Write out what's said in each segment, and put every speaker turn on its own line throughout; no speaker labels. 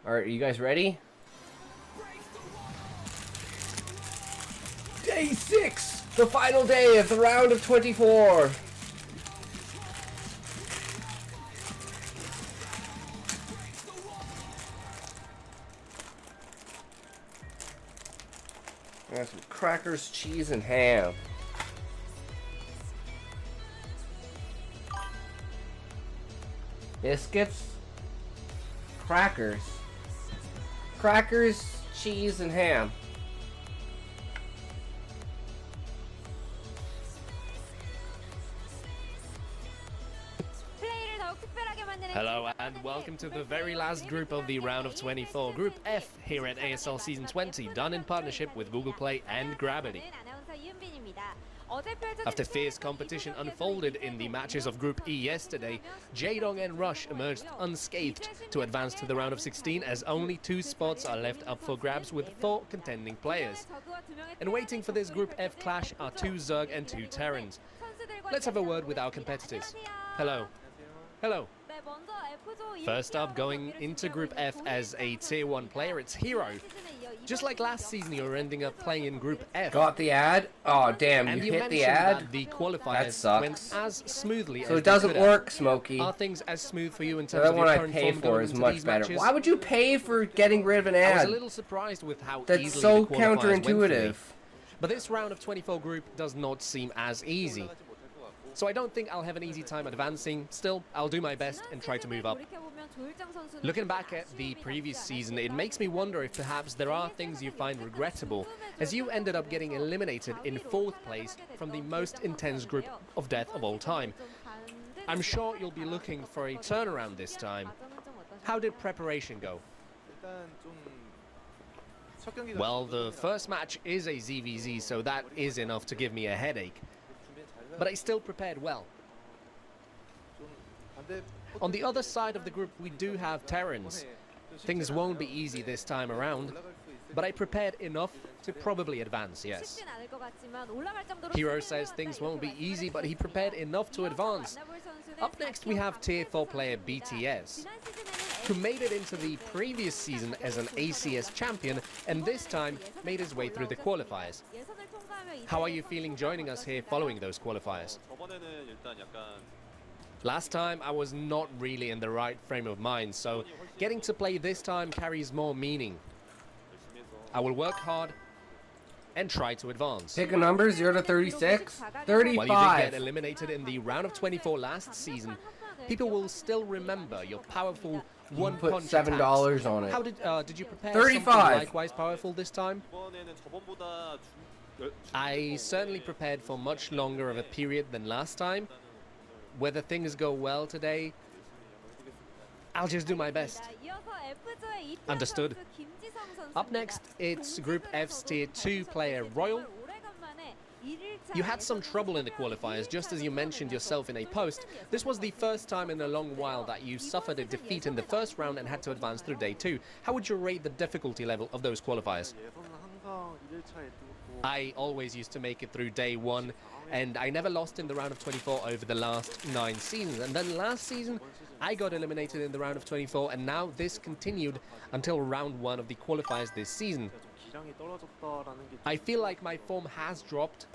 Alright, are you guys ready? Day 6! The final day of the round of 24! I got some crackers, cheese, and ham. Biscuits, crackers, cheese, and ham.
Hello and welcome to the very last group of the round of 24, Group F here at ASL Season 20, done in partnership with Google Play and Gravity. After fierce competition unfolded in the matches of Group E yesterday, Jaedong and Rush emerged unscathed to advance to the round of 16 as only 2 spots are left up for grabs with 4 contending players. And waiting for this Group F clash are 2 Zerg and 2 Terrans. Let's have a word with our competitors. Hello. Hello. First up, going into Group F as a Tier 1 player, it's Hero. Just like last season, you're ending up playing in Group F.
Got the ad? Oh, damn,
and
you hit the ad?
That the qualifiers went as smoothly
so
as
it doesn't work, Smokey.
Are things as smooth for you in terms
of
your
one
current
I pay
form
for is much better.
Matches?
Why would you pay for getting rid of an ad?
I was a little surprised with how
That's
easily
so
the qualifiers
counterintuitive.
went for me. But this round of 24 group does not seem as easy. So I don't think I'll have an easy time advancing. Still, I'll do my best and try to move up. Looking back at the previous season, it makes me wonder if perhaps there are things you find regrettable, as you ended up getting eliminated in 4th place from the most intense group of death of all time. I'm sure you'll be looking for a turnaround this time. How did preparation go? Well, the first match is a ZVZ, so that is enough to give me a headache. But I still prepared well. On the other side of the group, we do have Terrans. Things won't be easy this time around, but I prepared enough to probably advance, yes. Hero says things won't be easy, but he prepared enough to advance. Up next, we have Tier 4 player BTS, who made it into the previous season as an ACS champion, and this time made his way through the qualifiers. How are you feeling joining us here following those qualifiers? Last time I was not really in the right frame of mind, so getting to play this time carries more meaning. I will work hard and try to advance.
Pick a number, 0 to 36? 35.
While you did get eliminated in the round of 24 last season, people will still remember your powerful one-punch
$7
attacks.
on it.
How did you prepare
35.
something likewise powerful this time? I certainly prepared for much longer of a period than last time. Whether things go well today, I'll just do my best. Understood. Up next, it's Group F's Tier 2 player Royal. You had some trouble in the qualifiers, just as you mentioned yourself in a post. This was the first time in a long while that you suffered a defeat in the first round and had to advance through day 2. How would you rate the difficulty level of those qualifiers? I always used to make it through day 1, and I never lost in the round of 24 over the last 9 seasons. And then last season, I got eliminated in the round of 24, and now this continued until round 1 of the qualifiers this season. I feel like my form has dropped,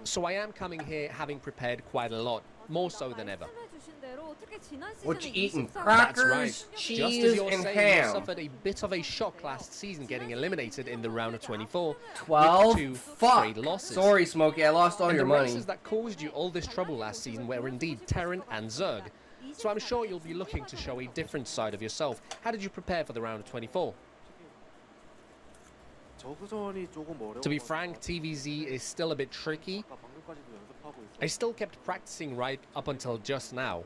so I am coming here having prepared quite a lot, more so than ever.
What you eating? Crackers,
right.
cheese, and ham.
You suffered a bit of a shock last season, getting eliminated in the round of 24.
12?
With 2
Fuck.
straight losses.
Sorry, Smokey, I lost all your
the
money.
races that caused you all this trouble last season were indeed Terran and Zerg. So I'm sure you'll be looking to show a different side of yourself. How did you prepare for the round of 24? To be frank, TVZ is still a bit tricky. I still kept practicing right up until just now.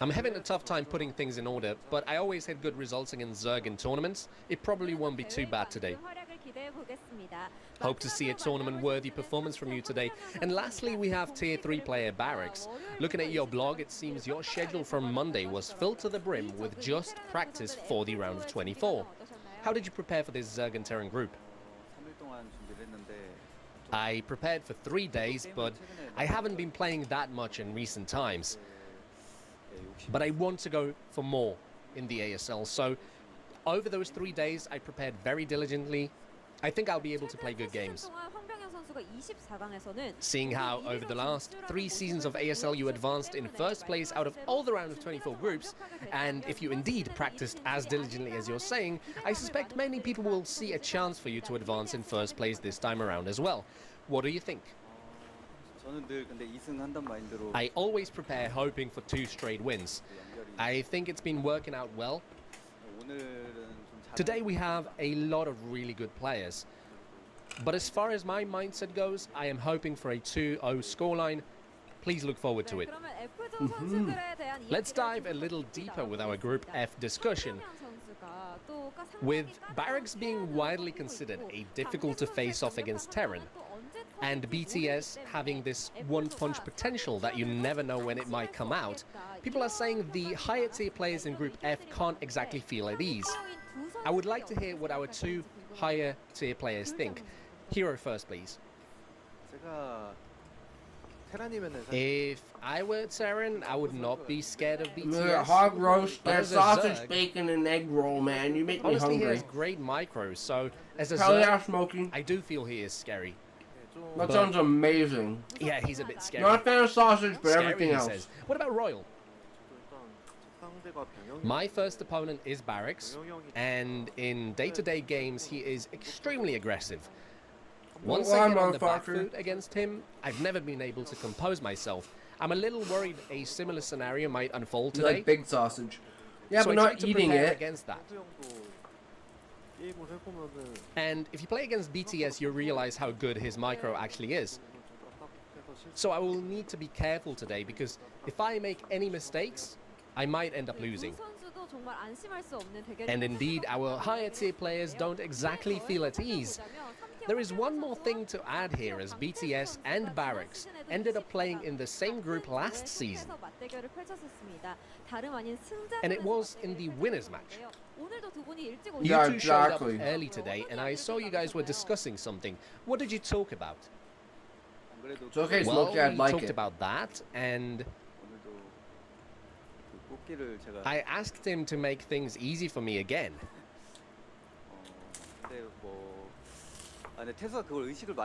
I'm having a tough time putting things in order, but I always had good results against Zerg in tournaments. It probably won't be too bad today. Hope to see a tournament-worthy performance from you today. And lastly, we have Tier 3 player Barracks. Looking at your blog, it seems your schedule from Monday was filled to the brim with just practice for the round of 24. How did you prepare for this Zerg and Terran group? I prepared for 3 days, but I haven't been playing that much in recent times. but I want to go for more in the ASL. So over those 3 days, I prepared very diligently. I think I'll be able to play good games. Seeing how over the last 3 seasons of ASL you advanced in first place out of all the round of 24 groups, and if you indeed practiced as diligently as you're saying, I suspect many people will see a chance for you to advance in first place this time around as well. What do you think? I always prepare hoping for 2 straight wins. I think it's been working out well. Today we have a lot of really good players. But as far as my mindset goes, I am hoping for a 2-0 scoreline. Please look forward to it. Let's dive a little deeper with our Group F discussion. With Barracks being widely considered a difficult to face off against Terran, and BTS having this one-punch potential that you never know when it might come out, people are saying the higher tier players in Group F can't exactly feel at ease. I would like to hear what our 2 higher tier players think. Hero first, please. If I were Terran, I would not be scared of BTS.
Hog roast,
But
that
as a
sausage,
Zerg,
bacon, and egg roll, man. You make me
honestly, he
hungry.
has great micros, so as a
Hell yeah,
Zerg,
smoking.
I do feel he is scary.
That
But-
sounds amazing.
Yeah, he's a bit scary.
Not a fan of sausage, but
Scary,
everything
he
else.
says. What about Royal? My first opponent is Barracks, and in day-to-day games, he is extremely aggressive. Once I get on the back foot against him, I've never been able to compose myself. I'm a little worried a similar scenario might unfold
You
today.
like big sausage. Yeah,
so
but
I try
not
to
eating
prepare
it.
against that. And if you play against BTS, you realize how good his micro actually is. So I will need to be careful today, because if I make any mistakes, I might end up losing. And indeed, our higher tier players don't exactly feel at ease. There is one more thing to add here, as BTS and Barracks ended up playing in the same group last season. And it was in the winners match. You
Yeah,
two showed up
exactly.
early today, and I saw you guys were discussing something. What did you talk about?
It's okay,
Well,
Smokey, I'd
we
like
talked
it.
about that, and I asked him to make things easy for me again.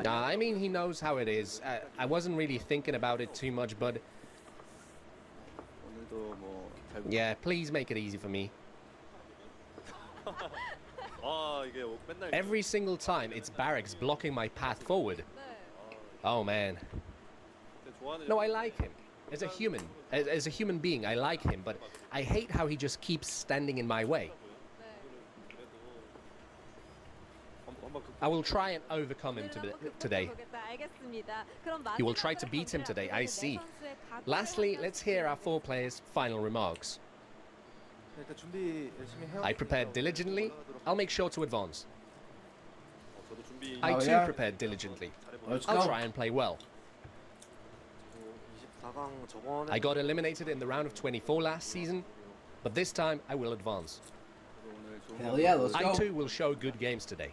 Nah, I mean, he knows how it is. I wasn't really thinking about it too much, but yeah, please make it easy for me. Every single time, it's Barracks blocking my path forward. Oh, man. No, I like him. As a human being, I like him, but I hate how he just keeps standing in my way. I will try and overcome him today. You will try to beat him today, I see. Lastly, let's hear our 4 players' final remarks. I prepared diligently. I'll make sure to advance. I too prepared diligently.
Let's
I'll
go.
try and play well. I got eliminated in the round of 24 last season, but this time I will advance.
Hell yeah, let's
I
go.
too will show good games today.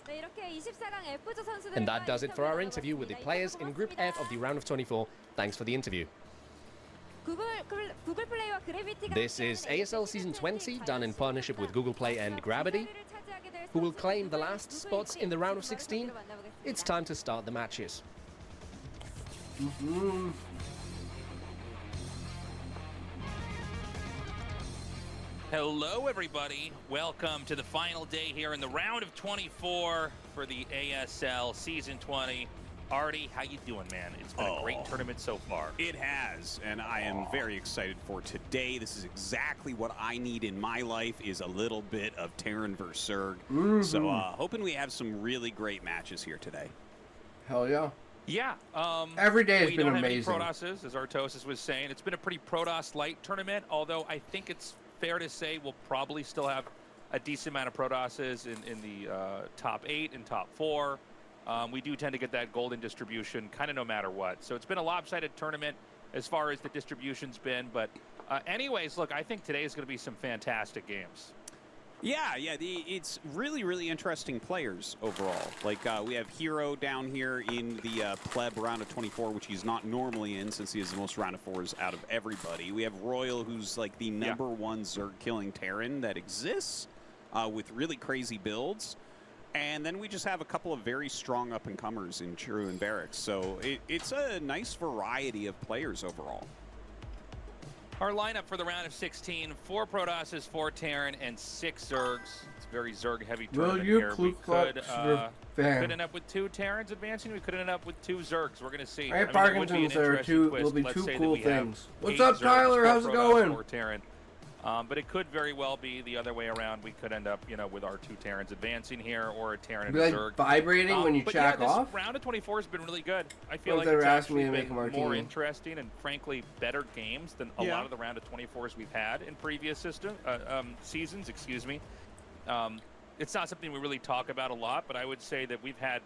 And that does it for our interview with the players in Group F of the round of 24. Thanks for the interview. This is ASL Season 20, done in partnership with Google Play and Gravity, who will claim the last spots in the round of 16. It's time to start the matches.
Hello, everybody. Welcome to the final day here in the round of 24 for the ASL Season 20. Artie, how you doing, man? It's been a great tournament so far.
It has, and I am very excited for today. This is exactly what I need in my life, is a little bit of Terran versus Zerg. So hoping we have some really great matches here today.
Hell yeah.
Yeah.
Every day has
we
been
don't
amazing.
have any Protosses, as Artosis was saying. It's been a pretty Protoss light tournament, although I think it's fair to say we'll probably still have a decent amount of Protosses in the top 8 and top 4. We do tend to get that golden distribution kind of no matter what. So it's been a lopsided tournament as far as the distribution's been. But anyways, look, I think today is going to be some fantastic games.
Yeah, it's really, really interesting players overall. Like, we have Hero down here in the pleb round of 24, which he's not normally in since he has the most round of 4s out of everybody. We have Royal, who's like the #1 Zerg-killing Terran that exists with really crazy builds. And then we just have a couple of very strong up-and-comers in Churu and Barracks. So it's a nice variety of players overall.
Our lineup for the round of 16, 4 Protosses, 4 Terran, and 6 Zergs. It's a very Zerg-heavy tournament here. We could end up with 2 Terrans advancing. We could end up with 2 Zergs. We're going to see.
Right, Parkinson's there will be 2 cool things. What's up, Tyler? How's it going?
But it could very well be the other way around. We could end up, with our 2 Terrans advancing here, or a Terran and a Zerg.
Vibrating when you check off?
This round of 24 has been really good. I feel like
it's
actually been more interesting and, frankly, better games than a lot of the round of 24s we've had in previous seasons. Excuse me. It's not something we really talk about a lot, but I would say that we've had,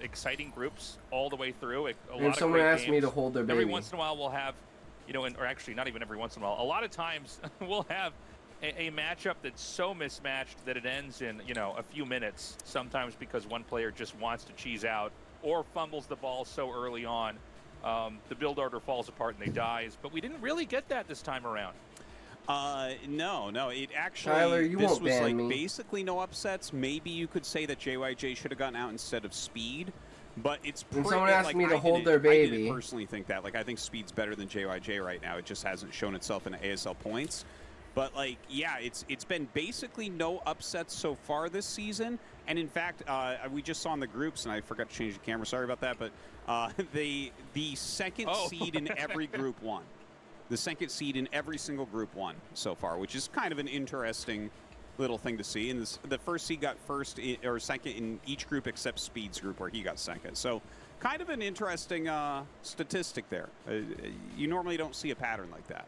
exciting groups all the way through.
And someone asked me to hold their baby.
Every once in a while we'll have... or actually not even every once in a while. A lot of times we'll have a matchup that's so mismatched that it ends in, a few minutes, sometimes because one player just wants to cheese out or fumbles the ball so early on. The build order falls apart and they dies. But we didn't really get that this time around.
No. It actually,
Tyler, you
this
won't
was
ban me.
Basically no upsets. Maybe you could say that JYJ should have gotten out instead of Speed. But it's pretty,
someone asked me to hold their
I
baby.
didn't personally think that. Like, I think Speed's better than JYJ right now. It just hasn't shown itself in ASL points. But, like, yeah, it's been basically no upsets so far this season. And, in fact, we just saw in the groups, and I forgot to change the camera. Sorry about that. But the second seed in every group won. The second seed in every single group won so far, which is kind of an interesting little thing to see. And the first seed got or second in each group except Speed's group, where he got second. So kind of an interesting statistic there. You normally don't see a pattern like that.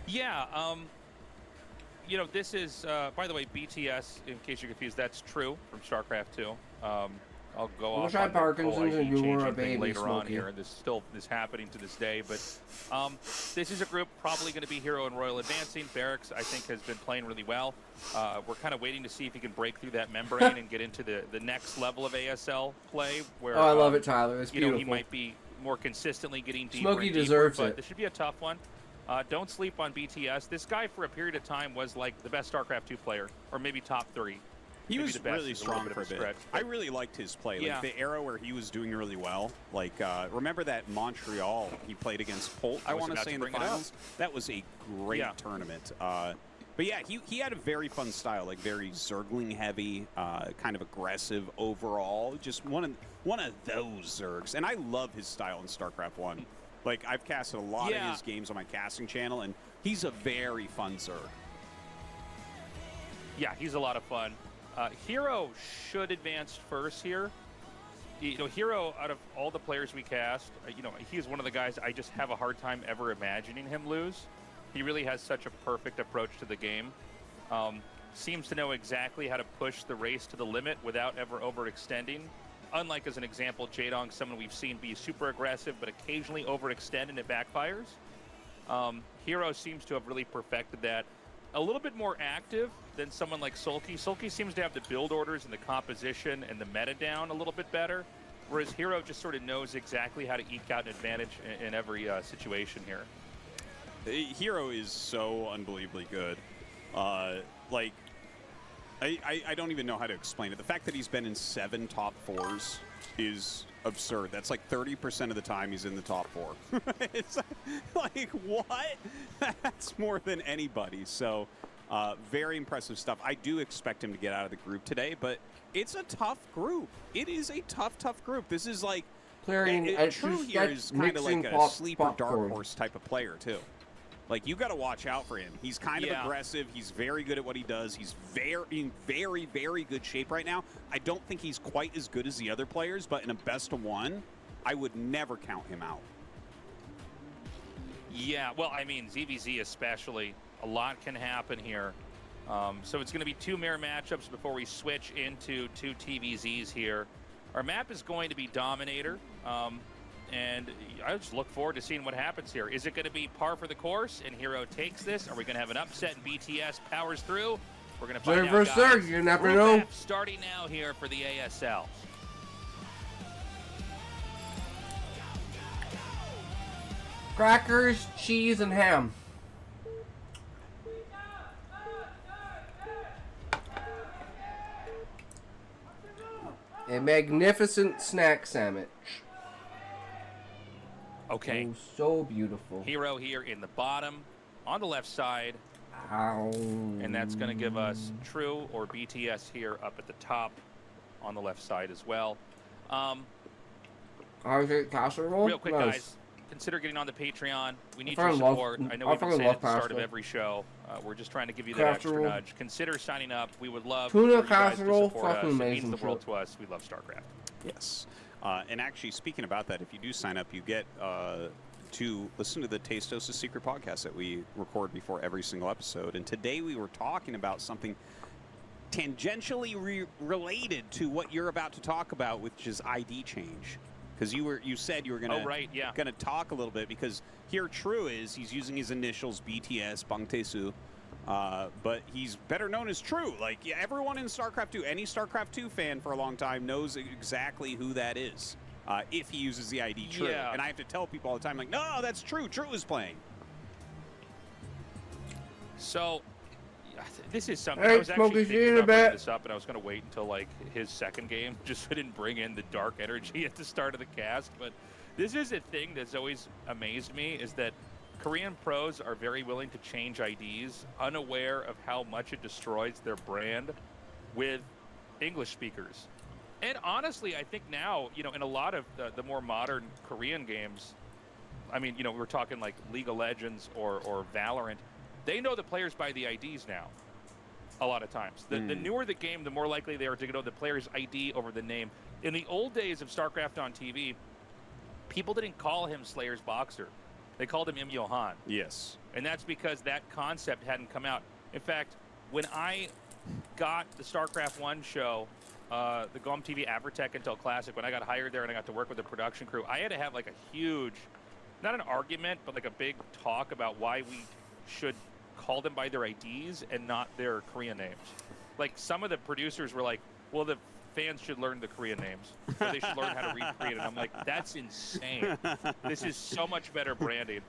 Yeah. This is, by the way, BTS, in case you're confused, that's true from StarCraft 2. I'll go off on
Parkinson's and you were a baby
later
Smokey.
on here. This still is happening to this day, but this is a group probably going to be Hero and Royal advancing. Barracks, I think, has been playing really well. We're kind of waiting to see if he can break through that membrane and get into the next level of ASL play. Where
I love it, Tyler. It's beautiful.
He might be more consistently getting deeper.
Smokey
and deeper,
deserves
but
it.
This should be a tough one. Don't sleep on BTS. This guy, for a period of time, was like the best StarCraft 2 player, or maybe top 3.
He was really strong for a bit. I really liked his play. Like the era where he was doing really well. Like, remember that Montreal he played against Polt, I want to say, in the finals? That was a great tournament. But yeah, he had a very fun style, like very Zergling heavy, kind of aggressive overall. Just one of those Zergs. And I love his style in StarCraft 1. Like, I've casted a lot of his games on my casting channel, and he's a very fun Zerg.
Yeah, he's a lot of fun. Hero should advance first here. Hero, out of all the players we cast, he is one of the guys I just have a hard time ever imagining him lose. He really has such a perfect approach to the game. Seems to know exactly how to push the race to the limit without ever overextending. Unlike, as an example, Jaedong, someone we've seen be super aggressive but occasionally overextend and it backfires. Hero seems to have really perfected that. A little bit more active than someone like Sulky. Sulky seems to have the build orders and the composition and the meta down a little bit better, whereas Hero just sort of knows exactly how to eke out an advantage in every situation here.
Hero is so unbelievably good. Like, I don't even know how to explain it. The fact that he's been in 7 top 4s is absurd. That's like 30% of the time he's in the top 4. It's like, what? That's more than anybody. So very impressive stuff. I do expect him to get out of the group today, but it's a tough group. It is a tough group. This is like, True here is kind of like a sleeper dark horse type of player too. Like, you got to watch out for him. He's kind of aggressive. He's very good at what he does. He's in very, very good shape right now. I don't think he's quite as good as the other players, but in a best of 1, I would never count him out.
Yeah, well, I mean, ZVZ especially, a lot can happen here. So it's going to be 2 mirror matchups before we switch into 2 TVZs here. Our map is going to be Dominator. and I just look forward to seeing what happens here. Is it going to be par for the course and Hero takes this? Are we going to have an upset and BTS powers through? We're going to find out, guys.
You never know.
Starting now here for the ASL.
Crackers, cheese, and ham. A magnificent snack sandwich.
Okay.
Oh, so beautiful.
Hero here in the bottom, on the left side.
Ow.
And that's going to give us True or BTS here up at the top on the left side as well.
Isaac casserole?
Real quick,
Nice.
guys. Consider getting on the Patreon. We need
I
your
love-
support. I know
I
we've been
fucking
saying
love
at the start of
pasta.
every show. We're just trying to give you that extra
Casserole.
nudge. Consider signing up. We would love
Tuna
for you guys to
casserole,
support us.
fucking
It means
amazing
the world
shit.
to us. We love StarCraft.
Yes. And actually, speaking about that, if you do sign up, you get to listen to the Tastosis Secret podcast that we record before every single episode. And today we were talking about something tangentially related to what you're about to talk about, which is ID change. Because you said you were gonna gonna talk a little bit, because here True is he's using his initials BTS Bangtaesu, but he's better known as True. Like, yeah, everyone in StarCraft 2, any StarCraft 2 fan for a long time knows exactly who that is. If he uses the ID True, and I have to tell people all the time, like, no, that's True. True is playing.
So this is something
Hey,
I was actually
Smokey, see you
thinking
in a
about bringing
bit.
this up, and I was going to wait until like his second game just so I didn't bring in the dark energy at the start of the cast. But this is a thing that's always amazed me, is that Korean pros are very willing to change IDs, unaware of how much it destroys their brand with English speakers. And honestly, I think now, you know, in a lot of the more modern Korean games, I mean, you know, we're talking like League of Legends or Valorant, they know the players by the IDs now. A lot of times. The newer the game, the more likely they are to know the player's ID over the name. In the old days of StarCraft on TV, people didn't call him Slayer's Boxer. They called him Im Johan.
Yes.
And that's because that concept hadn't come out. In fact, when I got the StarCraft 1 show, the GOM TV Avertech Intel Classic, when I got hired there and I got to work with the production crew, I had to have like a huge, not an argument, but like a big talk about why we should call them by their IDs and not their Korean names. Like, some of the producers were like, well, the fans should learn the Korean names, or they should learn how to read Korean. And I'm like, that's insane. This is so much better branding.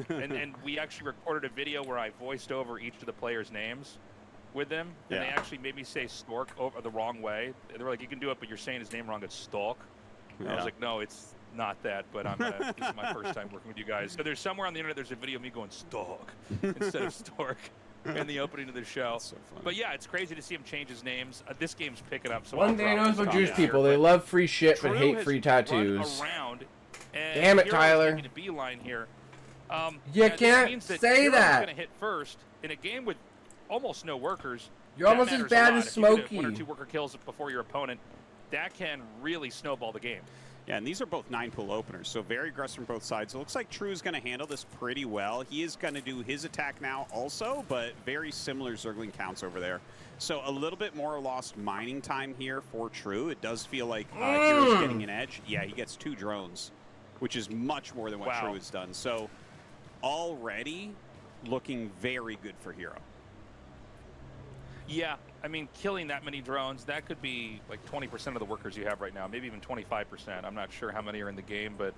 And we actually recorded a video where I voiced over each of the players' names with them, and they actually made me say Stork over the wrong way. They were like, you can do it, but you're saying his name wrong. It's Stalk. And I was like, no, it's not that, but this is my first time working with you guys. So there's somewhere on the internet, there's a video of me going Stalk instead of Stork in the opening of the show. So but yeah, it's crazy to see him change his names. This game's picking up. So
One thing I know about Jewish people, they love free shit but hate free tattoos. Damn it, Tyler.
A beeline here.
You can't say that.
Going to hit first in a game with almost no workers.
You're almost as bad as Smokey.
1 or 2 worker kills before your opponent, that can really snowball the game.
Yeah, and these are both 9-pool openers, so very aggressive from both sides. It looks like True is going to handle this pretty well. He is going to do his attack now also, but very similar Zergling counts over there. So a little bit more lost mining time here for True. It does feel like Hero's getting an edge. Yeah, he gets 2 drones, which is much more than what True has done. So already looking very good for Hero.
Yeah, I mean, killing that many drones, that could be like 20% of the workers you have right now, maybe even 25%. I'm not sure how many are in the game, but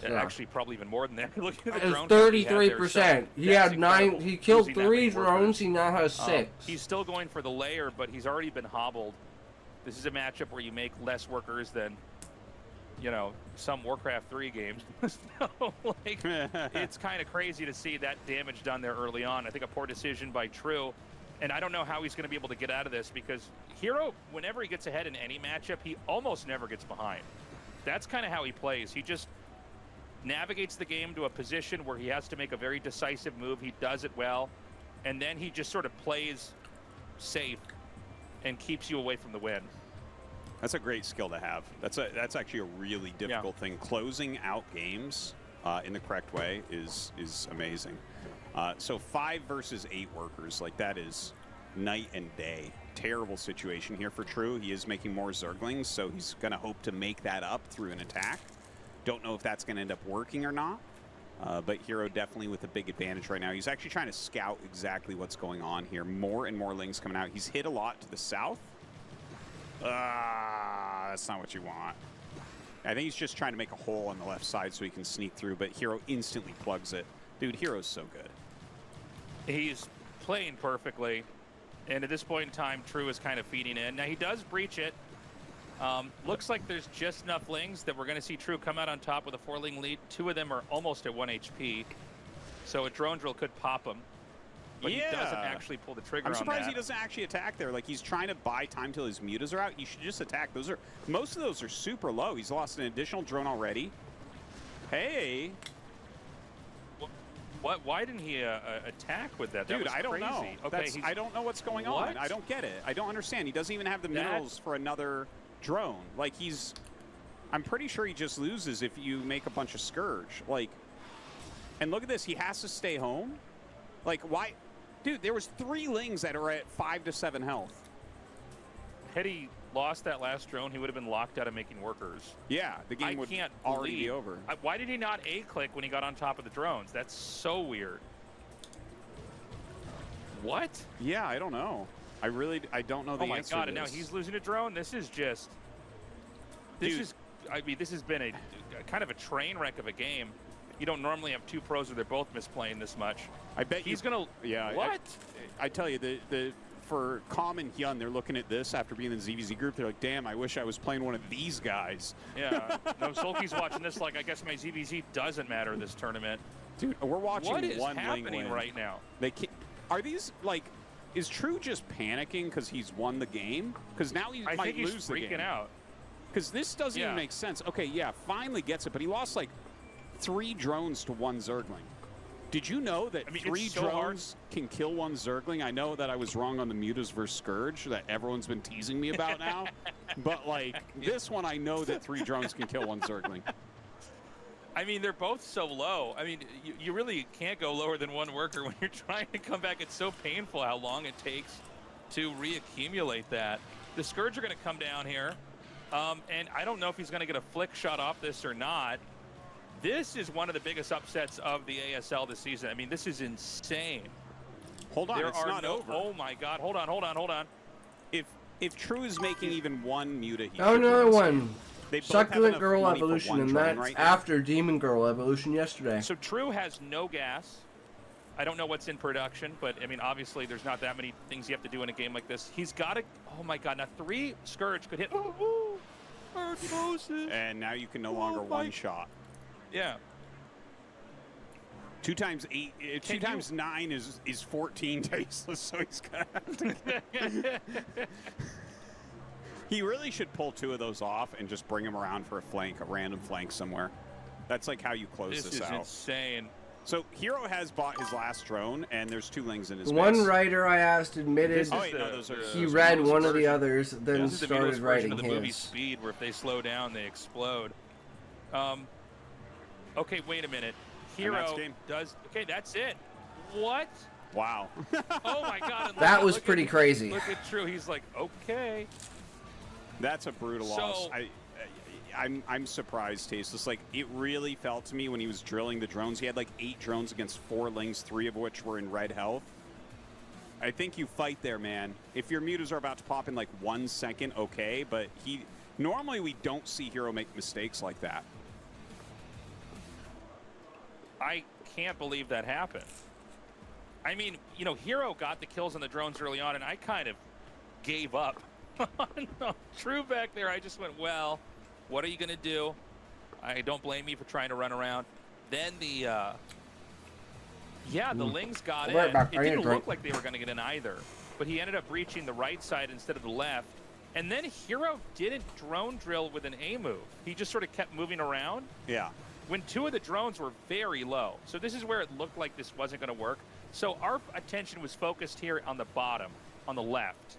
actually probably even more than that. Looking at the drone
33%. He had 9. He killed 3 drones. He now has 6.
He's still going for the layer, but he's already been hobbled. This is a matchup where you make less workers than, you know, some Warcraft 3 games. So, like, it's kind of crazy to see that damage done there early on. I think a poor decision by True. And I don't know how he's going to be able to get out of this, because Hero, whenever he gets ahead in any matchup, he almost never gets behind. That's kind of how he plays. He just navigates the game to a position where he has to make a very decisive move. He does it well, and then he just sort of plays safe and keeps you away from the win.
That's a great skill to have. That's actually a really difficult thing. Closing out games in the correct way is amazing. So 5 versus 8 workers, like, that is night and day. Terrible situation here for True. He is making more Zerglings, so he's going to hope to make that up through an attack. Don't know if that's going to end up working or not. But Hero definitely with a big advantage right now. He's actually trying to scout exactly what's going on here. More and more Lings coming out. He's hit a lot to the south. That's not what you want. I think he's just trying to make a hole on the left side so he can sneak through, but Hero instantly plugs it. Dude, Hero's so good.
He's playing perfectly. And at this point in time, True is kind of feeding in. Now, he does breach it. Looks like there's just enough Lings that we're going to see True come out on top with a 4-Ling lead. 2 of them are almost at 1 HP. So a drone drill could pop him. But he doesn't actually pull the trigger on that.
I'm surprised he doesn't actually attack there. Like, he's trying to buy time till his mutas are out. He should just attack. Most of those are super low. He's lost an additional drone already. Hey.
What? Why didn't he attack with that?
Dude,
that was
I don't
crazy.
know.
Okay,
I don't know what's going on. I don't get it. I don't understand. He doesn't even have the minerals for another drone. Like, I'm pretty sure he just loses if you make a bunch of Scourge. Like, and look at this. He has to stay home. Like, why? Dude, there was 3 Lings that are at 5 to 7 health.
Had he lost that last drone, he would have been locked out of making workers.
Yeah, the game would already be over.
Why did he not A-click when he got on top of the drones? That's so weird. What?
Yeah, I don't know. I don't know the answer.
Oh my god, and now he's losing a drone? This is just... This has been a kind of a train wreck of a game. You don't normally have 2 pros where they're both misplaying this much.
I bet
he's gonna.
Yeah.
What?
I tell you, for Com and Hyun, they're looking at this after being in the ZVZ group. They're like, damn, I wish I was playing one of these guys.
Yeah. No, Sulky's watching this like, I guess my ZVZ doesn't matter this tournament.
Dude, we're watching
what is
one
happening
win.
right now?
Are these like? Is True just panicking because he's won the game? Because now he might lose the game.
I think he's freaking out.
Because this doesn't even make sense. Okay, yeah, finally gets it, but he lost like 3 drones to 1 Zergling. Did you know that 3 drones can kill 1 Zergling? I know that I was wrong on the Mutas versus Scourge that everyone's been teasing me about now. But, like, this one I know that 3 drones can kill 1 Zergling.
I mean, they're both so low. I mean, you really can't go lower than 1 worker when you're trying to come back. It's so painful how long it takes to reaccumulate that. The Scourge are going to come down here. And I don't know if he's going to get a flick shot off this or not. This is one of the biggest upsets of the ASL this season. I mean, this is insane.
Hold on, it's not over.
Oh my God! Hold on.
If True is making even 1 muta,
another one. Succulent Girl Evolution, and that's after Demon Girl Evolution yesterday.
So True has no gas. I don't know what's in production, but I mean, obviously, there's not that many things you have to do in a game like this. He's got to. Oh my God! Now 3 Scourge could hit.
And now you can no longer one-shot.
Yeah.
2 times 8, 2 times 9 is 14 tasteless, so he's gonna have to. He really should pull 2 of those off and just bring them around for a random flank somewhere. That's like how you close this out.
This is insane.
So Hero has bought his last drone, and there's 2 Lings in his base.
One writer I asked admitted he read one of the others, then started writing
of the movie Speed, where if they slow down, they explode. Okay, wait a minute. Hero does. Okay, that's it. What?
Wow.
Oh my God!
That was pretty crazy.
Look at True. He's like, okay.
That's a brutal loss. I'm surprised, Tasteless. Like, it really felt to me when he was drilling the drones. He had like 8 drones against 4 Lings, 3 of which were in red health. I think you fight there, man. If your mutas are about to pop in like 1 second, okay. But normally we don't see Hero make mistakes like that.
I can't believe that happened. I mean, you know, Hero got the kills on the drones early on, and I kind of gave up. True back there, I just went, well, what are you going to do? I don't blame you for trying to run around. Then the Lings got in. It didn't look like they were going to get in either, but he ended up reaching the right side instead of the left. And then Hero didn't drone drill with an A move. He just sort of kept moving around.
Yeah.
When 2 of the drones were very low. So this is where it looked like this wasn't going to work. So our attention was focused here on the bottom, on the left.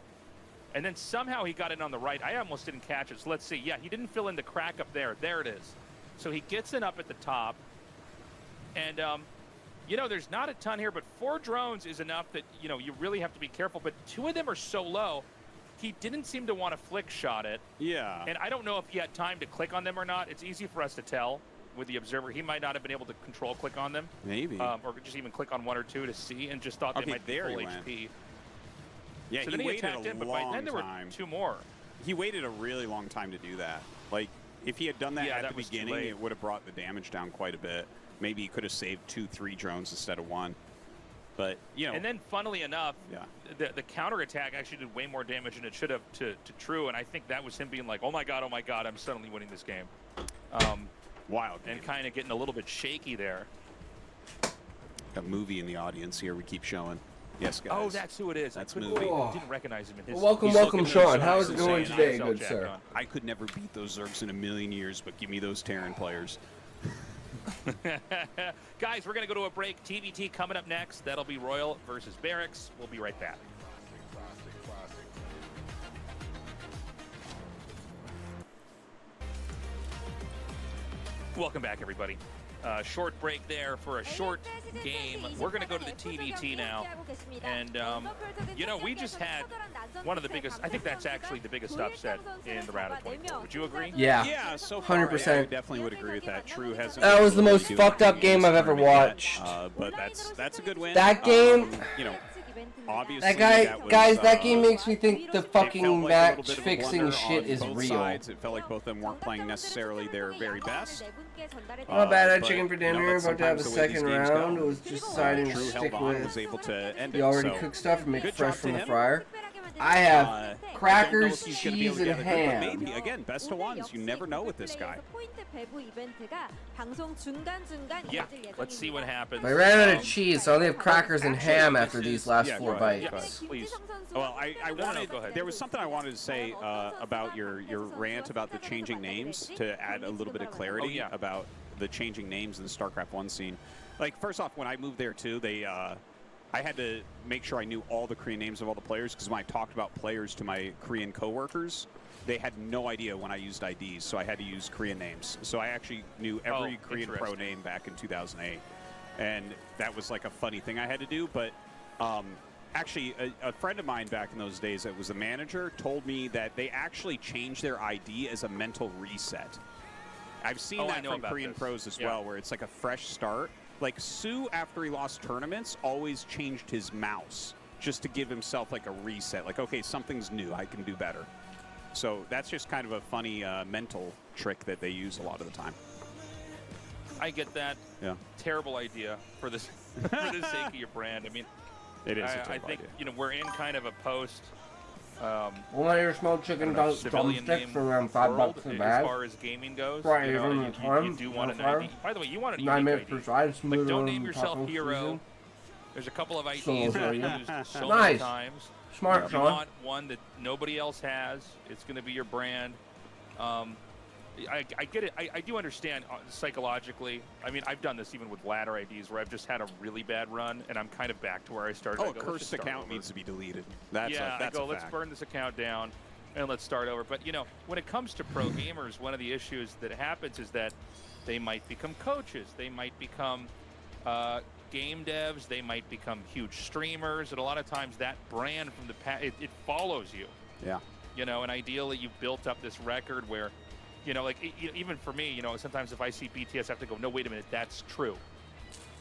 And then somehow he got in on the right. I almost didn't catch it. So let's see. Yeah, he didn't fill in the crack up there. There it is. So he gets in up at the top. And, you know, there's not a ton here, but 4 drones is enough that, you know, you really have to be careful. But 2 of them are so low, he didn't seem to want to flick shot it.
Yeah.
And I don't know if he had time to click on them or not. It's easy for us to tell. with the observer. He might not have been able to control click on them.
Maybe.
Or just even click on 1 or 2 to see, and just thought they might be full HP.
Yeah,
so
he
then he
waited
attacked
a
in, but
long
by then there
time.
were 2 more.
He waited a really long time to do that. Like, if he had done that at the beginning, it would have brought the damage down quite a bit. Maybe he could have saved 2, 3 drones instead of 1. But, you know.
And then, funnily enough, the counterattack actually did way more damage than it should have to True, and I think that was him being like, oh my god, I'm suddenly winning this game.
Wild.
And kind of getting a little bit shaky there.
A movie in the audience here we keep showing. Yes, guys.
Oh, that's who it is.
That's
movie. Didn't recognize him in his.
Well, welcome, Sean. How is it going today, good sir?
I could never beat those Zergs in a million years, but give me those Terran players.
Guys, we're going to go to a break. TVT coming up next. That'll be Royal versus Barracks. We'll be right back. Welcome back, everybody. Short break there for a short game. We're going to go to the TVT now. And, you know, we just had one of the biggest, I think that's actually the biggest upset in the round of 24. Would you agree?
Yeah.
Yeah, so far,
100%.
I definitely would agree with that. True hasn't.
That was the most fucked up game I've ever watched.
But that's a good win.
That game,
you know, obviously
that game makes me think the fucking match fixing shit is real.
Sides. It felt like both of them weren't playing necessarily their very best.
Not bad. I had chicken for dinner. About to have a second round. It was just deciding to stick with the already cooked stuff and make it fresh from the fryer. I have crackers, cheese, and ham.
Maybe again, best of ones. You never know with this guy.
Yeah, let's see what happens.
But I ran out of cheese, so I only have crackers and ham after these last 4 bites.
Yes, please.
Well, I wanted. There was something I wanted to say about your rant about the changing names to add a little bit of clarity about the changing names in the StarCraft 1 scene. Like, first off, when I moved there too, I had to make sure I knew all the Korean names of all the players, because when I talked about players to my Korean coworkers, they had no idea when I used IDs, so I had to use Korean names. So I actually knew every Korean pro name back in 2008, and that was like a funny thing I had to do. But actually, a friend of mine back in those days that was a manager told me that they actually changed their ID as a mental reset. I've seen that from Korean pros as well, where it's like a fresh start. Like, Sue, after he lost tournaments, always changed his mouse just to give himself like a reset. Like, okay, something's new. I can do better. So that's just kind of a funny mental trick that they use a lot of the time.
I get that.
Yeah.
Terrible idea for the for the sake of your brand. I mean,
it is.
I think you know, we're in kind of a post.
Well, I hear smoked chicken drumstick for around $5 a bag.
As far as gaming goes,
right,
you know, you do want an ID. By the way, you want an unique ID. Like, don't name yourself Hero. There's a couple of IDs that are used so many times.
Smart,
Sean. You want one that nobody else has. It's going to be your brand. I get it. I do understand psychologically. I mean, I've done this even with ladder IDs where I've just had a really bad run and I'm kind of back to where I started.
Oh, a cursed account needs to be deleted. That's
I go, let's burn this account down and let's start over. But, you know, when it comes to pro gamers, one of the issues that happens is that they might become coaches. They might become game devs. They might become huge streamers. And a lot of times that brand from the past, it follows you.
Yeah.
You know, and ideally you've built up this record where, you know, like, even for me, you know, sometimes if I see BTS, I have to go, no, wait a minute, that's true,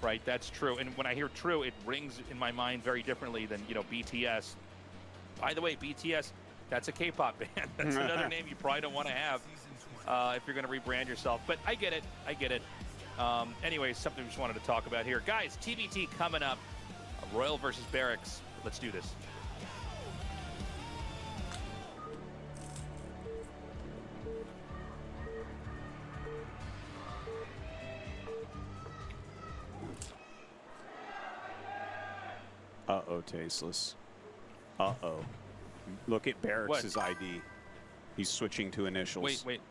right? That's true. And when I hear true, it rings in my mind very differently than, you know, BTS. By the way, BTS, that's a K-pop band. That's another name you probably don't want to have if you're going to rebrand yourself. But I get it. I get it. Anyways, something we just wanted to talk about here. Guys, TVT coming up. Royal versus Barracks. Let's do this.
Uh-oh, Tasteless. Uh-oh. Look at Barracks' ID. He's switching to initials.
Wait.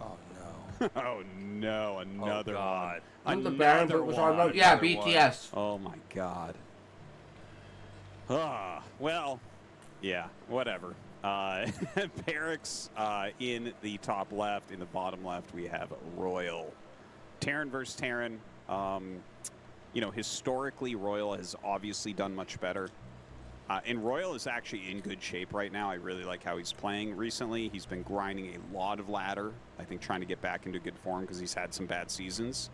Oh, no.
Oh, no. Another one.
Another one. Yeah, BTS.
Oh, my God. Well, yeah, whatever. Barracks in the top left. In the bottom left, we have Royal. Terran versus Terran. You know, historically, Royal has obviously done much better. And Royal is actually in good shape right now. I really like how he's playing recently. He's been grinding a lot of ladder, I think trying to get back into good form because he's had some bad seasons.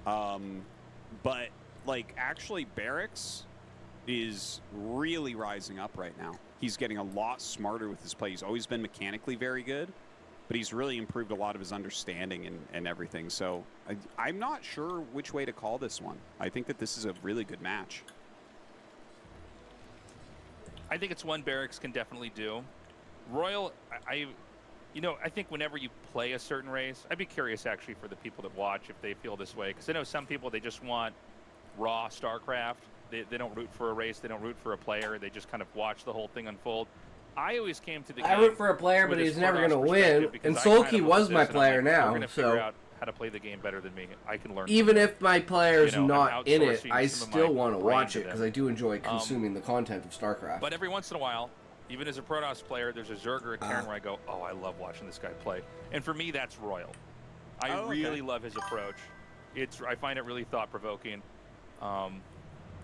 But, like, actually Barracks is really rising up right now. He's getting a lot smarter with his play. He's always been mechanically very good, but he's really improved a lot of his understanding and everything. So I'm not sure which way to call this one. I think that this is a really good match.
I think it's one Barracks can definitely do. Royal, I think whenever you play a certain race, I'd be curious actually for the people that watch if they feel this way, because I know some people, they just want raw StarCraft. They don't root for a race, they don't root for a player, they just kind of watch the whole thing unfold. I always came to the game.
I root for a player, but he's never going to win. And Sulky was my player now,
we're gonna figure out how to play the game better than me. I can learn.
Even if my player's not in it, I still want to watch it because I do enjoy consuming the content of StarCraft.
But every once in a while, even as a Protoss player, there's a Zerger at Terran where I go, oh, I love watching this guy play. And for me, that's Royal. I really love his approach. I find it really thought-provoking.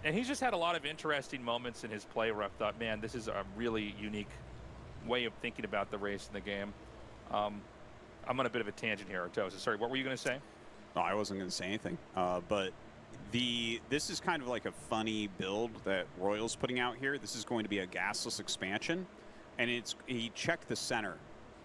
And he's just had a lot of interesting moments in his play where I thought, man, this is a really unique way of thinking about the race in the game. I'm on a bit of a tangent here, Artosa. Sorry, what were you going to say?
No, I wasn't going to say anything. But this is kind of like a funny build that Royal's putting out here. This is going to be a gasless expansion, and he checked the center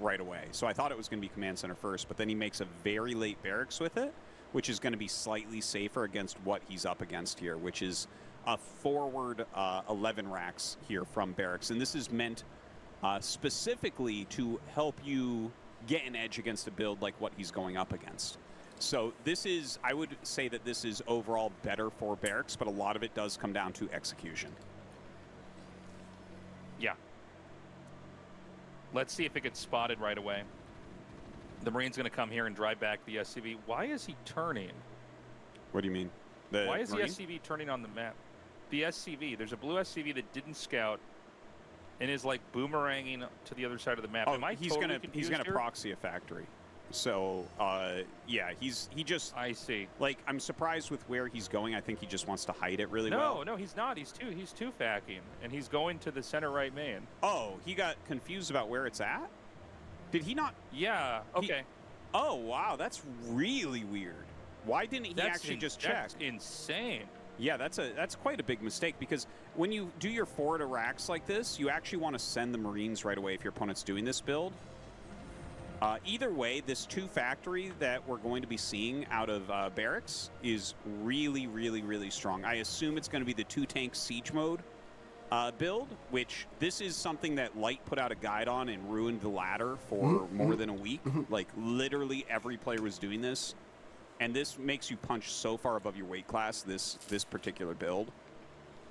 right away. So I thought it was going to be command center first, but then he makes a very late barracks with it, which is going to be slightly safer against what he's up against here, which is a forward 11 racks here from barracks. And this is meant specifically to help you get an edge against a build like what he's going up against. So this is, I would say that this is overall better for barracks, but a lot of it does come down to execution.
Yeah. Let's see if it gets spotted right away. The Marine's going to come here and drive back the SCV. Why is he turning?
What do you mean?
Why is
Marine?
the SCV turning on the map? The SCV, there's a blue SCV that didn't scout and is like boomeranging to the other side of the map.
Oh,
Am I
he's
totally
gonna proxy a factory. So yeah, he just.
I see.
Like, I'm surprised with where he's going. I think he just wants to hide it really well.
No, he's not. He's two facking, and he's going to the center right main.
Oh, he got confused about where it's at. Did he not?
Yeah. Okay.
Oh wow, that's really weird. Why didn't he actually just check?
That's insane.
Yeah, that's quite a big mistake, because when you do your forward racks like this, you actually want to send the Marines right away if your opponent's doing this build. Either way, this 2 factory that we're going to be seeing out of barracks is really, really, really strong. I assume it's going to be the 2 tank siege mode build, which this is something that Light put out a guide on and ruined the ladder for more than a week. Like, literally every player was doing this. And this makes you punch so far above your weight class, this particular build.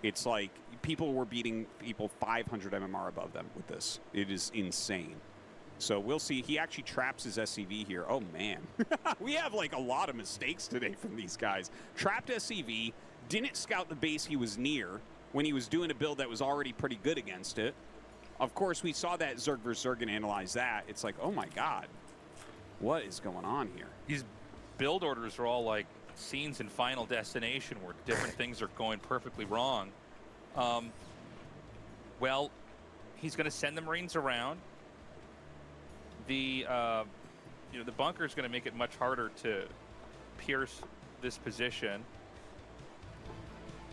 It's like people were beating people 500 MMR above them with this. It is insane. So we'll see. He actually traps his SCV here. Oh, man. We have, like, a lot of mistakes today from these guys. Trapped SCV, didn't scout the base he was near when he was doing a build that was already pretty good against it. Of course, we saw that Zerg vs. Zerg and analyze that. It's like, oh, my God. What is going on here?
These build orders are all like scenes in Final Destination where different things are going perfectly wrong. Well, he's going to send the Marines around. The the bunker is going to make it much harder to pierce this position.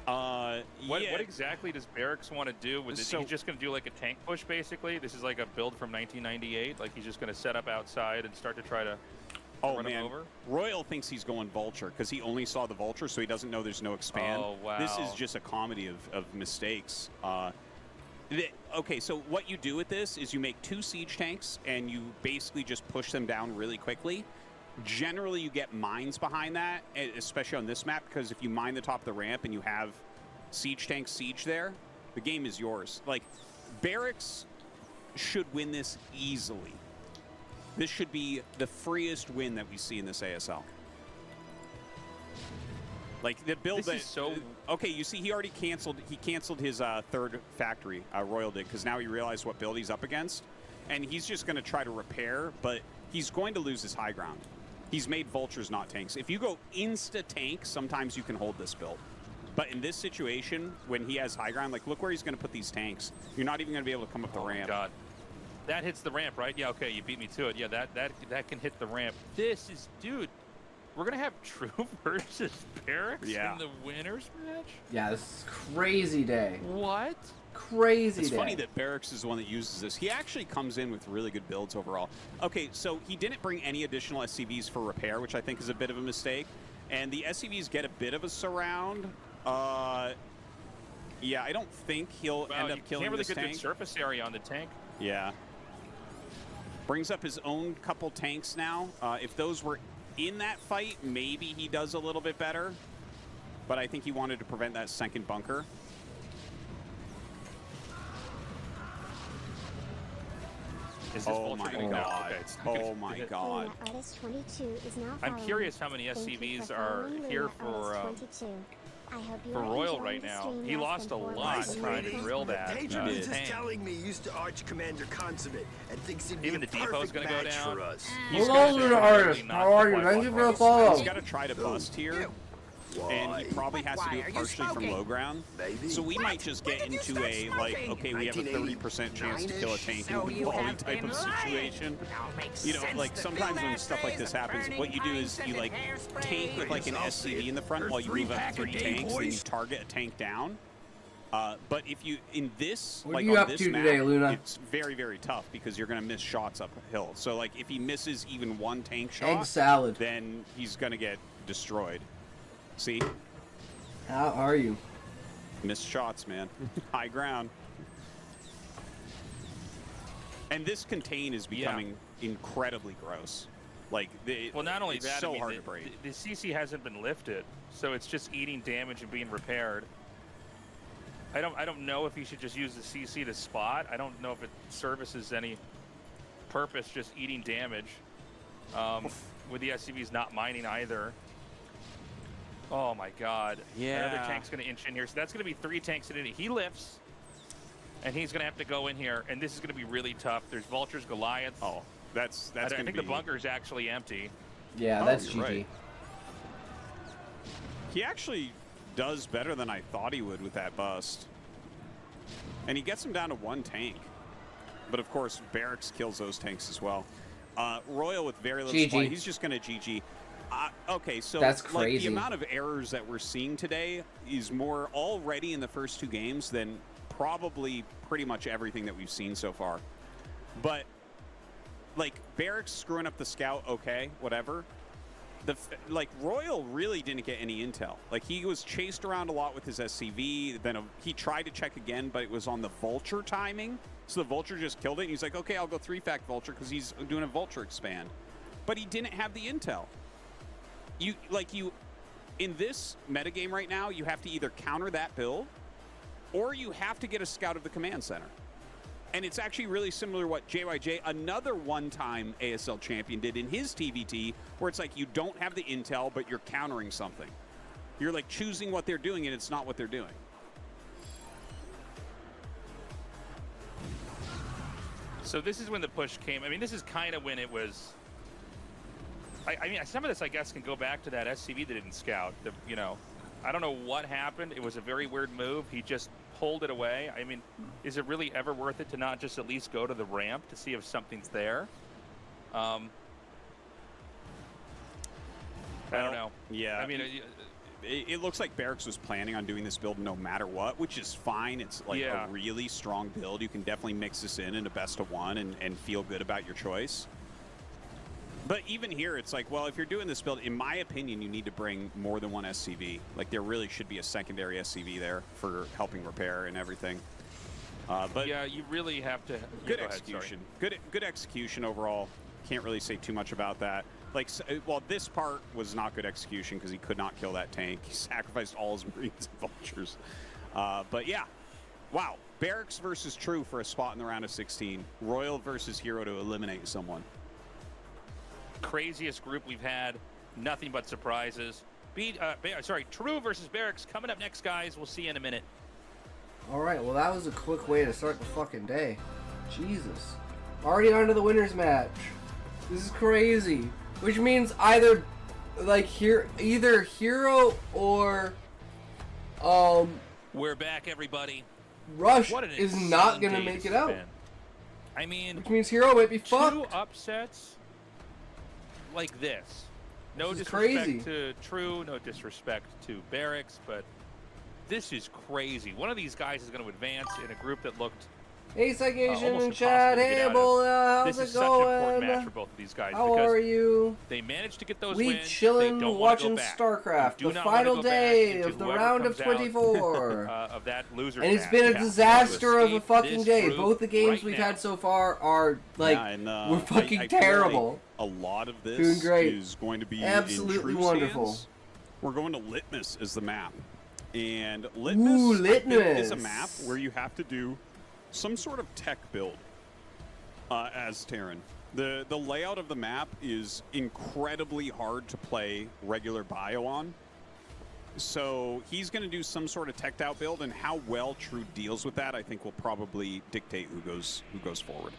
What exactly does Barracks want to do with this? He's just going to do like a tank push, basically. This is like a build from 1998. Like, he's just going to set up outside and start to try to run him over.
Royal thinks he's going Vulture because he only saw the Vulture, so he doesn't know there's no expand.
Oh, wow.
This is just a comedy of mistakes. Okay, so what you do with this is you make 2 siege tanks and you basically just push them down really quickly. Generally, you get mines behind that, especially on this map, because if you mine the top of the ramp and you have siege tanks siege there, the game is yours. Like, Barracks should win this easily. This should be the freest win that we see in this ASL. Like, the build that... Okay, you see, he already canceled. He canceled his 3rd factory, Royal did, because now he realized what build he's up against. And he's just going to try to repair, but he's going to lose his high ground. He's made Vultures, not tanks. If you go insta-tank, sometimes you can hold this build. But in this situation, when he has high ground, like look where he's going to put these tanks. You're not even going to be able to come up the ramp.
God. That hits the ramp, right? Yeah, okay, you beat me to it. Yeah, that can hit the ramp. This is, dude, we're going to have True versus Barracks in the winners match?
Yeah, this is crazy day.
What?
Crazy
It's
day.
funny that Barracks is the one that uses this. He actually comes in with really good builds overall. Okay, so he didn't bring any additional SCVs for repair, which I think is a bit of a mistake. And the SCVs get a bit of a surround. Yeah, I don't think he'll end up killing this tank.
Can't really get good surface area on the tank.
Yeah. Brings up his own couple tanks now. If those were in that fight, maybe he does a little bit better. But I think he wanted to prevent that second bunker.
Is this
oh my god. Oh my god.
I'm curious how many SCVs are here for Royal right now. He lost a lot trying to drill that.
Daedrus is telling me used to Arch Commander Consummate and thinks he'd be
even the depot's going to go down.
Hello, Lunar Artist. How are you? Thank you for the follow.
He's got to try to bust here. And he probably has to do it partially from low ground. So we might just get into a, like, okay, we have a 30% chance to kill a tank in a volley type of situation. You know, like, sometimes when stuff like this happens, what you do is you, like, tank with, like, an SCV in the front while you move up 3 tanks, then you target a tank down. But if you, in this,
what
like,
are you
on
up
this
to
map,
today, Luna?
it's very, very tough because you're going to miss shots uphill. So, like, if he misses even one tank shot,
egg salad,
then he's going to get destroyed. See?
How are you?
Missed shots, man. High ground. And this contain is becoming incredibly gross. Like,
well, not only
it's
that,
so hard to break.
The CC hasn't been lifted, so it's just eating damage and being repaired. I don't know if you should just use the CC to spot. I don't know if it services any purpose, just eating damage. With the SCVs not mining either. Oh my god.
Yeah.
Another tank's going to inch in here. So that's going to be 3 tanks in it. He lifts, and he's going to have to go in here, and this is going to be really tough. There's Vultures, Goliaths.
Oh, that's
I think the bunker's actually empty.
Yeah, that's GG.
Right. He actually does better than I thought he would with that bust. And he gets him down to 1 tank. But of course, Barracks kills those tanks as well. Royal with very little supply. He's just going to GG. Okay, so
that's crazy.
Like, the amount of errors that we're seeing today is more already in the first 2 games than probably pretty much everything that we've seen so far. But, like, Barracks screwing up the scout, okay, whatever. Like, Royal really didn't get any intel. Like, he was chased around a lot with his SCV. Then he tried to check again, but it was on the Vulture timing. So the Vulture just killed it. And he's like, okay, I'll go 3-fact Vulture because he's doing a Vulture expand. But he didn't have the intel. In this metagame right now, you have to either counter that build, or you have to get a scout of the command center. And it's actually really similar to what JYJ, another one-time ASL champion, did in his TVT, where it's like you don't have the intel, but you're countering something. You're like choosing what they're doing, and it's not what they're doing.
So this is when the push came. I mean, this is kind of when it was... I mean, some of this, I guess, can go back to that SCV that didn't scout. You know, I don't know what happened. It was a very weird move. He just pulled it away. I mean, is it really ever worth it to not just at least go to the ramp to see if something's there? I don't know.
Yeah.
I mean,
it looks like Barracks was planning on doing this build no matter what, which is fine. It's like a really strong build. You can definitely mix this in a best of 1 and feel good about your choice. But even here, it's like, well, if you're doing this build, in my opinion, you need to bring more than 1 SCV. Like, there really should be a secondary SCV there for helping repair and everything. But
yeah, you really have to...
Good execution. Good execution overall. Can't really say too much about that. Like, well, this part was not good execution because he could not kill that tank. He sacrificed all his Marines and Vultures. But yeah, wow. Barracks versus True for a spot in the round of 16. Royal versus Hero to eliminate someone.
Craziest group we've had. Nothing but surprises. True versus Barracks coming up next, guys. We'll see you in a minute.
All right, well, that was a quick way to start the fucking day. Jesus. Already on to the winners match. This is crazy. Which means either Hero or
We're back, everybody.
Rush
What an
is not
insane
going to
day
make
this
it
has
out.
been. I mean,
Which means Hero might be fucked.
2 upsets like this. No
This is
disrespect
crazy.
to True, no disrespect to Barracks, but this is crazy. One of these guys is going to advance in a group that looked
Hey, Citation
almost
and Chad.
impossible to get
Hey,
out of.
Ebola. How's
This is
it
such an important match
going?
for both of these guys
How
because
are you?
they managed to get those
We
wins. They
chillin'
don't want to
watching
go back.
Starcraft,
They do
the
not want to
final
go back
day
into
of the
whoever
round of
comes out,
24.
of that loser
And it's
match.
been a
Yeah.
disaster of a
Escape
fucking
this
day.
group
Both the games
right
we've
now.
had so far are, like,
Yeah, and,
we're fucking
I feel like
terrible.
a lot of this
Doing great.
is going to be
Absolutely
in True's
wonderful.
hands. We're going to Litmus as the map. And Litmus, I think, is a map where you have to do some sort of tech build as Terran. The layout of the map is incredibly hard to play regular bio on. So he's going to do some sort of teched out build, and how well True deals with that, I think, will probably dictate who goes forward.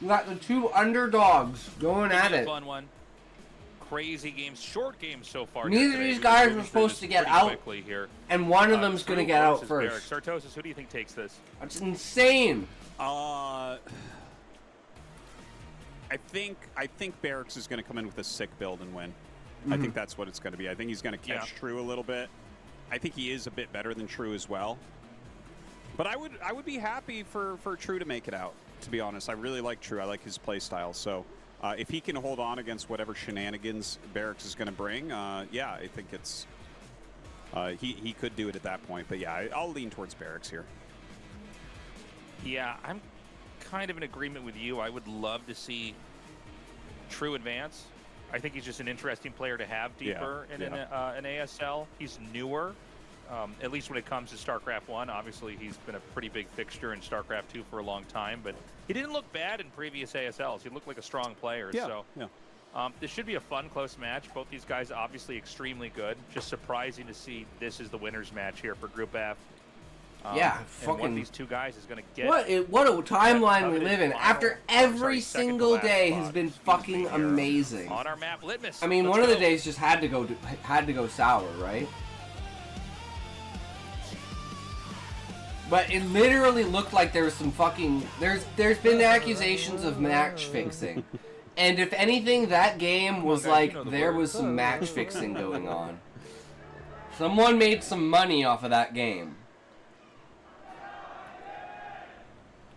We got the two underdogs going at
It's a
it.
fun one. Crazy games, short games so far.
Neither of
today.
these
We've
guys
been
were
moving
supposed
through
to
this
get
pretty
out,
quickly here.
and one of them's going to
True
get out
versus
first.
Barracks. Sartosis, who do you think takes this?
That's insane.
I think Barracks is going to come in with a sick build and win. I think that's what it's going to be. I think he's going to catch True a little bit. I think he is a bit better than True as well. But I would be happy for True to make it out, to be honest. I really like True. I like his play style. So if he can hold on against whatever shenanigans Barracks is going to bring, yeah, I think it's he could do it at that point. But yeah, I'll lean towards Barracks here.
Yeah, I'm kind of in agreement with you. I would love to see True advance. I think he's just an interesting player to have deeper in an ASL. He's newer, at least when it comes to StarCraft 1. Obviously, he's been a pretty big fixture in StarCraft 2 for a long time, but he didn't look bad in previous ASLs. He looked like a strong player. So this should be a fun, close match. Both these guys obviously extremely good. Just surprising to see this is the winner's match here for Group F.
Yeah,
and
fucking.
one of these two guys is going to get.
What a timeline we
coveted
live in.
final-
After every
second to
single
last
day
spot,
has been
excuse me,
fucking
here
amazing.
On our map, Litmus.
I mean,
Let's
one of the
go.
days just had to go sour, right? But it literally looked like there was some fucking there's been accusations of match fixing. And if anything, that game was
guys,
like
you know the
there
word.
was some match fixing going on. Someone made some money off of that game.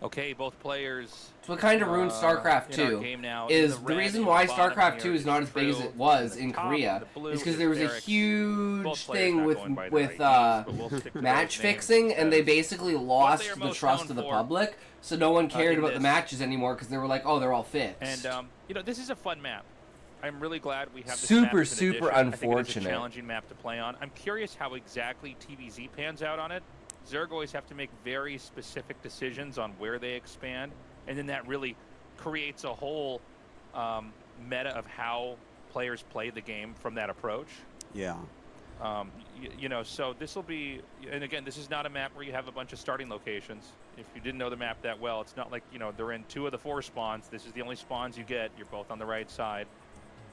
Okay, both players.
It's what kind of ruined StarCraft
in our
2
game now.
is
In
the
red,
reason
in
why
the bottom
StarCraft
here
2 is not as big as
True.
it was
In
in
the top,
Korea
the blue
is because
is
there was a
Barracks.
huge
Both players
thing
not
with
going by their
with
IDs, but we'll stick to
match
those names
fixing, and they
as
basically
what
lost
they are
the
most
trust
known
of the
for,
public, so no one cared
in
about the
this.
matches anymore because they were like, oh, they're all fixed.
And you know, this is a fun map. I'm really glad we have this
Super,
map as an
super
addition. I think it is
unfortunate.
a challenging map to play on. I'm curious how exactly TVZ pans out on it. Zerg always have to make very specific decisions on where they expand, and then that really creates a whole meta of how players play the game from that approach.
Yeah.
You know, so this will be, and again, this is not a map where you have a bunch of starting locations. If you didn't know the map that well, it's not like, you know, they're in 2 of the 4 spawns. This is the only spawns you get. You're both on the right side.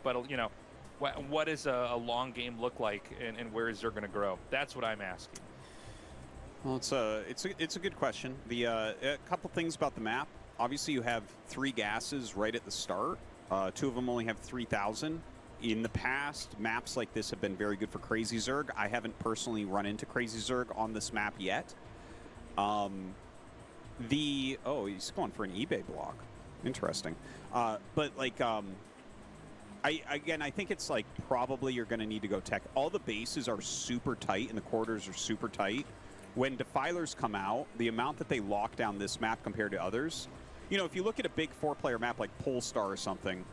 But, you know, what does a long game look like, and where is there going to grow? That's what I'm asking.
Well, it's a good question. A couple things about the map. Obviously, you have 3 gases right at the start. 2 of them only have 3,000. In the past, maps like this have been very good for Crazy Zerg. I haven't personally run into Crazy Zerg on this map yet. Oh, he's going for an eBay block. Interesting. But like, I think it's like probably you're going to need to go tech. All the bases are super tight and the corridors are super tight. When Defilers come out, the amount that they lock down this map compared to others, you know, if you look at a big 4-player map like Polestar or something,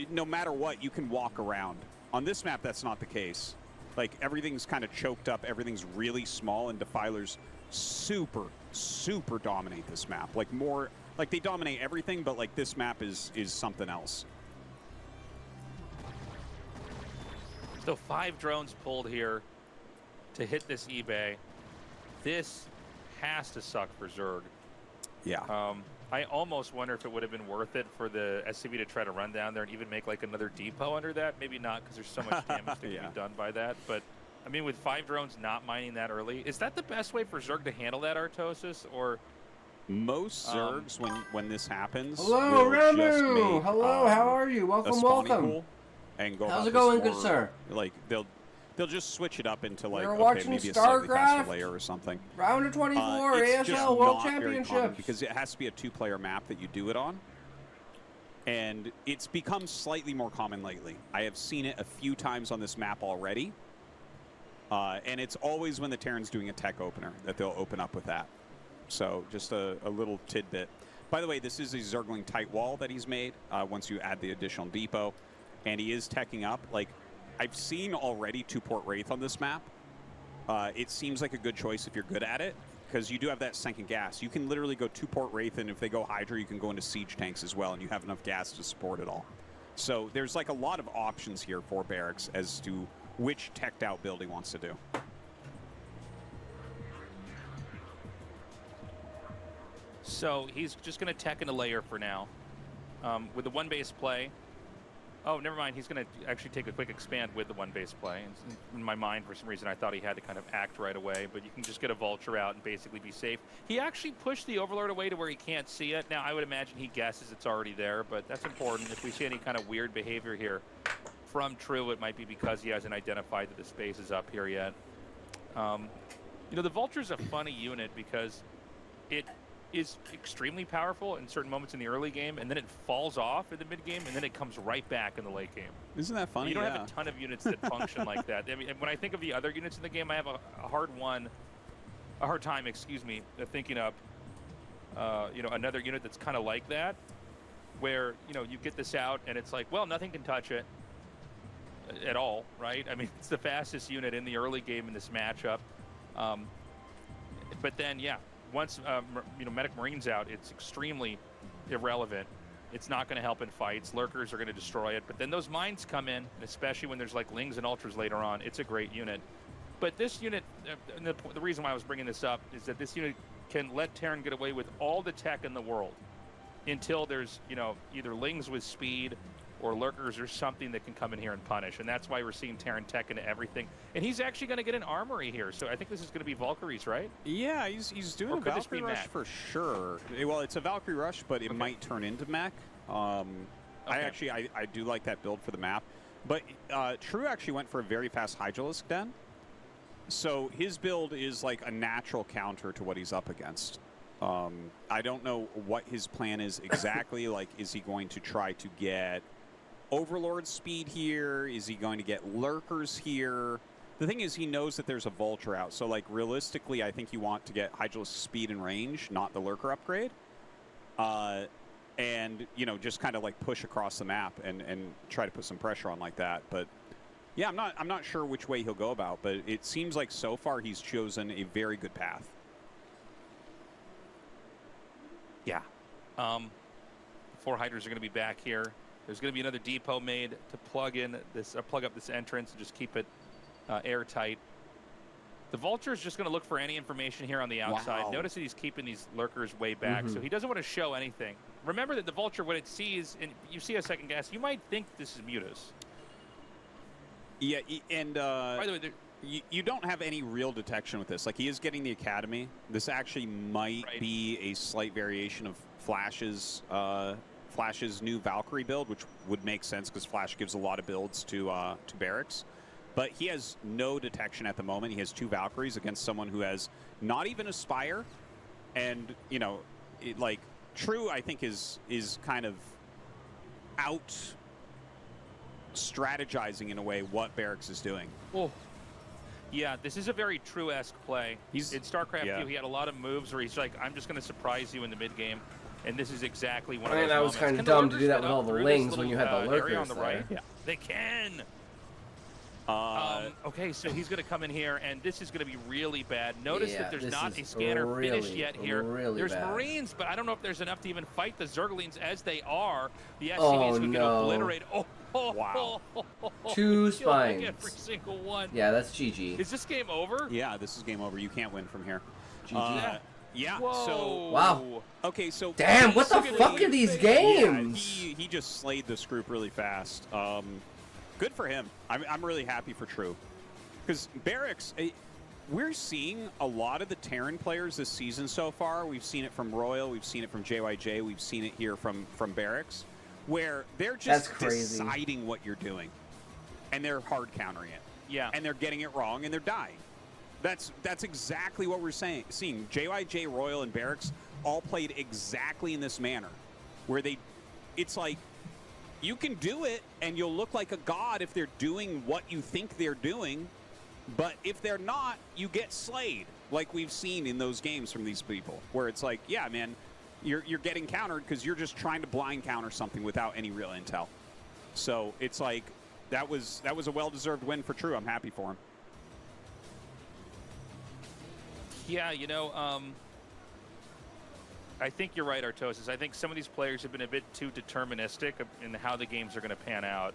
no matter what, you can walk around. On this map, that's not the case. Like, everything's kind of choked up, everything's really small, and Defilers super, super dominate this map. Like, more, like, they dominate everything, but, like, this map is something else.
So 5 drones pulled here to hit this eBay. This has to suck for Zerg.
Yeah.
I almost wonder if it would have been worth it for the SCV to try to run down there and even make like another depot under that. Maybe not, because there's so much damage that can be done by that. But I mean, with 5 drones not mining that early, is that the best way for Zerg to handle that Artosis, or?
Most Zergs, when this happens,
hello,
will
Ramu.
just make,
hello, how are you?
a
Welcome,
spawning
welcome.
pool and go
How's
about
it going,
this
good
more,
sir?
Like they'll just switch it up into like
We're
okay,
watching
maybe a slightly faster
Starcraft.
layer or something.
Round of 24,
It's just
ASL World
not very common
Championships.
because it has to be a 2-player map that you do it on. And it's become slightly more common lately. I have seen it a few times on this map already. And it's always when the Terran's doing a tech opener that they'll open up with that. So just a little tidbit. By the way, this is a Zergling tight wall that he's made once you add the additional depot. And he is teching up. Like, I've seen already 2-port Wraith on this map. It seems like a good choice if you're good at it, because you do have that second gas. You can literally go 2-port Wraith, and if they go Hydra, you can go into siege tanks as well, and you have enough gas to support it all. So there's like a lot of options here for Barracks as to which teched out build he wants to do.
So he's just going to tech in a layer for now. With the 1-base play. Oh, never mind. He's going to actually take a quick expand with the 1-base play. In my mind, for some reason, I thought he had to kind of act right away, but you can just get a Vulture out and basically be safe. He actually pushed the Overlord away to where he can't see it. Now, I would imagine he guesses it's already there, but that's important. If we see any kind of weird behavior here from True, it might be because he hasn't identified that the space is up here yet. You know, the Vulture's a funny unit because it is extremely powerful in certain moments in the early game, and then it falls off in the mid game, and then it comes right back in the late game.
Isn't that funny?
You don't have a ton of units that function like that. I mean, when I think of the other units in the game, I have a hard time, thinking of you know, another unit that's kind of like that, where, you know, you get this out and it's like, well, nothing can touch it at all, right? I mean, it's the fastest unit in the early game in this matchup, but then yeah, once you know, Medic Marine's out, it's extremely irrelevant. It's not going to help in fights. Lurkers are going to destroy it. But then those mines come in, and especially when there's like Lings and Ultras later on, it's a great unit. But this unit, the reason why I was bringing this up is that this unit can let Terran get away with all the tech in the world until there's, you know, either Lings with speed or Lurkers or something that can come in here and punish. And that's why we're seeing Terran tech into everything. And he's actually going to get an armory here. So I think this is going to be Valkyries, right?
Yeah, he's doing a Valkyrie rush for sure. Well, it's a Valkyrie rush, but it might turn into mech. I do like that build for the map. But True actually went for a very fast Hydralisk Den. So his build is like a natural counter to what he's up against. I don't know what his plan is exactly. Like, is he going to try to get Overlord speed here? Is he going to get Lurkers here? The thing is, he knows that there's a Vulture out. So, like, realistically, I think you want to get Hydralisk speed and range, not the Lurker upgrade. And, you know, just kind of, like, push across the map and try to put some pressure on like that. But, yeah, I'm not sure which way he'll go about. But it seems like so far he's chosen a very good path.
Yeah. 4 Hydras are going to be back here. There's going to be another depot made to plug up this entrance and just keep it airtight. The Vulture is just going to look for any information here on the outside. Wow. Notice that he's keeping these Lurkers way back, so he doesn't want to show anything. Remember that the Vulture, when it sees, and you see a second gas, you might think this is Mutas.
Yeah, and
by the way,
you don't have any real detection with this. Like, he is getting the Academy. This actually might be a slight variation of Flash's new Valkyrie build, which would make sense because Flash gives a lot of builds to Barracks. But he has no detection at the moment. He has 2 Valkyries against someone who has not even a Spire. And, you know, like, True, I think, is kind of out strategizing in a way what Barracks is doing.
Oh. Yeah, this is a very True-esque play. In StarCraft 2, he had a lot of moves where he's like, I'm just going to surprise you in the mid-game. And this is exactly one of those moments.
That was kind of dumb to do that with all the Lings when you had the Lurkers
on the right. Yeah. They can! Okay, so he's going to come in here, and this is going to be really bad. Notice that there's not a scanner finished yet here. There's bad. Marines, but I don't know if there's enough to even fight the Zerglings as they are. The SCVs who get obliterated.
Wow.
2 spines.
Every single one.
Yeah, that's GG.
Is this game over?
Yeah, this is game over. You can't win from here.
GG.
Yeah.
Whoa.
So
wow.
Okay, so
damn, what the fuck are these games?
Yeah, he just slayed this group really fast. Good for him. I'm really happy for True. Because Barracks, we're seeing a lot of the Terran players this season so far. We've seen it from Royal, we've seen it from JYJ, we've seen it here from Barracks, where they're just deciding what you're doing, and they're hard countering it.
Yeah.
And they're getting it wrong, and they're dying. That's exactly what we're seeing. JYJ, Royal, and Barracks all played exactly in this manner, where it's like, you can do it, and you'll look like a god if they're doing what you think they're doing. But if they're not, you get slayed, like we've seen in those games from these people, where it's like, yeah, man, you're getting countered because you're just trying to blind counter something without any real intel. So it's like, that was a well-deserved win for True. I'm happy for him.
Yeah, you know, I think you're right, Artosis. I think some of these players have been a bit too deterministic in how the games are going to pan out.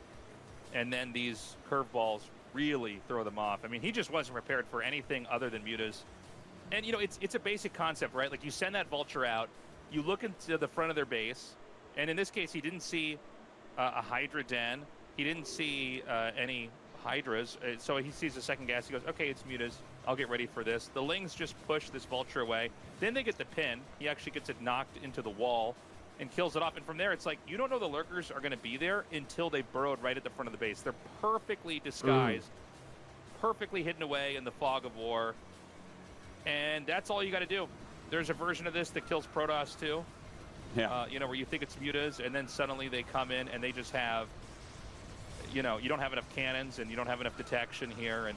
And then these curveballs really throw them off. I mean, he just wasn't prepared for anything other than mutas. And, you know, it's a basic concept, right? Like, you send that Vulture out, you look into the front of their base, and in this case, he didn't see a Hydra den. He didn't see any Hydras. So he sees the second gas. He goes, okay, it's mutas. I'll get ready for this. The Lings just push this Vulture away. Then they get the pin. He actually gets it knocked into the wall and kills it off. And from there, it's like, you don't know the Lurkers are going to be there until they burrowed right at the front of the base. They're perfectly disguised, perfectly hidden away in the fog of war. And that's all you got to do. There's a version of this that kills Protoss too.
Yeah.
You know, where you think it's mutas, and then suddenly they come in and they just have, you know, you don't have enough cannons and you don't have enough detection here. And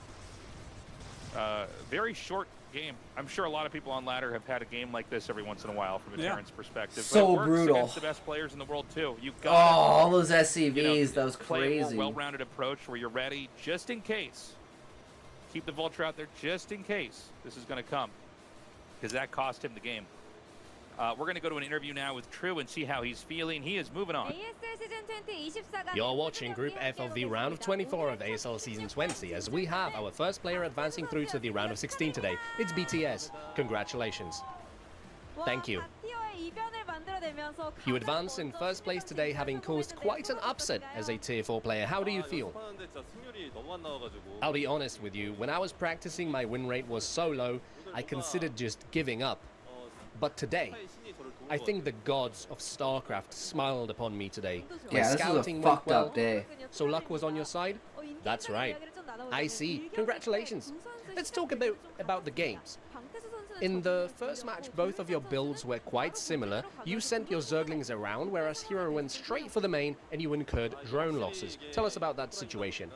very short game. I'm sure a lot of people on ladder have had a game like this every once in a while from a Terran's perspective.
So
but it works
brutal
against the best players in the world too. You got
all those SCVs.
You know,
that was
play
crazy.
a more well-rounded approach where you're ready just in case. Keep the Vulture out there just in case this is going to come, because that cost him the game. We're going to go to an interview now with True and see how he's feeling. He is moving on.
You're watching Group F of the round of 24 of ASL Season 20, as we have our first player advancing through to the round of 16 today. It's BTS. Congratulations. Thank you. You advance in first place today, having caused quite an upset as a Tier 4 player. How do you feel? I'll be honest with you, when I was practicing, my win rate was so low, I considered just giving up. But today, I think the gods of StarCraft smiled upon me today.
Yeah, this was a fucked up day.
So luck was on your side? That's right. I see. Congratulations. Let's talk about the games. In the first match, both of your builds were quite similar. You sent your Zerglings around, whereas Hero went straight for the main and you incurred drone losses. Tell us about that situation.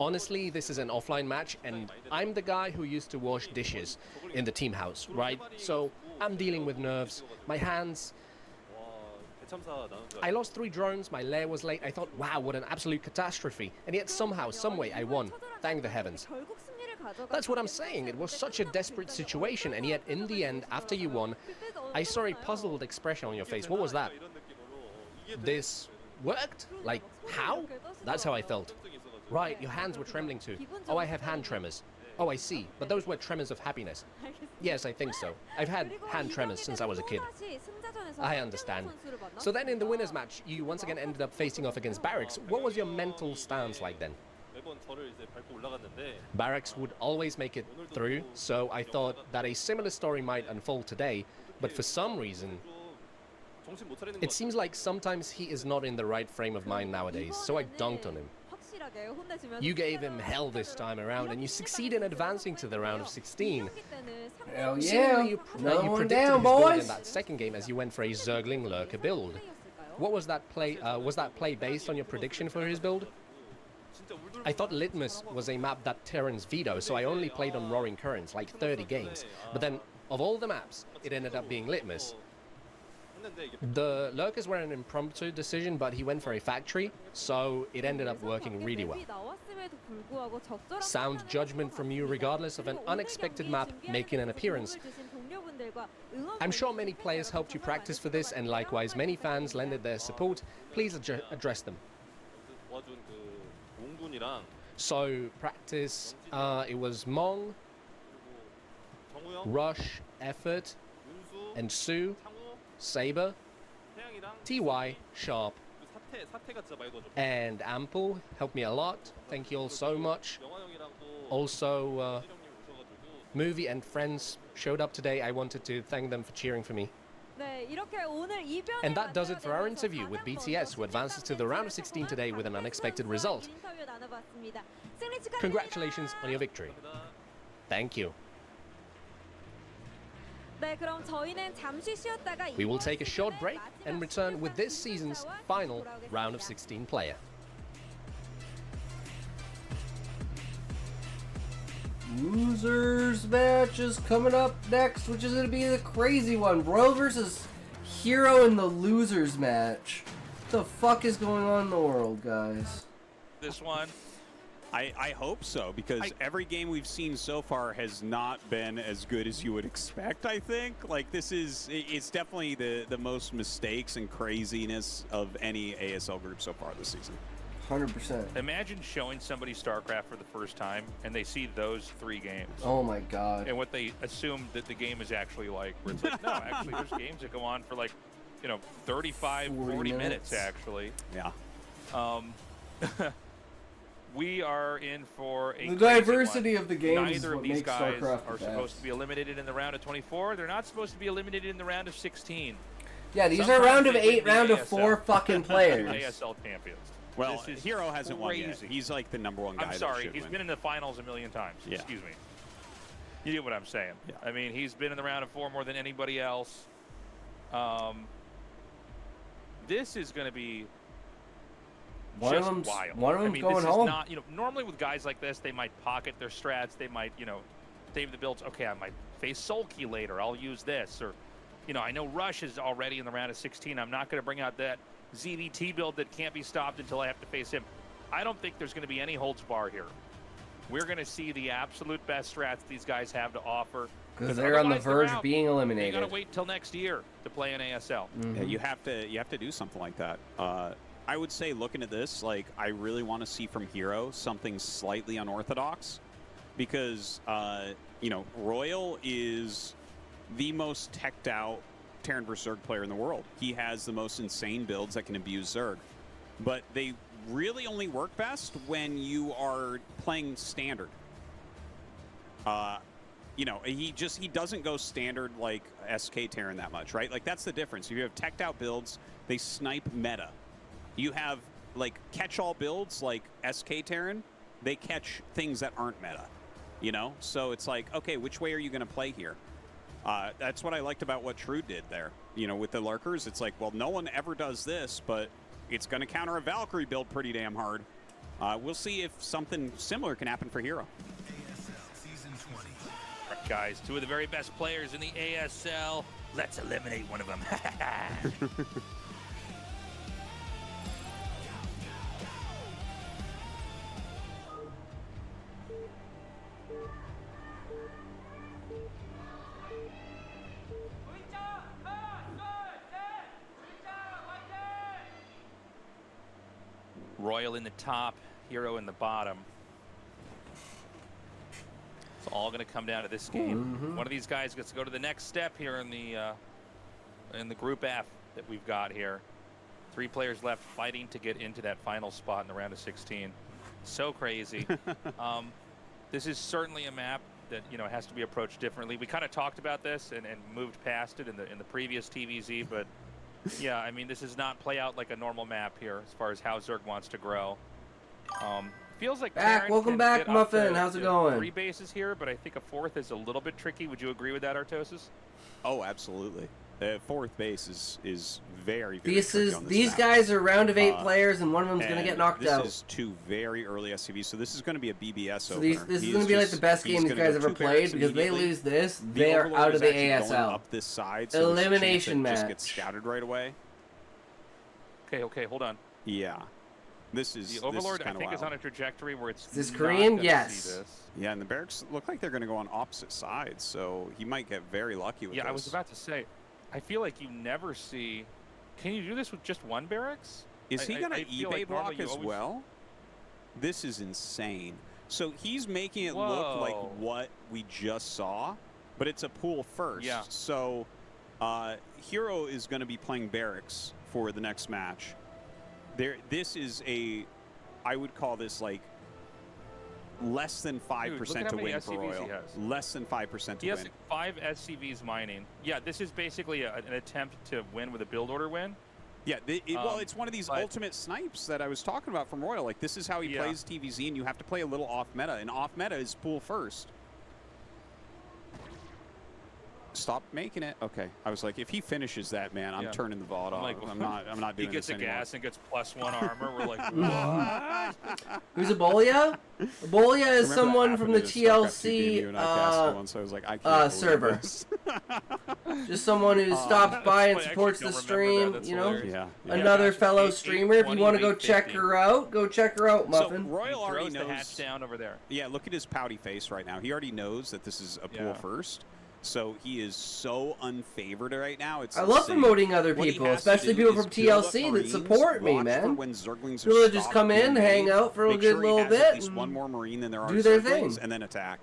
Honestly, this is an offline match, and I'm the guy who used to wash dishes in the team house, right? So I'm dealing with nerves. My hands... I lost 3 drones, my lair was late. I thought, wow, what an absolute catastrophe. And yet somehow, someway, I won. Thank the heavens. That's what I'm saying. It was such a desperate situation, and yet in the end, after you won, I saw a puzzled expression on your face. What was that? This worked? Like, how? That's how I felt. Right, your hands were trembling too. Oh, I have hand tremors. Oh, I see. But those were tremors of happiness. Yes, I think so. I've had hand tremors since I was a kid. I understand. So then in the winners match, you once again ended up facing off against Barracks. What was your mental stance like then? Barracks would always make it through, so I thought that a similar story might unfold today, but for some reason, it seems like sometimes he is not in the right frame of mind nowadays, so I dunked on him. You gave him hell this time around, and you succeed in advancing to the round of 16.
Hell yeah!
You predicted
down,
his build
boys!
in that second game as you went for a Zergling Lurker build. What was that play? Was that play based on your prediction for his build? I thought Litmus was a map that Terrans veto, so I only played on Roaring Currents, like 30 games. But then, of all the maps, it ended up being Litmus. The Lurkers were an impromptu decision, but he went for a factory, so it ended up working really well. Sound judgment from you regardless of an unexpected map making an appearance. I'm sure many players helped you practice for this, and likewise many fans lended their support. Please address them. So, practice, it was Mong, Rush, Effort, and Sue, Saber, TY, Sharp, and Ample helped me a lot. Thank you all so much. Also, Movie and friends showed up today. I wanted to thank them for cheering for me. And that does it for our interview with BTS, who advances to the round of 16 today with an unexpected result. Congratulations on your victory. Thank you. We will take a short break and return with this season's final round of 16 player.
Losers match is coming up next, which is going to be the crazy one. Royal versus Hero in the losers match. What the fuck is going on in the world, guys?
This one.
I hope so, because every game we've seen so far has not been as good as you would expect, I think. Like, it's definitely the most mistakes and craziness of any ASL group so far this season.
100%.
Imagine showing somebody StarCraft for the first time and they see those 3 games.
Oh my god.
And what they assume that the game is actually like, where it's like, no, actually there's games that go on for like, 35, 40 minutes actually.
Yeah.
We are in for a
the diversity of the games.
Neither of these guys are supposed to be
eliminated.
eliminated in the round of 24. They're not supposed to be eliminated in the round of 16.
Yeah, these are round of 8, round of 4 fucking players.
ASL champions.
Well, Hero hasn't won yet. He's like the #1 guy.
I'm sorry, he's been in the finals a million times.
Yeah.
Excuse me. You get what I'm saying.
Yeah.
I mean, he's been in the round of 4 more than anybody else. This is going to be
One
just
of them's
wild.
going
this
home.
Is not, normally with guys like this, they might pocket their strats. They might, save the builds. Okay, I might face Sulky later. I'll use this. Or, I know Rush is already in the round of 16. I'm not going to bring out that ZVT build that can't be stopped until I have to face him. I don't think there's going to be any holds bar here. We're going to see the absolute best strats these guys have to offer.
Because they're on the verge of being eliminated.
You got to wait till next year to play in ASL.
Mm-hmm.
Yeah, you have to do something like that. I would say, looking at this, like, I really want to see from Hero something slightly unorthodox, because Royal is the most teched out Terran vs. Zerg player in the world. He has the most insane builds that can abuse Zerg, but they really only work best when you are playing standard. He doesn't go standard like SK Terran that much, right? Like, that's the difference. If you have teched out builds, they snipe meta. You have like catch-all builds like SK Terran, they catch things that aren't meta, So it's like, okay, which way are you going to play here? That's what I liked about what True did there. With the Lurkers, it's like, well, no one ever does this, but it's going to counter a Valkyrie build pretty damn hard. We'll see if something similar can happen for Hero.
ASL Season 20.
Right, guys, 2 of the very best players in the ASL. Let's eliminate one of them. Royal in the top, Hero in the bottom. It's all going to come down to this game.
Mm-hmm.
One of these guys gets to go to the next step here in the Group F that we've got here. 3 players left fighting to get into that final spot in the round of 16. So crazy. This is certainly a map that has to be approached differently. We kind of talked about this and moved past it in the previous TVZ, but yeah, I mean, this does not play out like a normal map here as far as how Zerg wants to grow. Feels like
welcome back, Muffin. How's it going?
3 bases here, but I think a 4th is a little bit tricky. Would you agree with that, Artosis?
Oh, absolutely. The 4th base is very, very
These guys are round of 8 players, and one of them's going to get knocked out.
This is 2 very early SCVs, so this is going to be a BBS
so
opener.
This is going to be like the best game these guys ever played, because they lose this, they are out of the ASL.
Up this side, so
elimination match.
Just gets scouted right away.
Okay, hold on.
Yeah. This is
the Overlord,
I
think, is on a trajectory where it's
this Korean?
Yes.
Yeah, and the barracks look like they're going to go on opposite sides, so he might get very lucky with this.
Yeah, I was about to say, I feel like you never see. Can you do this with just 1 barracks?
Is he going to eBay block as
always...
well? This is insane. So he's making it
Whoa.
look like what we just saw, but it's a pool first.
Yeah.
So Hero is going to be playing barracks for the next match. This is I would call this like Less than 5% to win for Royal. Less than 5% to win.
He has 5 SCVs mining. Yeah, this is basically an attempt to win with a build order win.
Yeah, well, it's one of these ultimate snipes that I was talking about from Royal. Like, this is how he plays TVZ, and you have to play a little off-meta. And off-meta is pool first. Stop making it. Okay. I was like, if he finishes that, man, I'm turning the vault off. Like, I'm not doing this anymore.
He gets a gas and gets +1 armor. We're like, what?
Who's Ebolia? Ebolia is someone from the TLC server. Just someone who stops by and supports the stream, you know?
Yeah.
Another fellow streamer. If you want to go check her out, go check her out, Muffin.
So Royal already knows
the hatch down over there.
Yeah, look at his pouty face right now. He already knows that this is a pool first. So he is so unfavored right now. It's
I love promoting other people, especially people from TLC that support me, man. People that just come in, hang out for a good little bit,
at least one more Marine than there are
do their thing,
and then attack.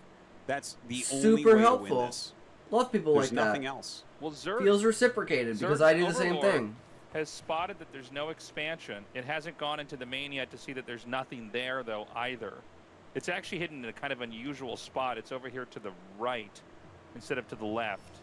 That's the
only way to win this. Love people like that.
There's nothing else.
Well, Zerg
feels reciprocated because I do the same thing.
Has spotted that there's no expansion. It hasn't gone into the main yet to see that there's nothing there though either. It's actually hidden in a kind of unusual spot. It's over here to the right instead of to the left.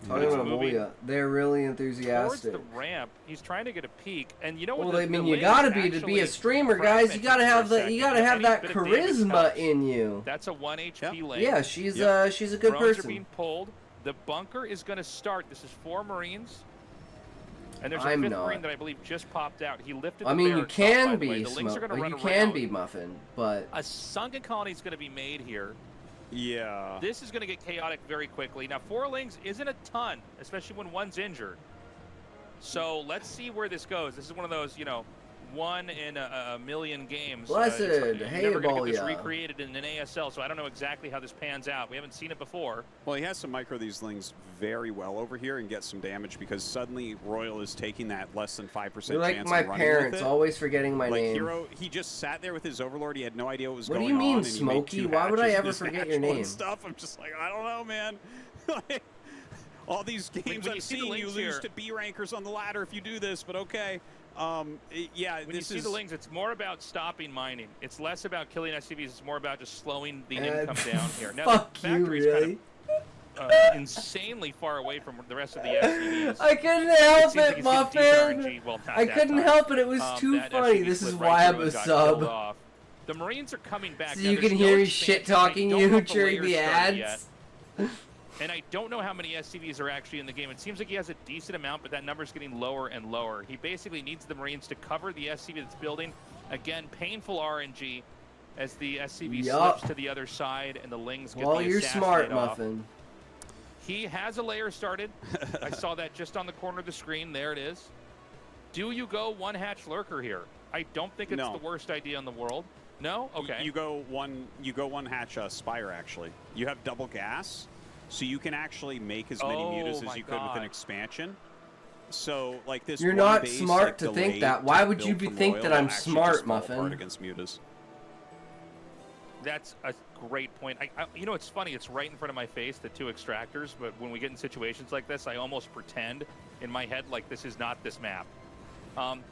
They're really enthusiastic.
Towards the ramp, he's trying to get a peek, and you know what?
Well, I mean, you gotta be to be a streamer, guys. You gotta have that. You gotta have that charisma in you.
That's a 1 HP lane.
Yeah, she's a good
Drones
person.
Are being pulled. The bunker is going to start. This is 4 Marines. And there's a 5th Marine that I believe just popped out. He lifted the
you can be
you
can be Muffin, but
a sunken colony is going to be made here.
Yeah.
This is going to get chaotic very quickly. Now, 4 lings isn't a ton, especially when one's injured. So let's see where this goes. This is one of those, you know, 1 in a million games.
Blessed, hey,
never going to get this recreated in an ASL, so I don't know exactly how this pans out. We haven't seen it before.
Well, he has to micro these lings very well over here and get some damage because suddenly Royal is taking that less than 5% chance.
You're like my parents, always forgetting my name.
Hero, he just sat there with his Overlord. He had no idea what was going on.
What do you mean, Smokey? Why would I ever forget your name?
Stuff. I'm just like, I don't know, man. All these games I'm seeing, you lose to B rankers on the ladder if you do this, but okay. Yeah,
when you see the lings, it's more about stopping mining. It's less about killing SCVs. It's more about just slowing the income down here. Now,
fuck
the factory's
you, really?
kind of insanely far away from the rest of the SCVs.
I couldn't help it, Muffin. I couldn't help it. It was too funny. This is why I'm a sub.
The Marines are coming back.
So you can hear me shit-talking you during the ads.
And I don't know how many SCVs are actually in the game. It seems like he has a decent amount, but that number's getting lower and lower. He basically needs the Marines to cover the SCV that's building. Again, painful RNG as the SCV slips to the other side and the lings get
Well, you're smart, Muffin.
He has a layer started. I saw that just on the corner of the screen. There it is. Do you go 1 hatch lurker here? I don't think it's the worst idea in the world. No? Okay.
You go one hatch Spire, actually. You have double gas. So you can actually make as many mutas as you could with an expansion. So, like this.
You're not smart to think that. Why would you think that I'm smart, Muffin?
Against mutas.
That's a great point. You know, it's funny. It's right in front of my face, the 2 extractors. But when we get in situations like this, I almost pretend in my head like this is not this map.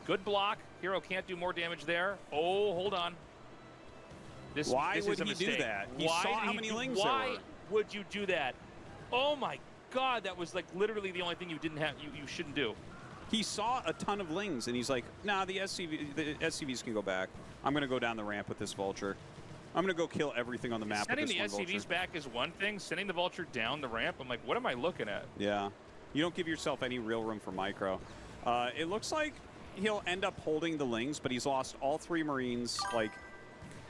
Good block. Hero can't do more damage there. Oh, hold on.
Why would he do that? He saw how many lings there were.
Why would you do that? Oh my God, that was like literally the only thing you didn't have. You shouldn't do.
He saw a ton of lings and he's like, nah, the SCVs can go back. I'm gonna go down the ramp with this vulture. I'm gonna go kill everything on the map.
Sending
with this
the SCVs back is one thing. Sending the vulture down the ramp, I'm like, what am I looking at?
Yeah, you don't give yourself any real room for micro. It looks like he'll end up holding the lings, but he's lost all 3 Marines. Like,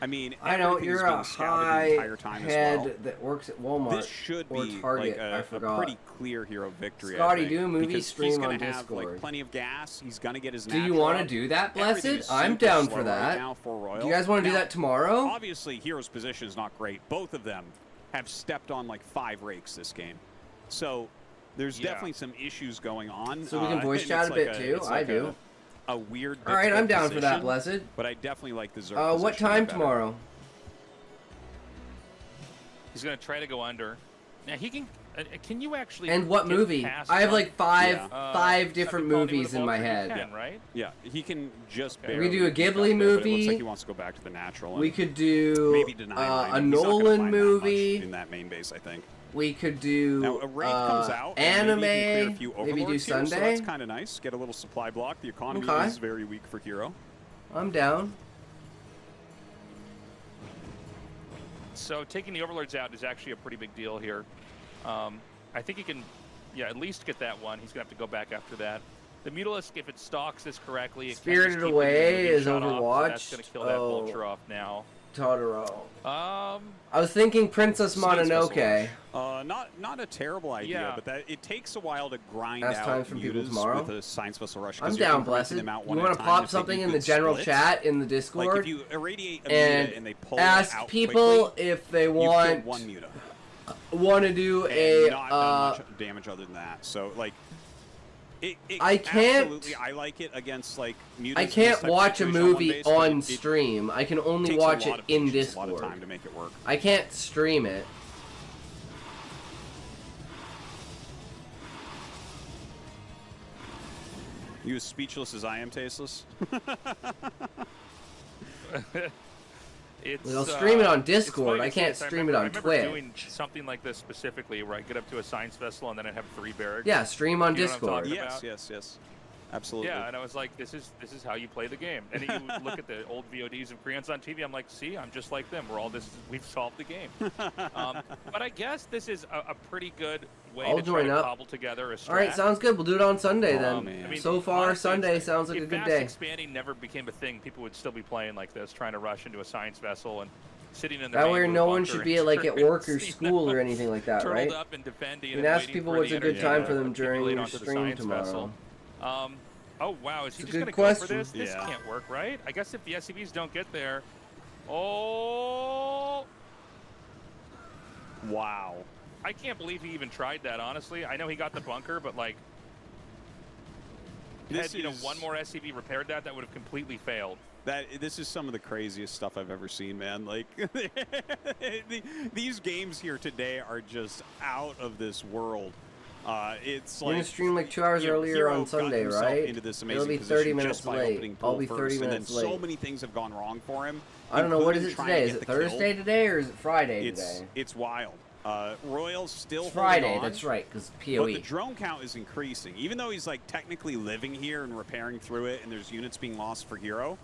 I mean,
I know you're a high head that works at Walmart.
This should be
Target.
Like a pretty clear hero victory.
Scotty, do a movie stream on Discord.
He's gonna have like plenty of gas. He's gonna get his.
Do you want to do that, Blessed? I'm down for that. Do you guys want to do that tomorrow?
Obviously, Hero's position is not great. Both of them have stepped on like 5 rakes this game, so there's definitely some issues going on.
So we can voice chat a bit too. I do.
A weird.
All right, I'm down for that, Blessed.
But I definitely like the Zerg.
What time tomorrow?
He's gonna try to go under. Now he can you actually?
And what movie? I have like five different movies in my head.
Can, right?
Yeah, he can just.
We could do a Ghibli
there,
movie.
But it looks like he wants to go back to the natural.
We could do
maybe deny
a Nolan movie
in that main base, I think.
We could do
now, a raid comes out,
anime.
Maybe do
Sunday.
So that's kind of nice. Get a little supply block. The economy is very weak for Hero.
I'm down.
So taking the Overlords out is actually a pretty big deal here. I think he can, at least get that one. He's going to have to go back after that. The Mutalisk, if it stalks this correctly, it
Spirited Away is Overwatch.
Off, so that's going to kill that Vulture off now.
Totoro. I was thinking Princess Mononoke.
Not a terrible idea, but it takes a while to grind out
time from people tomorrow.
With a Science Vessel Rush.
I'm down, Blessed. You want to pop something in the general chat in the Discord?
Like if you irradiate a Muta and they pull
ask
out
people
quickly,
if they want
one Muta.
Want to do
and not done much damage other than that. So like.
I can't.
Absolutely, I like it against like mutas.
I can't watch a movie on stream. I can only watch it in Discord.
A lot of time to make it work.
I can't stream it.
You as speechless as I am tasteless.
I'll stream it on Discord. I can't stream it on Twitch.
I remember doing something like this specifically where I get up to a science vessel and then I have 3 barracks.
Yeah, stream on Discord.
Yes. Absolutely.
Yeah, and I was like, this is how you play the game. And then you look at the old VODs of Koreans on TV. I'm like, see, I'm just like them. We've solved the game. But I guess this is a pretty good way to try to cobble together a strat.
All right, sounds good. We'll do it on Sunday then. I mean, so far, honestly, Sunday sounds like a good day.
If fast expanding never became a thing, people would still be playing like this, trying to rush into a science vessel and sitting in the
that way no one should be like at work or school or anything like that, right?
Up and defending
and ask people what's a good time for them during your stream tomorrow.
Oh, wow. Is he just going to go for this? This can't work, right? I guess if the SCVs don't get there. Oh.
Wow.
I can't believe he even tried that, honestly. I know he got the bunker, but, like, had, one more SCV repaired that would have completely failed.
This is some of the craziest stuff I've ever seen, man. Like, these games here today are just out of this world. It's
like, you're gonna stream like 2 hours earlier on Sunday, right? It'll be 30 minutes late. I'll be 30 minutes late.
So many things have gone wrong for him.
I don't know, what is it today? Is it Thursday today or is it Friday today?
It's wild. Royals still
Friday, that's right, because PoE.
But the drone count is increasing. Even though he's like technically living here and repairing through it and there's units being lost for Hero,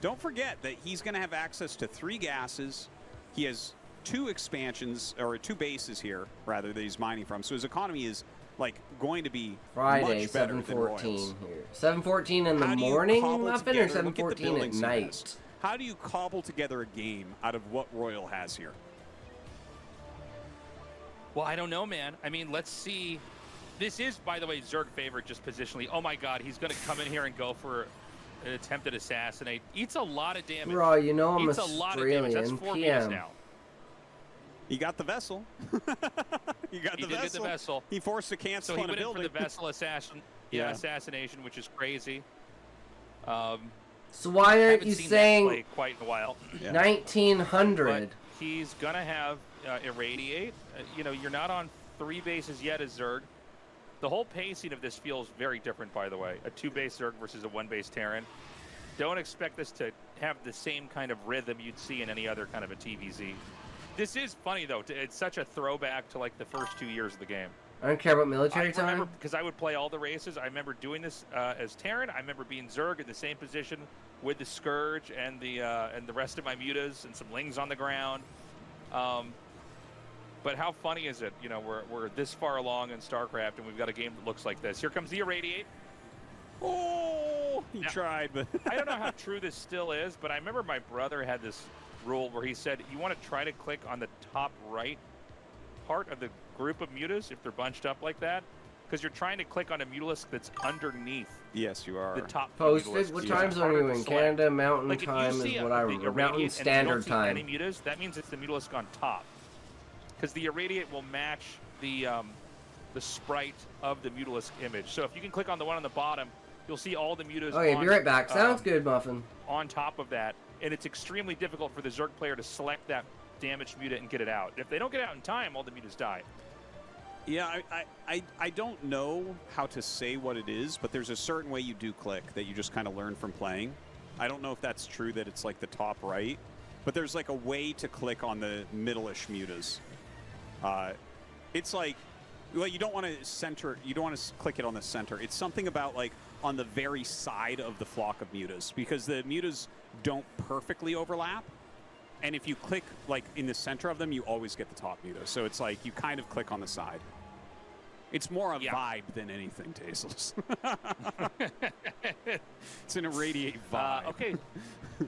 don't forget that he's going to have access to 3 gases. He has 2 expansions, or 2 bases here, rather, that he's mining from. So his economy is like going to be
Friday,
much better
7:14 here. 7:14 in the morning, Muffin, or 7:14 at night?
How do you cobble together a game out of what Royal has here?
Well, I don't know, man. I mean, let's see. This is, by the way, Zerg favorite just positionally. Oh my God, he's going to come in here and go for an attempted assassinate. Eats a lot of damage.
Bro, you know I'm
Eats a lot of damage. That's 4 meters now.
He got the vessel. He did get the vessel. He forced to cancel
on a building. So he went in for the vessel assassination, which is crazy.
So why aren't you saying
quite in a while?
1900?
But he's gonna have irradiate. You're not on 3 bases yet as Zerg. The whole pacing of this feels very different, by the way. A 2-base Zerg versus a 1-base Terran. Don't expect this to have the same kind of rhythm you'd see in any other kind of a TVZ. This is funny, though. It's such a throwback to, like, the first 2 years of the game.
I don't care about military time.
Because I would play all the races. I remember doing this as Terran. I remember being Zerg in the same position with the Scourge and the rest of my mutas and some Lings on the ground. But how funny is it? We're this far along in StarCraft, and we've got a game that looks like this. Here comes the Irradiate.
Oh, he tried, but
I don't know how true this still is, but I remember my brother had this rule where he said you want to try to click on the top right part of the group of mutas if they're bunched up like that, because you're trying to click on a mutalisk that's underneath.
Yes, you are.
The top
posted. What time zone are you in? Canada Mountain Time is what I remember. Mountain Standard Time.
Any mutas, that means it's the mutalisk on top, because the Irradiate will match the sprite of the mutalisk image. So if you can click on the one on the bottom, you'll see all the mutas.
Okay, be right back. Sounds good, Muffin.
On top of that, and it's extremely difficult for the Zerg player to select that damaged muta and get it out. If they don't get it out in time, all the mutas die.
Yeah, I don't know how to say what it is, but there's a certain way you do click that you just kind of learn from playing. I don't know if that's true that it's like the top right, but there's like a way to click on the middle-ish mutas. It's like, well, you don't want to center, you don't want to click it on the center. It's something about like on the very side of the flock of mutas, because the mutas don't perfectly overlap. And if you click like in the center of them, you always get the top muta. So it's like you kind of click on the side. It's more a vibe than anything, Tasteless. It's an irradiate vibe.
Okay,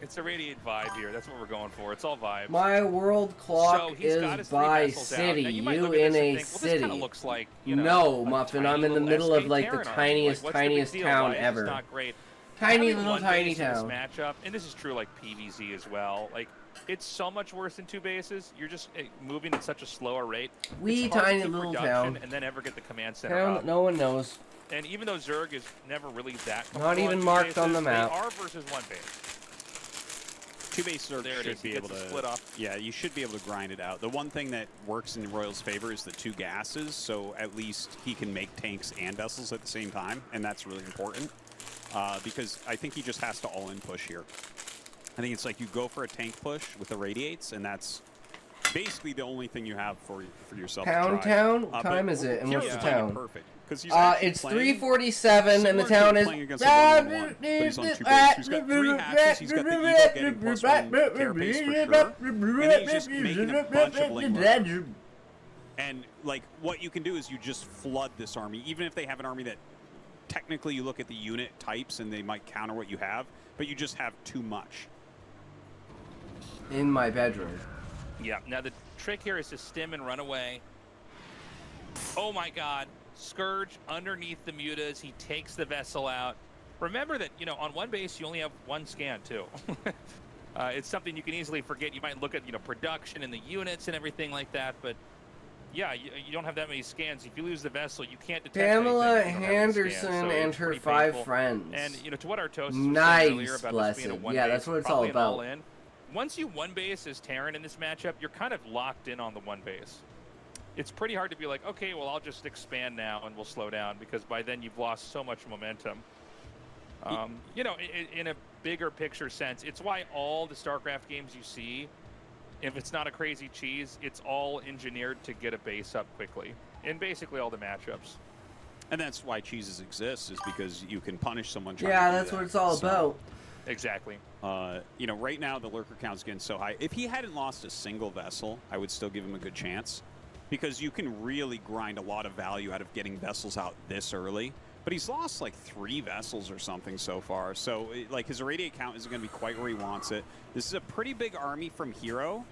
it's a radiate vibe here. That's what we're going for. It's all vibes.
My world clock is by city. You in a city.
Well, looks like,
no, Muffin. I'm in the middle of like the tiniest town ever.
Not great.
Tiny little tiny town.
This matchup, and this is true like PVZ as well. Like, it's so much worse than 2 bases. You're just moving at such a slower rate.
Tiny little town.
And then ever get the command center
town
up.
that no one knows.
And even though Zerg is never really that
not even marked
bases,
on the map.
They are versus 1 base.
2 base Zerg should be able to
split up.
Yeah, you should be able to grind it out. The one thing that works in Royal's favor is the 2 gases, so at least he can make tanks and vessels at the same time, and that's really important. Because I think he just has to all-in push here. I think it's like you go for a tank push with the radiates, and that's basically the only thing you have for yourself.
Town? What time is it? And what's the town?
Perfect.
It's 3:47, and the town is.
He's on 2 base. He's got 3 hatches. He's got the Eagle getting +1 care pace for sure. And he's just making a bunch of link. And like what you can do is you just flood this army, even if they have an army that technically you look at the unit types and they might counter what you have, but you just have too much.
In my bedroom.
Yeah, now the trick here is to stim and run away. Oh my god. Scourge underneath the mutas. He takes the vessel out. Remember that, on 1 base, you only have 1 scan, too. It's something you can easily forget. You might look at, production and the units and everything like that, but yeah, you don't have that many scans. If you lose the vessel, you can't detect
Pamela
anything.
Henderson and her 5 friends.
And, to what our toast
nice,
was earlier about
blessed.
This being a 1
yeah,
base,
that's what it's all about.
All-in. Once you 1 base as Terran in this matchup, you're kind of locked in on the 1 base. It's pretty hard to be like, okay, well, I'll just expand now and we'll slow down, because by then you've lost so much momentum. In a bigger picture sense, it's why all the StarCraft games you see, if it's not a crazy cheese, it's all engineered to get a base up quickly in basically all the matchups.
And that's why cheeses exist, is because you can punish someone trying
yeah,
to do
that's
that.
what it's all about.
Exactly.
Right now the lurker count's getting so high. If he hadn't lost a single vessel, I would still give him a good chance, because you can really grind a lot of value out of getting vessels out this early. But he's lost like 3 vessels or something so far. So like his irradiate count isn't going to be quite where he wants it. This is a pretty big army from Hero.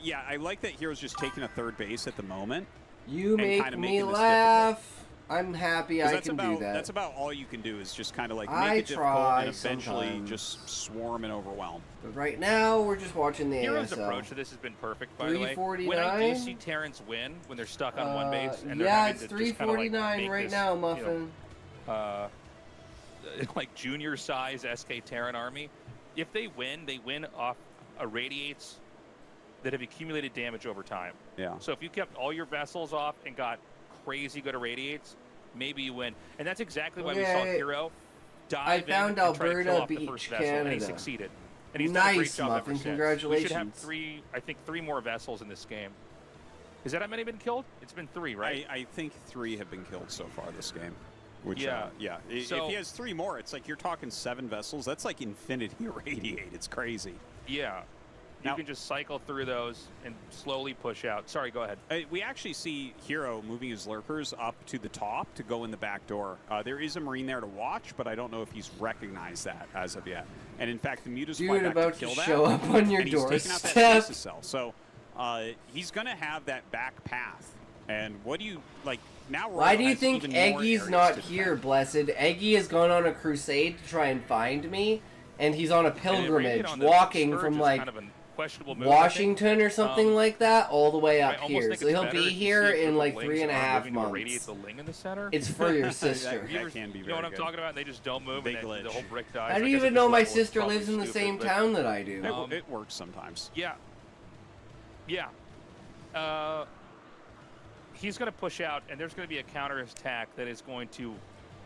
Yeah, I like that Hero's just taking a 3rd base at the moment.
You make me laugh. I'm happy I can do that.
That's about all you can do, is just kind of like make it difficult and eventually just swarm and overwhelm.
But right now, we're just watching the
Hero's
ASL.
approach to this has been perfect, by the way.
349.
When I do see Terrans win, when they're stuck on 1 base, and
yeah, it's 349 right now, Muffin.
Like junior size SK Terran army. If they win off irradiates that have accumulated damage over time.
Yeah.
So if you kept all your vessels off and got crazy good irradiates, maybe you win. And that's exactly why we saw Hero dive in and try to kill off the first vessel, and he succeeded. And he's done a great job ever since.
Congratulations.
We should have 3 more vessels in this game. Is that how many have been killed? It's been 3, right?
I think 3 have been killed so far this game. Which,
yeah.
So, if he has 3 more, it's like you're talking 7 vessels. That's like infinity irradiate. It's crazy.
Yeah. You can just cycle through those and slowly push out. Sorry, go ahead.
We actually see Hero moving his lurkers up to the top to go in the back door. There is a Marine there to watch, but I don't know if he's recognized that as of yet. And in fact, the Mutas fly back
about
to kill
to
that.
show up on your
and
doorstep.
He's taking out that Stasis cell. So he's going to have that back path. And what do you, like, now
why do you think Eggy's not here, Blessed? Eggy has gone on a crusade to try and find me, and he's on a pilgrimage, walking from, like, Washington or something like that all the way up here. So he'll be here in like 3.5 months. It's for your sister.
That can be very
You know what I'm talking about? They just don't move, and the whole brick dies.
How do you even know my sister lives in the same town that I do?
It works sometimes.
Yeah. Yeah. he's going to push out, and there's going to be a counter attack that is going to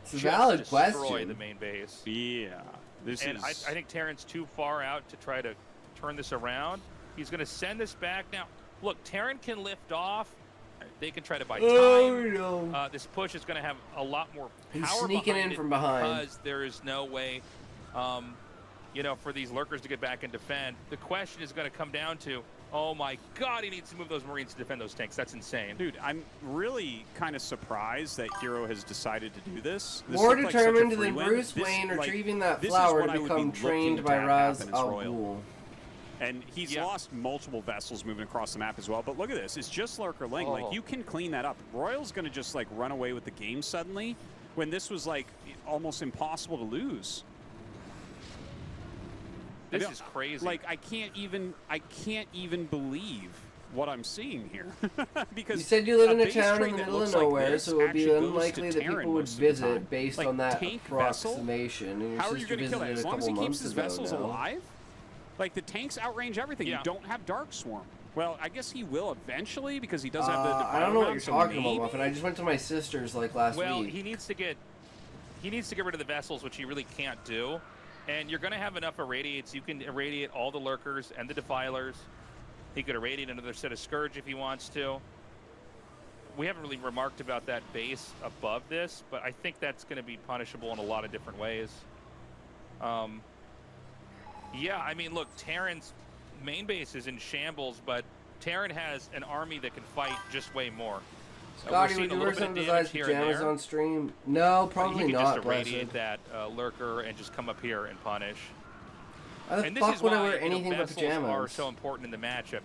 it's a valid
destroy
question.
the main base.
Yeah.
I think Terran's too far out to try to turn this around. He's going to send this back. Now, look, Terran can lift off. They can try to buy time.
Oh, no.
This push is going to have a lot more power.
He's sneaking in from behind.
Because there is no way, you know, for these lurkers to get back and defend. The question is going to come down to, oh my God, he needs to move those Marines to defend those tanks. That's insane.
Dude, I'm really kind of surprised that Hero has decided to do this.
More determined than Bruce Wayne retrieving that flower to become trained by Raz Al Ghul.
And he's lost multiple vessels moving across the map as well. But look at this. It's just Lurker Ling. Like, you can clean that up. Royal's going to just, like, run away with the game suddenly when this was, like, almost impossible to lose.
This is crazy.
Like, I can't even believe what I'm seeing here. Because
you said you live in a town in the middle of nowhere, so it would be unlikely that people would visit based on that approximation. And
how are you going to kill that? As long as he keeps his vessels alive? Like, the tanks outrange everything. You don't have Dark Swarm. Well, I guess he will eventually because he does have the
I don't know what you're talking about, Muffin. I just went to my sister's, like, last week.
Well, he needs to get rid of the vessels, which he really can't do. And you're going to have enough irradiates. You can irradiate all the lurkers and the defilers. He could irradiate another set of Scourge if he wants to. We haven't really remarked about that base above this, but I think that's going to be punishable in a lot of different ways. Yeah, I mean, look, Terran's main base is in shambles, but Terran has an army that can fight just way more.
Scotty, would you wear some Besides pajamas on stream? No, probably not.
He can just irradiate that lurker and just come up here and punish.
Why the fuck would I wear anything but pajamas?
Are so important in the matchup.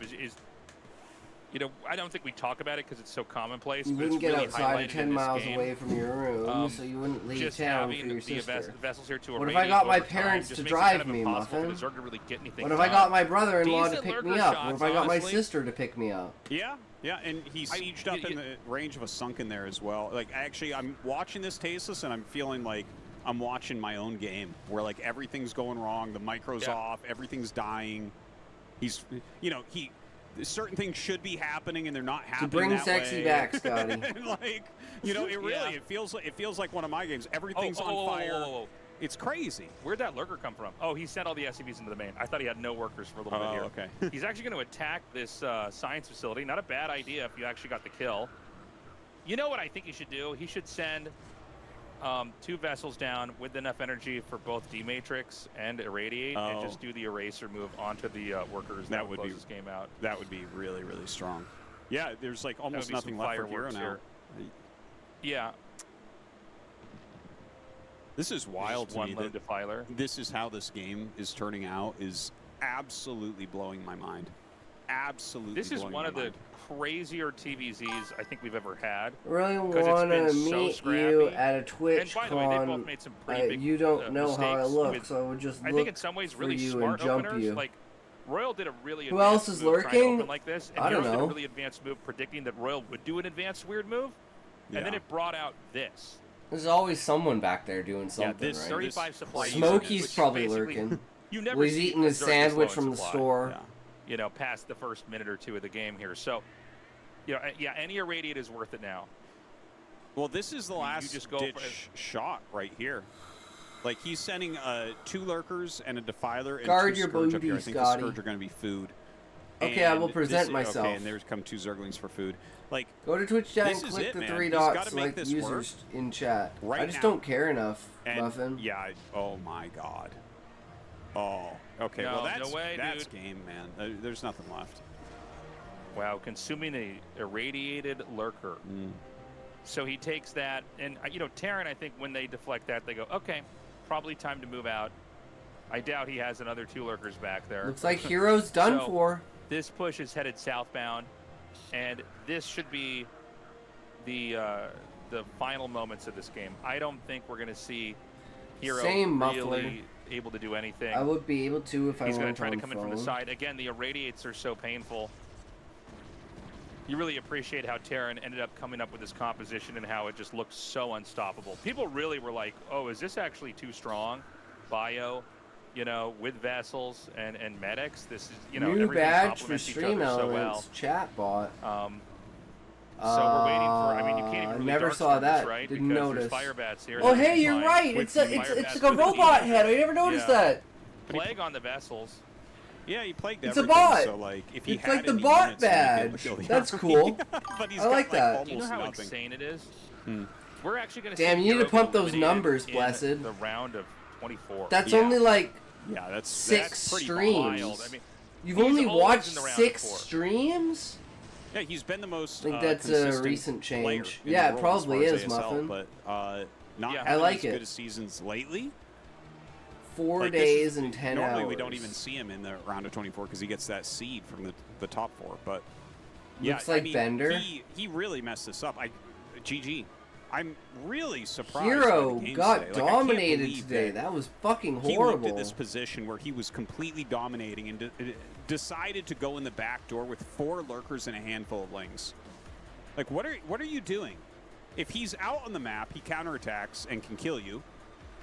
You know, I don't think we talk about it because it's so commonplace.
You wouldn't get outside 10 miles away from your room, so you wouldn't leave town for your sister. What if I got my parents to drive me, Muffin? What if I got my brother-in-law to pick me up? What if I got my sister to pick me up?
Yeah, and he's sieged up in the range of a sunken there as well. Like, actually, I'm watching this Tasteless, and I'm feeling like I'm watching my own game, where, like, everything's going wrong, the micro's off, everything's dying. He's, you know, certain things should be happening and they're not happening.
To bring sexy back, Scotty.
Like, you know, it feels like one of my games. Everything's on fire. It's crazy.
Where'd that lurker come from? Oh, he sent all the SCVs into the main. I thought he had no workers for a little bit here.
Okay.
He's actually going to attack this science facility. Not a bad idea if you actually got the kill. You know what I think he should do? He should send 2 vessels down with enough energy for both D-Matrix and Irradiate, and just do the eraser move onto the workers. That would close this game out.
That would be really, really strong. Yeah, there's like almost nothing left for Hero now.
Yeah.
This is wild to me.
One defiler.
This is how this game is turning out. Is absolutely blowing my mind. Absolutely.
This is one of the crazier TVZs I think we've ever had.
I really want to meet you at a Twitch
con. And by the way, they both made some pretty big
you don't know how I look, so I would just look
think in some ways really smart openers. Like, Royal did a really
Who else is lurking?
Like this, and
I don't know.
Did a really advanced move predicting that Royal would do an advanced weird move, and then it brought out this.
There's always someone back there doing something,
this
right?
35 supply.
Smokey's probably lurking. He's eating his sandwich from the store.
You know, past the first minute or two of the game here. So, you know, yeah, any irradiate is worth it now.
Well, this is the last ditch shot right here. Like, he's sending 2 lurkers and a defiler and
Guard
2
your
Scourge up here. I
booty,
think
Scotty.
the Scourge are going to be food.
Okay, I will present myself.
Okay, and there's come 2 Zerglings for food. Like,
go to Twitch chat and click the 3 dots like users in chat. I just don't care enough, Muffin.
Yeah, oh my God. Oh, okay.
No,
well, that's,
no way,
that's
dude.
game, man. There's nothing left.
Wow, consuming a irradiated lurker. So he takes that, and, you know, Terran, I think when they deflect that, they go, okay, probably time to move out. I doubt he has another 2 lurkers back there.
Looks like Hero's done for.
This push is headed southbound, and this should be the final moments of this game. I don't think we're going to see Hero really able to do anything.
I would be able to if I
He's
going
to try to come in from the side. Again, the irradiates are so painful. You really appreciate how Terran ended up coming up with this composition and how it just looked so unstoppable. People really were like, oh, is this actually too strong? Bio, you know, with vessels and medics. This is, you know,
new
everything
badge for
complements each
Stream
other so
Elements
well.
chat bot.
So we're waiting for. I mean, you can't even really
never
dark
saw
storm this,
that.
right?
Didn't
Because
notice.
there's fire bats here.
Oh,
That's
hey, you're
fine.
right.
With
It's
fire bats
like a
with the
robot
demons.
head. I never noticed that.
Plague on the vessels.
Yeah, he plagued
It's a
everything,
bot.
so like if he
It's
had
like the
any
bot
units, he would be able
badge.
to kill the
That's
army.
cool.
But he's
I
got,
like that.
almost
Do you know how
nothing.
insane it is? We're actually going to.
Damn, you need to pump those
eliminated
numbers,
in
Blessed.
The round of 24.
That's
Yeah.
only like
Yeah, that's
6
pretty
streams.
wild. I mean,
You've
he's
only
always
watched
in the round
6
of 4.
streams?
Yeah, he's been the most.
I think that's a
consistent
recent
player
change.
in
Yeah,
the
it
world as
probably
far
is,
as ASL,
Muffin.
But not
Yeah.
I
having
like
as
it.
good as seasons lately.
4
Like, this
days
is-
and 10
normally
hours.
we don't even see him in the round of 24 because he gets that seed from the top 4. But yeah,
Looks like
I mean,
Bender.
He really messed this up. GG. I'm really surprised.
Hero
by the games
got
today. Like, I can't
dominated
believe
today. That was fucking
he looked
horrible.
at this position where he was completely dominating and decided to go in the back door with 4 lurkers and a handful of lings. Like, what are you doing? If he's out on the map, he counterattacks and can kill you.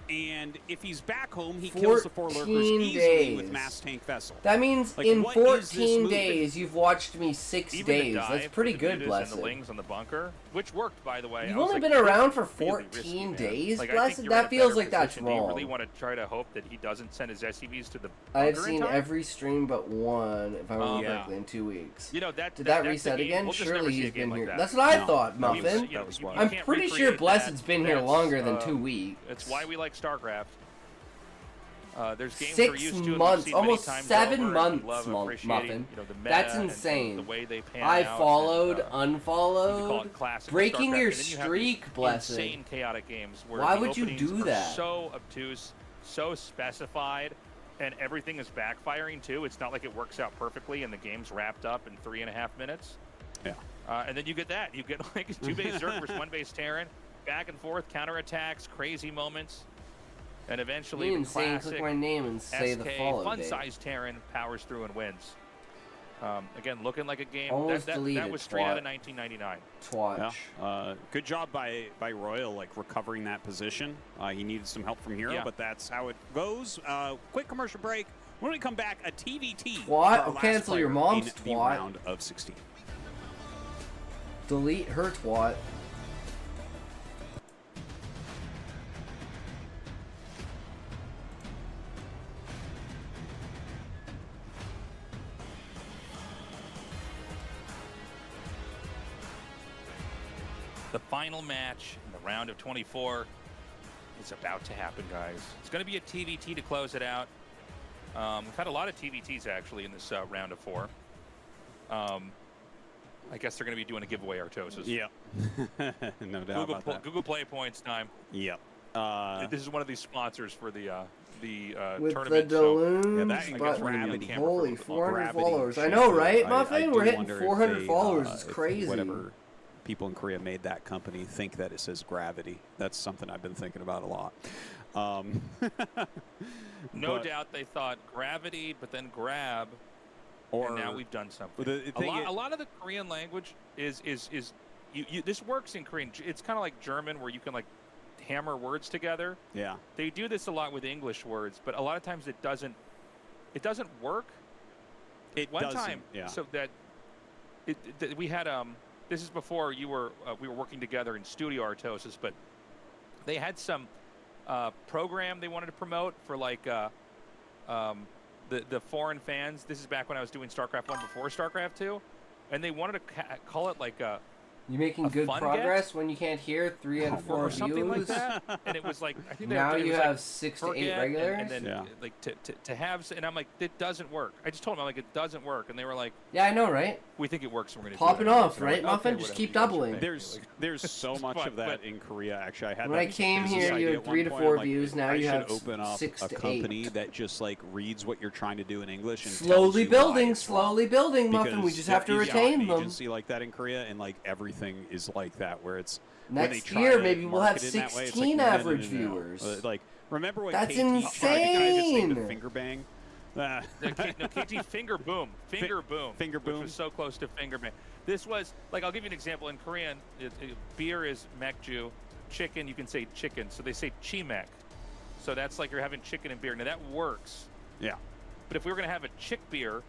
And if he's back home, he kills the 4 lurkers
14
easily with
days.
mass tank vessel.
That means
Like,
in
what is this
14
move?
days, you've watched me 6
Even
days.
the dive
That's pretty
with the
good,
mutas
Blessed.
And the lings on the bunker, which worked, by the way.
You've
I was
only
like,
been around
this
for
is really
14
risky, man.
days,
Like, I
Blessed?
think you're in
That
a
feels
better
like that's
position. Do you really
wrong.
want to try to hope that he doesn't send his SUVs to the bunker
I've
in
seen
time?
every stream but one, if I remember
Yeah.
correctly, in 2 weeks.
You know, that,
Did that
that's
reset
a game.
again?
We'll just
Surely
never see
he's
a game
been here.
like that.
That's what I
No.
thought,
No,
Muffin.
You know,
was
you
wild.
I'm
can't
pretty sure
recreate
Blessed's
that.
been here
That's,
longer than 2 weeks.
It's why we like StarCraft. There's games
6
we're used to and we've
months,
seen
almost
many times
7
over,
months,
and we love appreciating,
Muffin.
you know, the meta
That's
and
insane.
the way they pan
I
out
followed,
and, you could call
unfollowed,
it classic
breaking
StarCraft,
your
and then you have
streak,
these
Blessed.
insane chaotic games where
Why
the
would you
openings
do
are
that?
so obtuse, so specified, and everything is backfiring too. It's not like it works out perfectly and the game's wrapped up in 3.5 minutes.
Yeah.
And then you get that. You get like 2 base Zerg versus 1 base Terran, back and forth, counterattacks, crazy moments, and eventually
Be
the
insane,
classic
click my name and say the
SK
follow date.
fun-sized Terran powers through and wins. Again, looking like a game
Almost
that
deleted,
was straight out of
twat.
1999.
Twatch.
Yeah. Good job by Royal, like recovering that position. He needed some help from Hero,
Yeah.
but that's how it goes. Quick commercial break. When we come back, a TVT.
Twat.
for our
I'll
last
cancel your
player
mom's
in the
twat.
round of 16.
Delete her twat.
The final match in the round of 24 is about to happen, guys. It's going to be a TVT to close it out. We've had a lot of TVTs actually in this round of 4. I guess they're going to be doing a giveaway Artosis.
Yep. No doubt about that.
Google Play Points time.
Yep.
This is one of these sponsors for the
With
tournament.
the Daloons
Yeah, that- I guess
button.
Gravity.
Holy,
For
400
Gravity
followers. I
shit,
know,
but
right,
I
Muffin?
do
We're hitting
wonder if
400
they,
followers. It's
if
crazy.
Whatever people in Korea made that company think that it says Gravity. That's something I've been thinking about a lot.
No
but-
doubt they thought gravity, but then grab,
Or
and now we've done something.
the thing
A lot of the Korean language is this works in Korean. It's kind of like German, where you can like hammer words together.
yeah.
They do this a lot with English words, but a lot of times it doesn't work.
It
One
doesn't,
time,
yeah.
so that we had this is before you were we were working together in Studio Artosis, but they had some program they wanted to promote for like the foreign fans. This is back when I was doing StarCraft 1 before StarCraft 2, and they wanted to call it like a
You making
a
good
fun
progress when you can't hear 3 out of 4
or
views?
something like that. And it was like I think
Now
it
you
was
have
like
6 to 8
forget,
regulars?
and then
Yeah.
like to have, and I'm like, it doesn't work. I just told them, I'm like, it doesn't work, and they were like,
Yeah, I know, right?
we think it works, and we're gonna
Popping
do it.
off,
And I'm
right,
like,
Muffin?
okay,
Just
whatever,
keep
you guys are
doubling.
paying me.
There's so much
But-
of that in Korea. Actually, I had
When
that
I came
business
here, you
idea
had
at
3 to
one
4
point. I'm like,
views. Now
I
you
should
have
open up
6
a
to
company
8.
that just like reads what you're trying to do in English and tells
Slowly
you why
building,
it's wrong.
slowly building, Muffin. We
Because
just have to
there is
retain
an
them.
agency like that in Korea, and like everything is like that, where it's when they
Next
try
year,
to
maybe we'll have
market it in that way, it's
16
like, no, no,
average
no, no, no.
viewers.
Like, remember when
That's
KT tried to just say
insane.
the finger bang?
No, KT Finger Boom. Finger Boom.
Finger
Which
Boom.
was so close to Finger Bang. This was, like, I'll give you an example. In Korean, beer is mekju. Chicken, you can say chicken. So they say chimek. So that's like you're having chicken and beer. Now, that works.
Yeah,
But if we were going to have a chick beer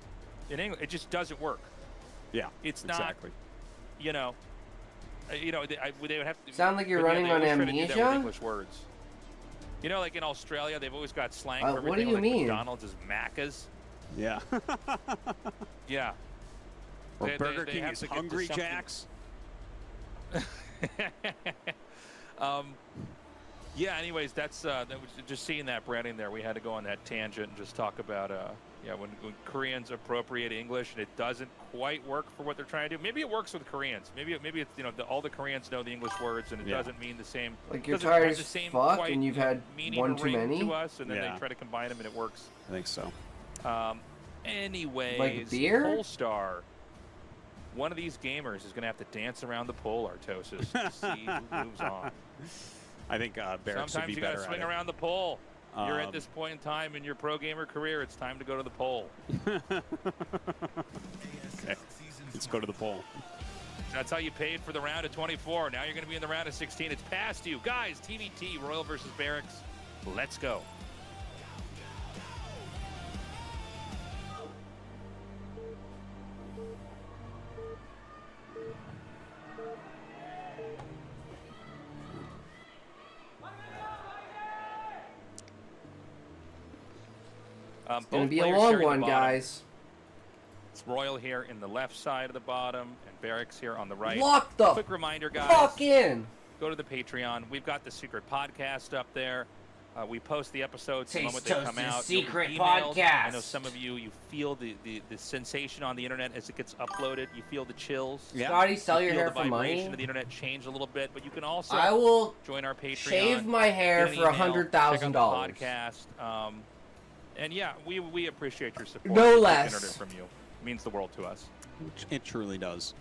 in English, it just doesn't work.
yeah,
It's not,
exactly.
you know, you know, they would have to.
Sound like you're running on amnesia?
English words. You know, like in Australia, they've always got slang for everything.
What do you
like
mean?
McDonald's is Macca's.
Yeah.
Yeah.
Or Burger King is Hungry Jacks.
Yeah, anyways, that was just seeing that branding there. We had to go on that tangent and just talk about, when Koreans appropriate English and it doesn't quite work for what they're trying to do. Maybe it works with Koreans. Maybe it's, you know, all the Koreans know the English words and it doesn't mean the same.
Like you're tired as fuck and you've had one too many?
To us, and then they try to combine them and it works.
I think so.
Anyways,
like beer?
Polestar. One of these gamers is going to have to dance around the pole, Artosis, to see who moves on.
I think Barracks would be better at it.
Sometimes you got to swing around the pole. You're at this point in time in your pro gamer career, it's time to go to the pole.
Okay. Let's go to the pole.
That's how you paid for the round of 24. Now you're going to be in the round of 16. It's past you. Guys, TVT, Royal versus Barracks. Let's go.
It's going to be a long one, guys.
It's Royal here in the left side of the bottom and Barracks here on the right.
Lock the
quick reminder, guys.
Fuck in.
Go to the Patreon. We've got the secret podcast up there. We post the episodes the moment they come out.
Secret podcast.
I know some of you feel the sensation on the internet as it gets uploaded. You feel the chills.
Yeah. Scotty, sell your hair for money.
The vibration of the internet change a little bit, but you can also
I will
join our Patreon.
Shave my hair for $100,000.
Podcast. And yeah, we appreciate your support.
No less.
From you. It means the world to us.
It truly does.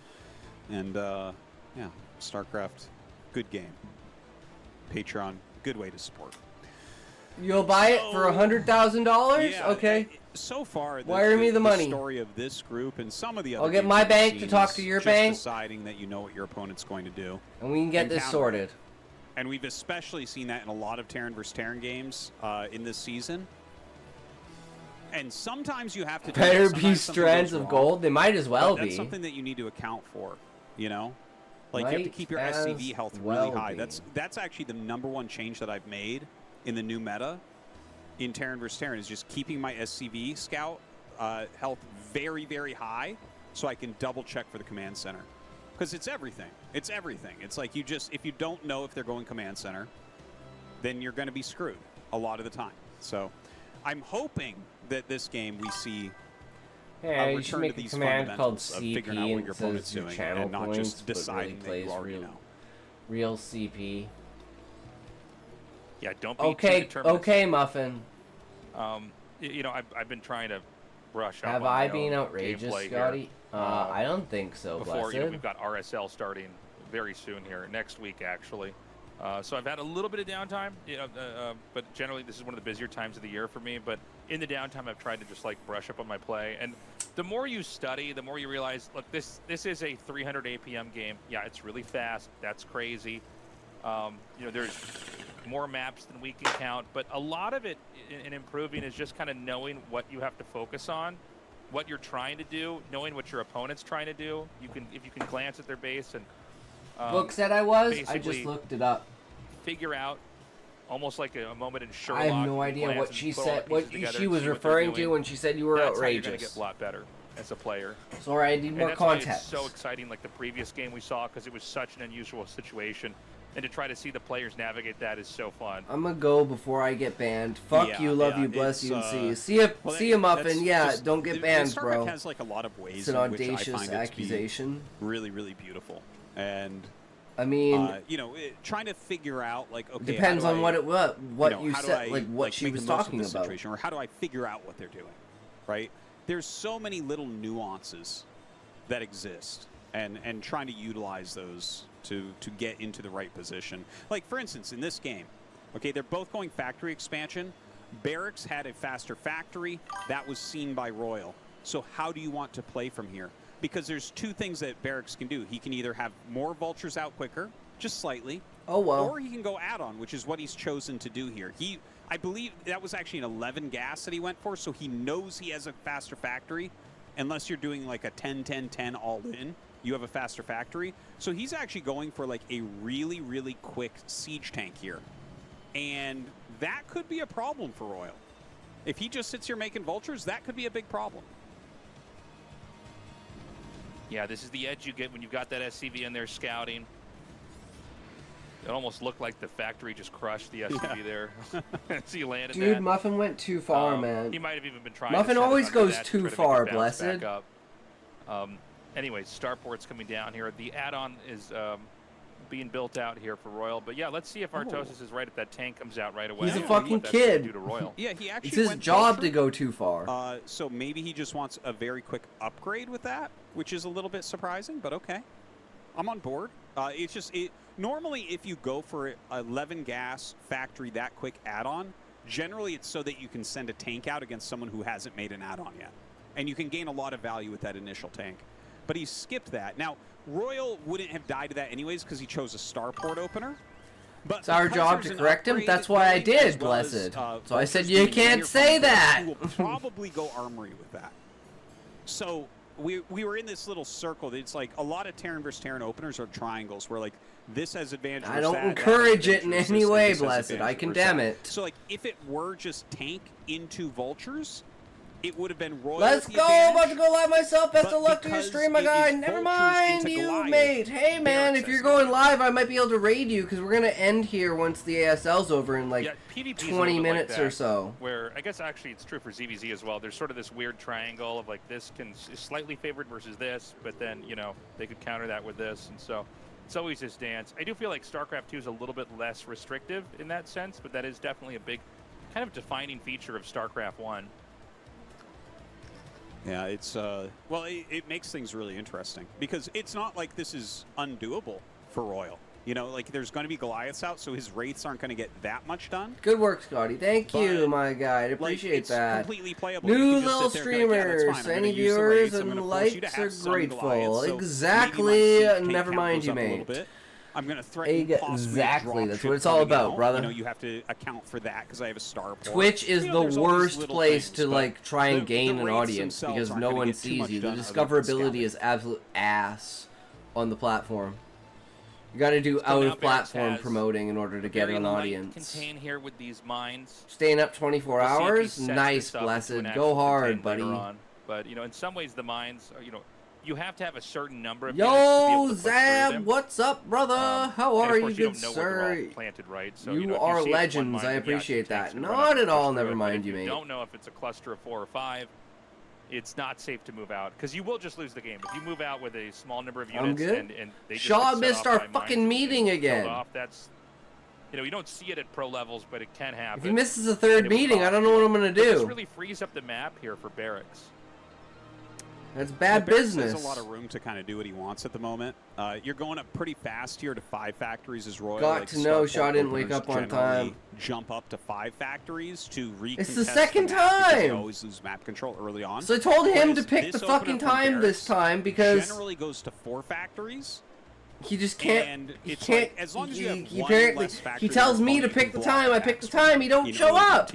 And yeah, StarCraft, good game. Patreon, good way to support.
You'll buy it for $100,000?
Yeah,
okay.
So far,
wire me the money.
The story of this group and some of the other.
I'll get my bank to talk to your bank.
Deciding that you know what your opponent's going to do.
And we can get this sorted.
And we've especially seen that in a lot of Terran vs. Terran games in this season. And sometimes you have to
better be strands of gold. They might as well be.
That's something that you need to account for. You know, like you have to keep your SCV health really high. That's actually the #1 change that I've made in the new meta in Terran vs. Terran is just keeping my SCV scout health very, very high, so I can double check for the command center. Because it's everything. It's everything. It's like if you don't know if they're going command center, then you're going to be screwed a lot of the time. So I'm hoping that this game we see
you should make a command called CP and it says your channel
and not
points,
just deciding
really
that you already know.
Real CP.
Yeah, don't be too determined.
Okay, Muffin.
You know, I've been trying to brush up.
Have
on
I been outrageous, Scotty? I don't think so.
Before you know, we've got RSL starting very soon here, next week actually. So I've had a little bit of downtime, you know, but generally this is one of the busier times of the year for me. But in the downtime, I've tried to just like brush up on my play. And the more you study, the more you realize, look, this is a 300 APM game. Yeah, it's really fast. That's crazy. You know, there's more maps than we can count, but a lot of it in improving is just kind of knowing what you have to focus on, what you're trying to do, knowing what your opponent's trying to do. If you can glance at their base and
book said I just looked it up.
Figure out almost like a moment in Sherlock.
I have no idea what she said, what she was referring to when she said you were outrageous. That's how you're going to get
a lot better as a player.
Sorry, I need more context.
Why it's so exciting, like the previous game we saw, because it was such an unusual situation. And to try to see the players navigate that is so fun.
I'm gonna go before I get banned. Fuck you, love you, bless you, and see you. See ya, Muffin. Yeah, don't get banned, bro.
Starcraft has like a lot of ways
it's an audacious accusation.
Really, really beautiful. And
I mean,
you know, trying to figure out like, okay,
depends on what you said, like what she was talking about,
situation, or how do I figure out what they're doing, right? There's so many little nuances that exist, and trying to utilize those to get into the right position. Like, for instance, in this game, okay, they're both going factory expansion. Barracks had a faster factory. That was seen by Royal. So how do you want to play from here? Because there's two things that Barracks can do. He can either have more vultures out quicker, just slightly, or he can go add-on, which is what he's chosen to do here. I believe that was actually an 11 gas that he went for, so he knows he has a faster factory. Unless you're doing like a 10-10-10 all in, you have a faster factory. So he's actually going for like a really, really quick siege tank here. And that could be a problem for Royal. If he just sits here making vultures, that could be a big problem.
Yeah, this is the edge you get when you've got that SCV in there scouting. It almost looked like the factory just crushed the SCV there. So you landed
Dude,
that.
Muffin went too far, man.
He might have even been trying
Muffin
to
always goes
that
too
to
far,
make it bounce
Blessed.
back up. Anyways, Starport's coming down here. The add-on is being built out here for Royal. But yeah, let's see if Artosis is right if that tank comes out right away.
He's a fucking kid.
Do to Royal.
Yeah, he actually
It's his
went
job
vulture.
to go too far.
So maybe he just wants a very quick upgrade with that, which is a little bit surprising, but okay. I'm on board. It's just normally if you go for 11 gas factory that quick add-on, generally it's so that you can send a tank out against someone who hasn't made an add-on yet, and you can gain a lot of value with that initial tank. But he skipped that. Now Royal wouldn't have died to that anyways because he chose a starport opener. But
It's our job to correct him. That's why I did, Blessed. So I said you can't say that.
He will probably go armory with that. So we were in this little circle. It's like a lot of Terran versus Terran openers are triangles where like this has advantage.
I don't encourage it in any way, Blessed. I condemn it.
So like if it were just tank into vultures, it would have been Royal.
Let's go! I'm about to go live myself. Best of luck to your stream, my guy. Never mind you, mate. Hey, man, if you're going live, I might be able to raid you because we're going to end here once the ASL's over in like 20 minutes or so.
Where I guess actually it's true for ZVZ as well. There's sort of this weird triangle of like this is slightly favored versus this, but then, you know, they could counter that with this. And so it's always this dance. I do feel like StarCraft 2 is a little bit less restrictive in that sense, but that is definitely a big kind of defining feature of StarCraft 1.
Yeah, it's well, it makes things really interesting because it's not like this is undoable for Royal. You know, like there's going to be Goliaths out, so his wraiths aren't going to get that much done.
Good work, Scotty. Thank you, my guy. I appreciate
it's
that.
Completely playable.
New little streamers, any viewers and likes are grateful. Exactly. Never mind you, mate.
I'm going to threaten
exactly. That's what it's all about, brother.
You know, you have to account for that because I have a starport.
Twitch is the worst place to like try and gain an audience because no one sees you. The discoverability is absolute ass on the platform. You got to do out-of-platform promoting in order to get an audience.
Contain here with these mines.
Staying up 24 hours, nice, Blessed. Go hard, buddy.
But you know, in some ways, the mines, you know, you have to have a certain number of.
Yo, Zab, what's up, brother? How are you, good sir?
Planted, right? So,
you are legends. I appreciate that. Not at all. Never mind you, mate.
You don't know if it's a cluster of 4 or 5. It's not safe to move out because you will just lose the game if you move out with a small number of units. And they just
Shaw missed our fucking meeting again.
That's, you know, you don't see it at pro levels, but it can happen.
If he misses a third meeting, I don't know what I'm gonna do.
This really frees up the map here for Barracks.
That's bad business.
There's a lot of room to kind of do what he wants at the moment. You're going up pretty fast here to 5 factories as Royal.
Got to know Shaw didn't wake up on time.
Jump up to 5 factories to recontest.
It's the second time.
They always lose map control early on.
So I told him to pick the fucking time this time because
generally goes to 4 factories.
He just can't.
And
he
it's
can't.
Like, as long as you have
apparently he tells me to pick the time. I pick the time. He don't show up.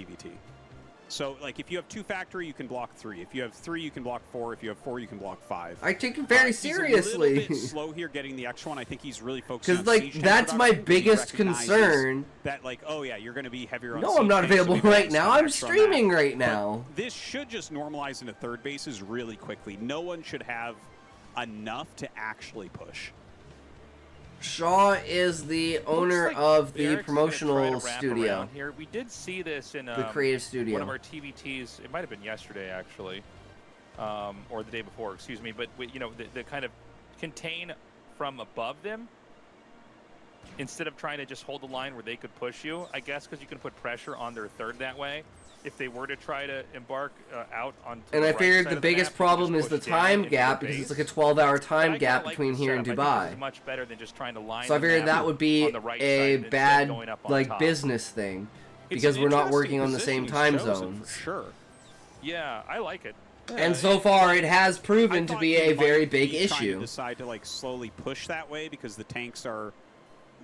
So, like, if you have 2 factory, you can block 3. If you have 3, you can block 4. If you have 4, you can block 5.
I take it very seriously.
He's a little bit slow here getting the extra one. I think he's really focused on
like that's my biggest concern.
That like, oh yeah, you're going to be heavier on.
No, I'm not available right now. I'm streaming right now.
But this should just normalize into third bases really quickly. No one should have enough to actually push.
Shaw is the owner of the promotional studio.
Here. We did see this in
the creative studio.
One of our TVTs. It might have been yesterday, actually, or the day before. Excuse me. But you know, the kind of contain from above them instead of trying to just hold the line where they could push you. I guess because you can put pressure on their third that way. If they were to try to embark out on,
and I figured the biggest problem is the time gap because it's like a 12-hour time gap between here and Dubai.
Much better than just trying to line.
So I figured that would be a bad like business thing because we're not working on the same time zones.
For sure.
Yeah, I like it.
And so far, it has proven to be a very big issue.
Decide to like slowly push that way because the tanks are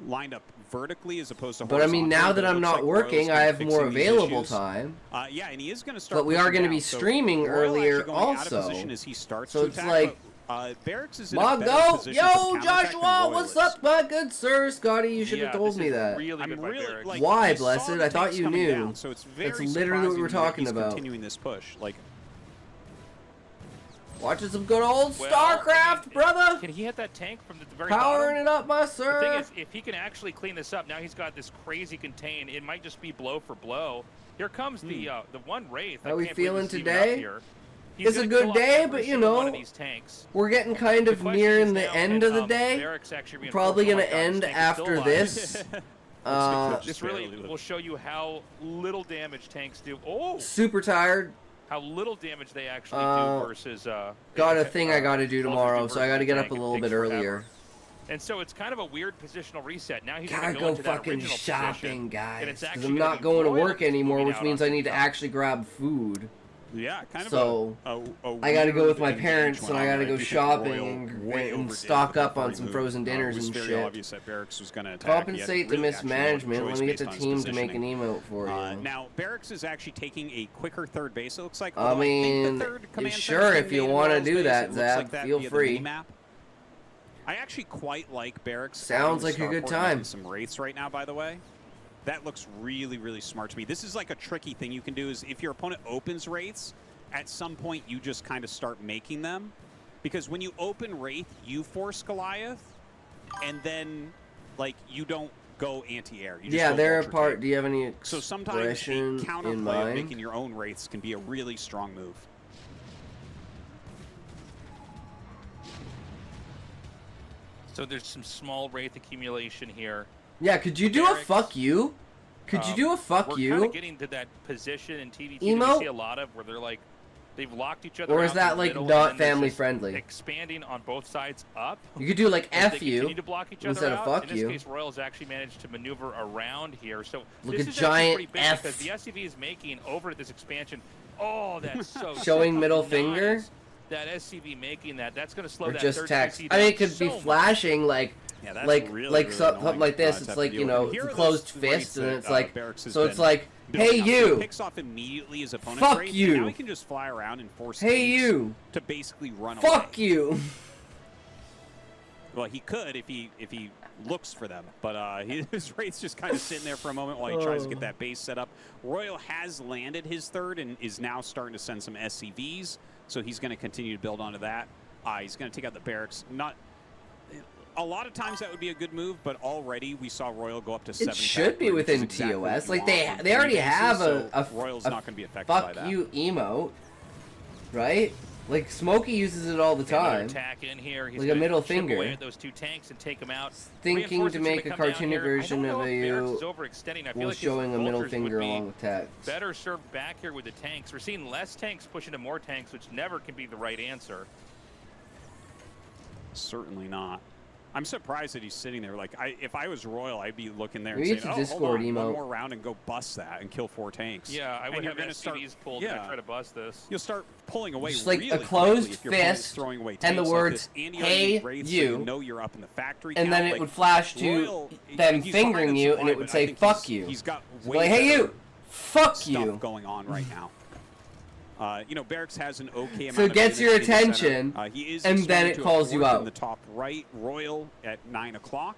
lined up vertically as opposed to
but I mean, now that I'm not working, I have more available time.
Yeah, and he is going to start.
But we are going to be streaming earlier also.
As he starts
so it's like
Barracks is in a better
Mongo,
position
yo,
for counterattack than
Joshua,
Royal
what's
is.
up, my good sir? Scotty, you should have
Yeah,
told
this
me
is
that.
Really good by Barracks.
Like,
Why,
we saw
Blessed?
the
I thought
tanks
you
coming
knew.
down, so it's very
That's literally what we're
surprising that
talking
he's
about.
continuing this push. Like,
Watching some good old
Well,
StarCraft,
I mean,
brother.
Can he hit that tank from the very
Powering
bottom?
it up, my
The
sir.
thing is, if he can actually clean this up, now he's got this crazy contain. It might just be blow for blow. Here comes the one Wraith.
How we
can't believe
feeling
this is even
today?
up here. He's
It's a
gonna
good
kill off
day,
every
but you
single one
know,
of these tanks.
we're getting kind
The
of
question
nearing
is
the
now,
end
can,
of the day.
Barracks actually
Probably
reinforce-
gonna
oh my God,
end
this tank is still
after
alive.
this.
This really will show you how little damage tanks do. Oh,
Super tired.
how little damage they actually do versus.
Got a thing I gotta do
Soldiers
tomorrow, so I gotta
versus
get up
tank.
a
It
little
takes
bit
forever.
earlier.
And so it's kind of a weird positional reset. Now he's
Gotta
going to go
go
into that
fucking
original
shopping,
position, and
guys.
it's
Because
actually
I'm
gonna
not
be
going to
Royal
work anymore,
moving
which
out
means
on
I need to
top.
actually grab food.
yeah, kind of
So,
a
I gotta go
weird
with my
engage
parents,
went
and I
on,
gotta
right?
go
Because
shopping
Royal way
and
overdid
stock
the
up on
party
some
move.
frozen dinners
It was
and
very
shit.
obvious that Barracks was going to attack. He had
Compensate the
really actually no
mismanagement. Let
choice
me get
based
the
on his
team to make an
positioning.
emote for you.
Now, Barracks is actually taking a quicker third base, it looks like.
I
Although think
mean,
the third command
sure,
center
if you
being made
wanna
Royal's
do
base,
that,
it looks
Zab,
like that
feel
via the
free.
mini-map. I actually quite like Barracks.
Sounds
adding
like a good
Starport
time.
using some Wraiths right now, by the way. That looks really, really smart to me. This is like a tricky thing you can do is if your opponent opens Wraiths, at some point you just kind of start making them. Because when you open Wraith, you force Goliath, and then, like, you don't go anti-air. You just
Yeah,
go
they're a
Vulture
part.
Tape.
Do you have any
So sometimes
expression
the
in
counterplay of
mind?
making your own Wraiths can be a really strong move.
So there's some small Wraith accumulation here.
Yeah, could you do a
Barracks.
fuck you? Could you do a fuck
We're kind
you?
of getting to that position in TVT that
Emote?
we see a lot of where they're like, they've locked each other
Or
out
is
in
that
the
like
middle, and
not
then there's
family
just
friendly?
expanding on both sides up.
You could do like
as
F
they
you
continue to block each other
instead of
out.
fuck
In this
you.
case, Royals actually managed to maneuver around here. So
Look,
this
a
is
giant
actually pretty big
F.
because the SCV is making over this expansion. Oh, that's so
Showing middle
nice.
finger?
That SCV making that, that's going to slow
Or
that
just
third
text.
CC
I mean,
down
it could be
so much.
flashing like
Yeah, that's
like
really,
like
really
something
annoying,
like this.
to
It's
have
like,
to
you
deal
know,
with.
it's
Here
a
are
closed
those Wraiths
fist, and
that,
it's like,
Barracks has
so it's
been
like,
building
hey
up. He
you,
picks off immediately his opponent's
Fuck
Wraith,
you.
and now he can just fly around and force
hey
tanks
you,
to basically run away.
fuck you.
Well, he could if he looks for them, but his Wraith's just kind of sitting there for a moment while he tries to get that base set up. Royal has landed his third and is now starting to send some SCVs, so he's going to continue to build onto that. He's going to take out the Barracks. Not a lot of times that would be a good move, but already we saw Royal go up to 7.
It should be within TOS. Like they already have a
Royal's not going to be affected
fuck
by that.
you emote, right? Like Smokey uses it all the
Another
time.
attack in here. He's
Like a
gonna
middle
chip
finger.
away at those two tanks and take them out.
Thinking to
Reinforcements
make
gonna
a
come down
cartoony
here. I
version
don't know
of
if Barracks
you
is overextending. I feel
while
like his
showing a middle
vultures would
finger
be
along with text.
better served back here with the tanks. We're seeing less tanks push into more tanks, which never can be the right answer.
Certainly not. I'm surprised that he's sitting there. Like, if I was Royal, I'd be looking there
Maybe
and
it's
saying,
a
"Oh,
Discord
hold on, one
emote.
more round and go bust that and kill 4 tanks."
Yeah, I would
And you're
have
gonna
SCVs pulled to try to bust this.
You'll start pulling away
Just like
really
a closed
quickly if your opponent's
fist
throwing away
and the
tanks
words,
like this, and you
"Hey,
have Wraiths, so
you,"
you know you're up in the factory
and then
count.
it
Like,
would flash to
Royal,
them
he's
fingering
behind in
you,
supply,
and it
but
would
I
say,
think
"Fuck you."
He's got way
Like, hey
better
you, fuck
stuff
you.
going on right now. You know, Barracks has an okay amount
So it
of
gets
units
your
in the center.
attention,
He is
and then
expanding
it
to a
calls you
fourth
out.
in the top right. Royal at 9 o'clock.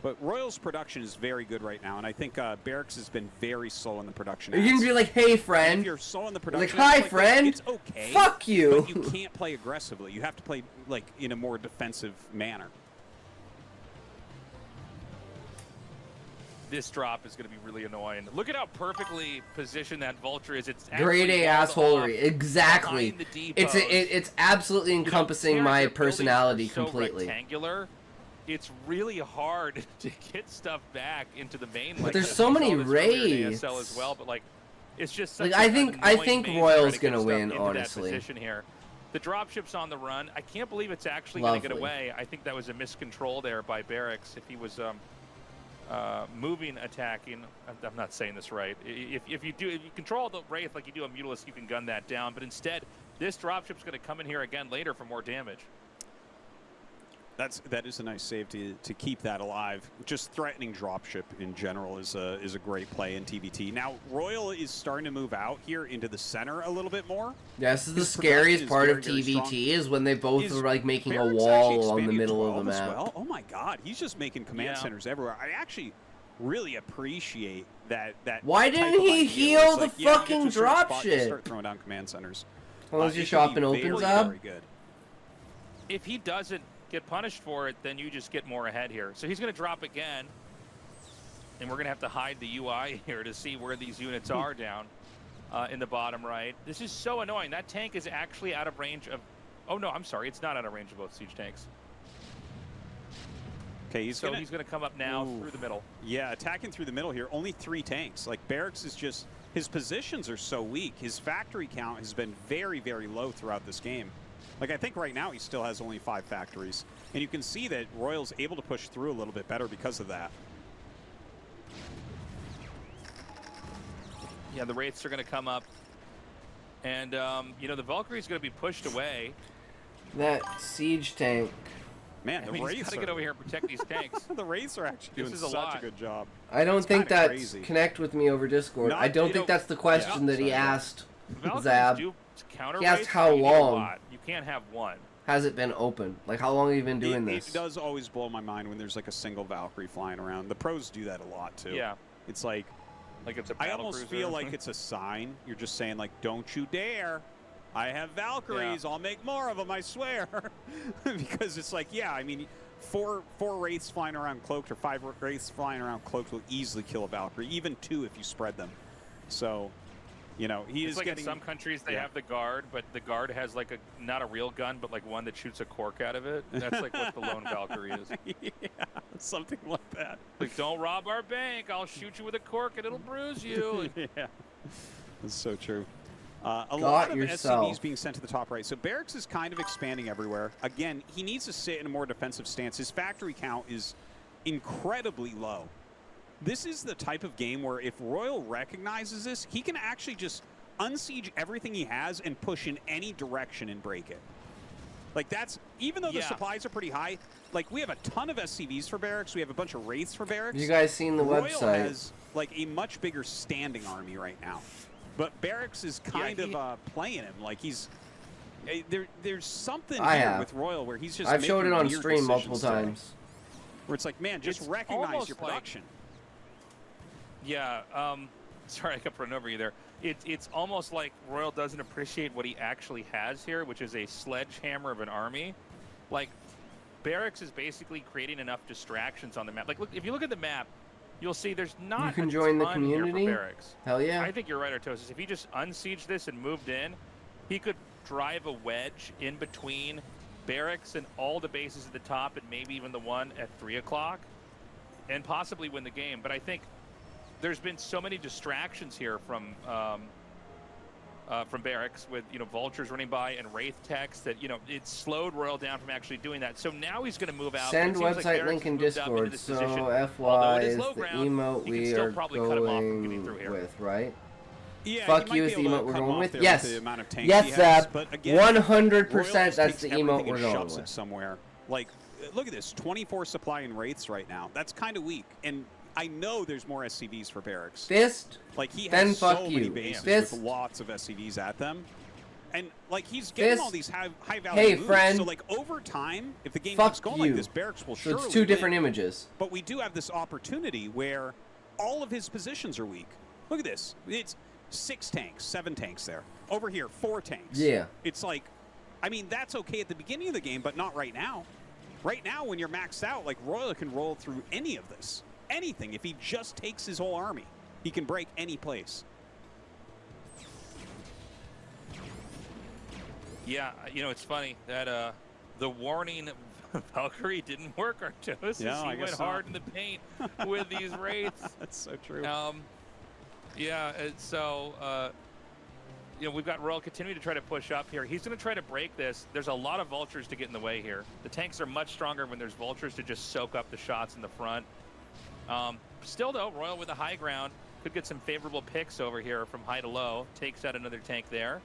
But Royal's production is very good right now, and I think Barracks has been very slow in the production.
You can be like, "Hey
If
friend,"
you're slow in the
like,
production,
"Hi
like this,
friend,
it's okay.
fuck you."
But you can't play aggressively. You have to play like in a more defensive manner.
This drop is going to be really annoying. Look at how perfectly positioned that vulture is. It's
Grade
actually
A
walled
exactly.
off
Exactly.
behind the
It's
depots.
it's absolutely
You know,
encompassing
here
my
your buildings
personality
are so
completely.
Rectangular. It's really hard to get stuff back into the main.
But
like
there's
this.
so
We
many
saw this earlier in
Wraiths.
ASL as well, but like, it's just such
Like,
an
I
annoying
think
maze
Royal's
trying to get
gonna
stuff
win,
into
honestly.
That position here. The dropship's on the run. I can't believe it's actually going to get
Lovely.
away. I think that was a miscontrol there by Barracks. If he was moving, attacking. I'm not saying this right. If you control the Wraith like you do a Mutalisk, you can gun that down. But instead, this dropship's going to come in here again later for more damage.
That is a nice save to keep that alive. Just threatening dropship in general is a great play in TVT. Now Royal is starting to move out here into the center a little bit more.
Yeah, this is the scariest part of TVT is when they both are like making a wall along the middle of the map.
Well. Oh my God, he's just making command centers everywhere. I actually really appreciate that.
Why didn't he heal the fucking dropship?
Start throwing down command centers.
Unless your shop and opens up.
Very good.
If he doesn't get punished for it, then you just get more ahead here. So he's going to drop again, and we're going to have to hide the UI here to see where these units are down in the bottom right. This is so annoying. That tank is actually out of range of... Oh, no, I'm sorry. It's not out of range of both siege tanks.
Okay, he's going
to come up now through the middle.
Yeah, attacking through the middle here. Only 3 tanks. Like, Barracks is just... His positions are so weak. His factory count has been very, very low throughout this game. Like, I think right now he still has only 5 factories. And you can see that Royal's able to push through a little bit better because of that.
Yeah, the Wraiths are going to come up. And, you know, the Valkyrie's going to be pushed away.
That siege tank.
Man, the Wraiths
he's got to get over here and protect these tanks.
The Wraiths are actually doing such a good job.
I don't think that's crazy. Connect with me over Discord. I don't think that's the question that he asked, Zab. He asked how long.
You can't have one.
Has it been open? Like, how long have you been doing this?
It does always blow my mind when there's like a single Valkyrie flying around. The pros do that a lot too.
Yeah.
It's like
it's a
I almost feel like it's a sign. You're just saying like, don't you dare. I have Valkyries. Yeah. I'll make more of them, I swear. Because it's like, yeah, I mean, four Wraiths flying around cloaked or 5 Wraiths flying around cloaked will easily kill a Valkyrie. Even 2 if you spread them. So... You know, he is
like
getting...
in some countries they have the guard, but the guard has like a, not a real gun, but like one that shoots a cork out of it. That's like what the lone Valkyrie is.
Yeah, something like that.
Like, don't rob our bank. I'll shoot you with a cork and it'll bruise you.
Yeah, that's so true. A lot of SCVs being sent to the top right. So Barracks is kind of expanding everywhere. Again, he needs to sit in a more defensive stance. His factory count is incredibly low. This is the type of game where if Royal recognizes this, he can actually just unsiege everything he has and push in any direction and break it. Like that's, even though the supplies are pretty high, like we have a ton of SCVs for Barracks, we have a bunch of Wraiths for Barracks.
You guys seen the
Royal
website?
Has like a much bigger standing army right now. But Barracks is kind of playing him, like he's, there's something here with Royal where he's just
I've showed it on stream multiple times.
Where it's like, man, just recognize your production.
Yeah, sorry I kept running over you there. It's almost like Royal doesn't appreciate what he actually has here, which is a sledgehammer of an army. Like, Barracks is basically creating enough distractions on the map. Like, look, if you look at the map, you'll see there's not
you can join the community.
Here for Barracks.
Hell yeah.
I think you're right, Artosis. If he just unsieged this and moved in, he could drive a wedge in between Barracks and all the bases at the top and maybe even the one at 3 o'clock and possibly win the game. But I think there's been so many distractions here from Barracks with, you know, vultures running by and Wraith techs that, you know, it slowed Royal down from actually doing that. So now he's going to move out.
Send website link in Discord. So FY is the emote we are going with, right?
Yeah,
fuck you is the emote we're going with. Yes, yes, Zab. 100% that's the emote we're going with.
Somewhere. Like, look at this, 24 supply in Wraiths right now. That's kind of weak. And I know there's more SCVs for Barracks.
Fist?
Like, he
then
has
fuck
so
you.
many bases
Fist?
with lots of SCVs at them. And, like, he's getting all these high value
hey,
moves.
friend.
So, like, over time, if the game
fuck
keeps going
you.
like this, Barracks will surely
it's 2 different images.
But we do have this opportunity where all of his positions are weak. Look at this. It's 6 tanks, 7 tanks there. Over here, 4 tanks.
Yeah.
It's like, I mean, that's okay at the beginning of the game, but not right now. Right now, when you're maxed out, like, Royal can roll through any of this. Anything. If he just takes his whole army, he can break any place.
Yeah, you know, it's funny that the warning Valkyrie didn't work, Artosis.
Yeah,
he went hard in the paint with these Wraiths.
That's so true.
Yeah, so, you know, we've got Royal continuing to try to push up here. He's going to try to break this. There's a lot of vultures to get in the way here. The tanks are much stronger when there's vultures to just soak up the shots in the front. Still, though, Royal with the high ground. Could get some favorable picks over here from high to low. Takes out another tank there.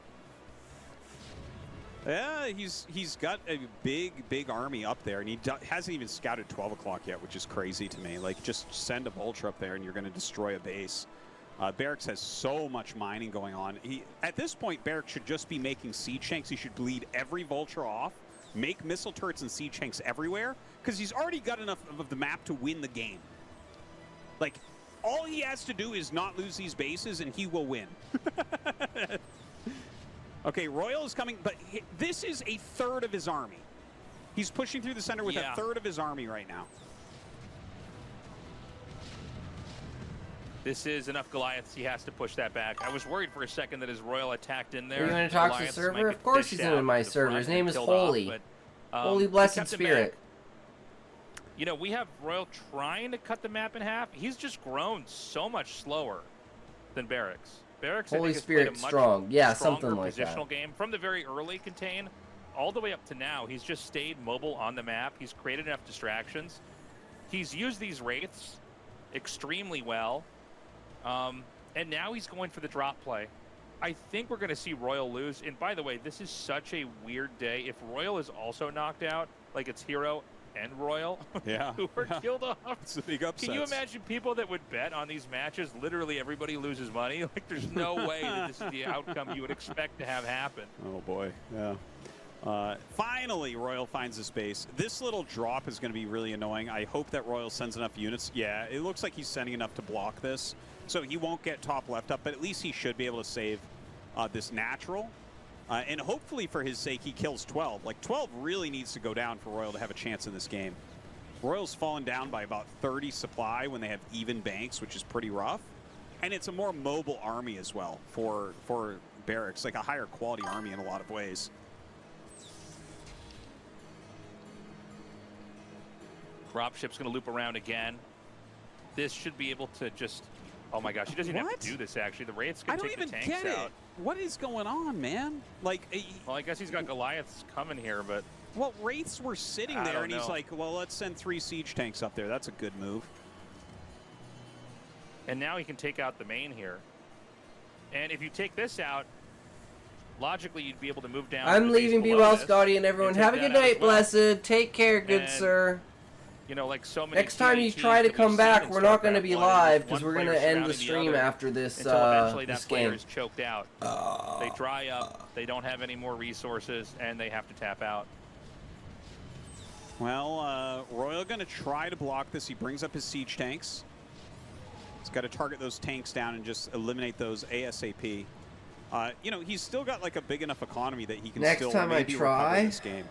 Yeah, he's got a big army up there, and he hasn't even scouted 12 o'clock yet, which is crazy to me. Like, just send a vulture up there, and you're going to destroy a base. Barracks has so much mining going on. At this point, Barracks should just be making siege tanks. He should bleed every vulture off, make missile turrets and siege tanks everywhere, because he's already got enough of the map to win the game. Like, all he has to do is not lose these bases, and he will win. Okay, Royal is coming, but this is a third of his army. He's pushing through the center with a third of his army right now.
This is enough Goliaths. He has to push that back. I was worried for a second that his Royal attacked in there.
Are you going to talk to the server? Of course he's in my server. His name is Holy. Holy Blessed Spirit.
You know, we have Royal trying to cut the map in half. He's just grown so much slower than Barracks. Barracks,
Holy Spirit strong. Yeah, something like that.
Positional game from the very early contain all the way up to now. He's just stayed mobile on the map. He's created enough distractions. He's used these wraiths extremely well. And now he's going for the drop play. I think we're going to see Royal lose. And by the way, this is such a weird day. If Royal is also knocked out, like it's Hero and Royal, who were killed off.
It's a big upset.
Can you imagine people that would bet on these matches? Literally everybody loses money. Like, there's no way that this is the outcome you would expect to have happen.
Oh boy, yeah. Finally, Royal finds a space. This little drop is going to be really annoying. I hope that Royal sends enough units. Yeah, it looks like he's sending enough to block this. So he won't get top left up, but at least he should be able to save this natural. And hopefully for his sake, he kills 12. Like, 12 really needs to go down for Royal to have a chance in this game. Royal's fallen down by about 30 supply when they have even banks, which is pretty rough. And it's a more mobile army as well for Barracks, like a higher quality army in a lot of ways.
Dropship's going to loop around again. This should be able to just... Oh my gosh, he doesn't even have to do this, actually. The Wraiths can take the tanks out. I don't even get it.
What is going on, man? Like,
well, I guess he's got Goliaths coming here, but...
Well, Wraiths were sitting there, and he's like, well, let's send 3 siege tanks up there. That's a good move.
And now he can take out the main here. And if you take this out, logically, you'd be able to move down...
I'm leaving. Be well, Scotty, and everyone. Have a good night, Blessed. Take care, good sir.
You know, like so many
next time you try to come back, we're not going to be live because we're going to end the stream after this
eventually that
this
player
game.
is choked out. They dry up, they don't have any more resources, and they have to tap out.
Well, Royal going to try to block this. He brings up his siege tanks. He's got to target those tanks down and just eliminate those ASAP. You know, he's still got like a big enough economy that he can
next
still
time
maybe
I try
recover this game.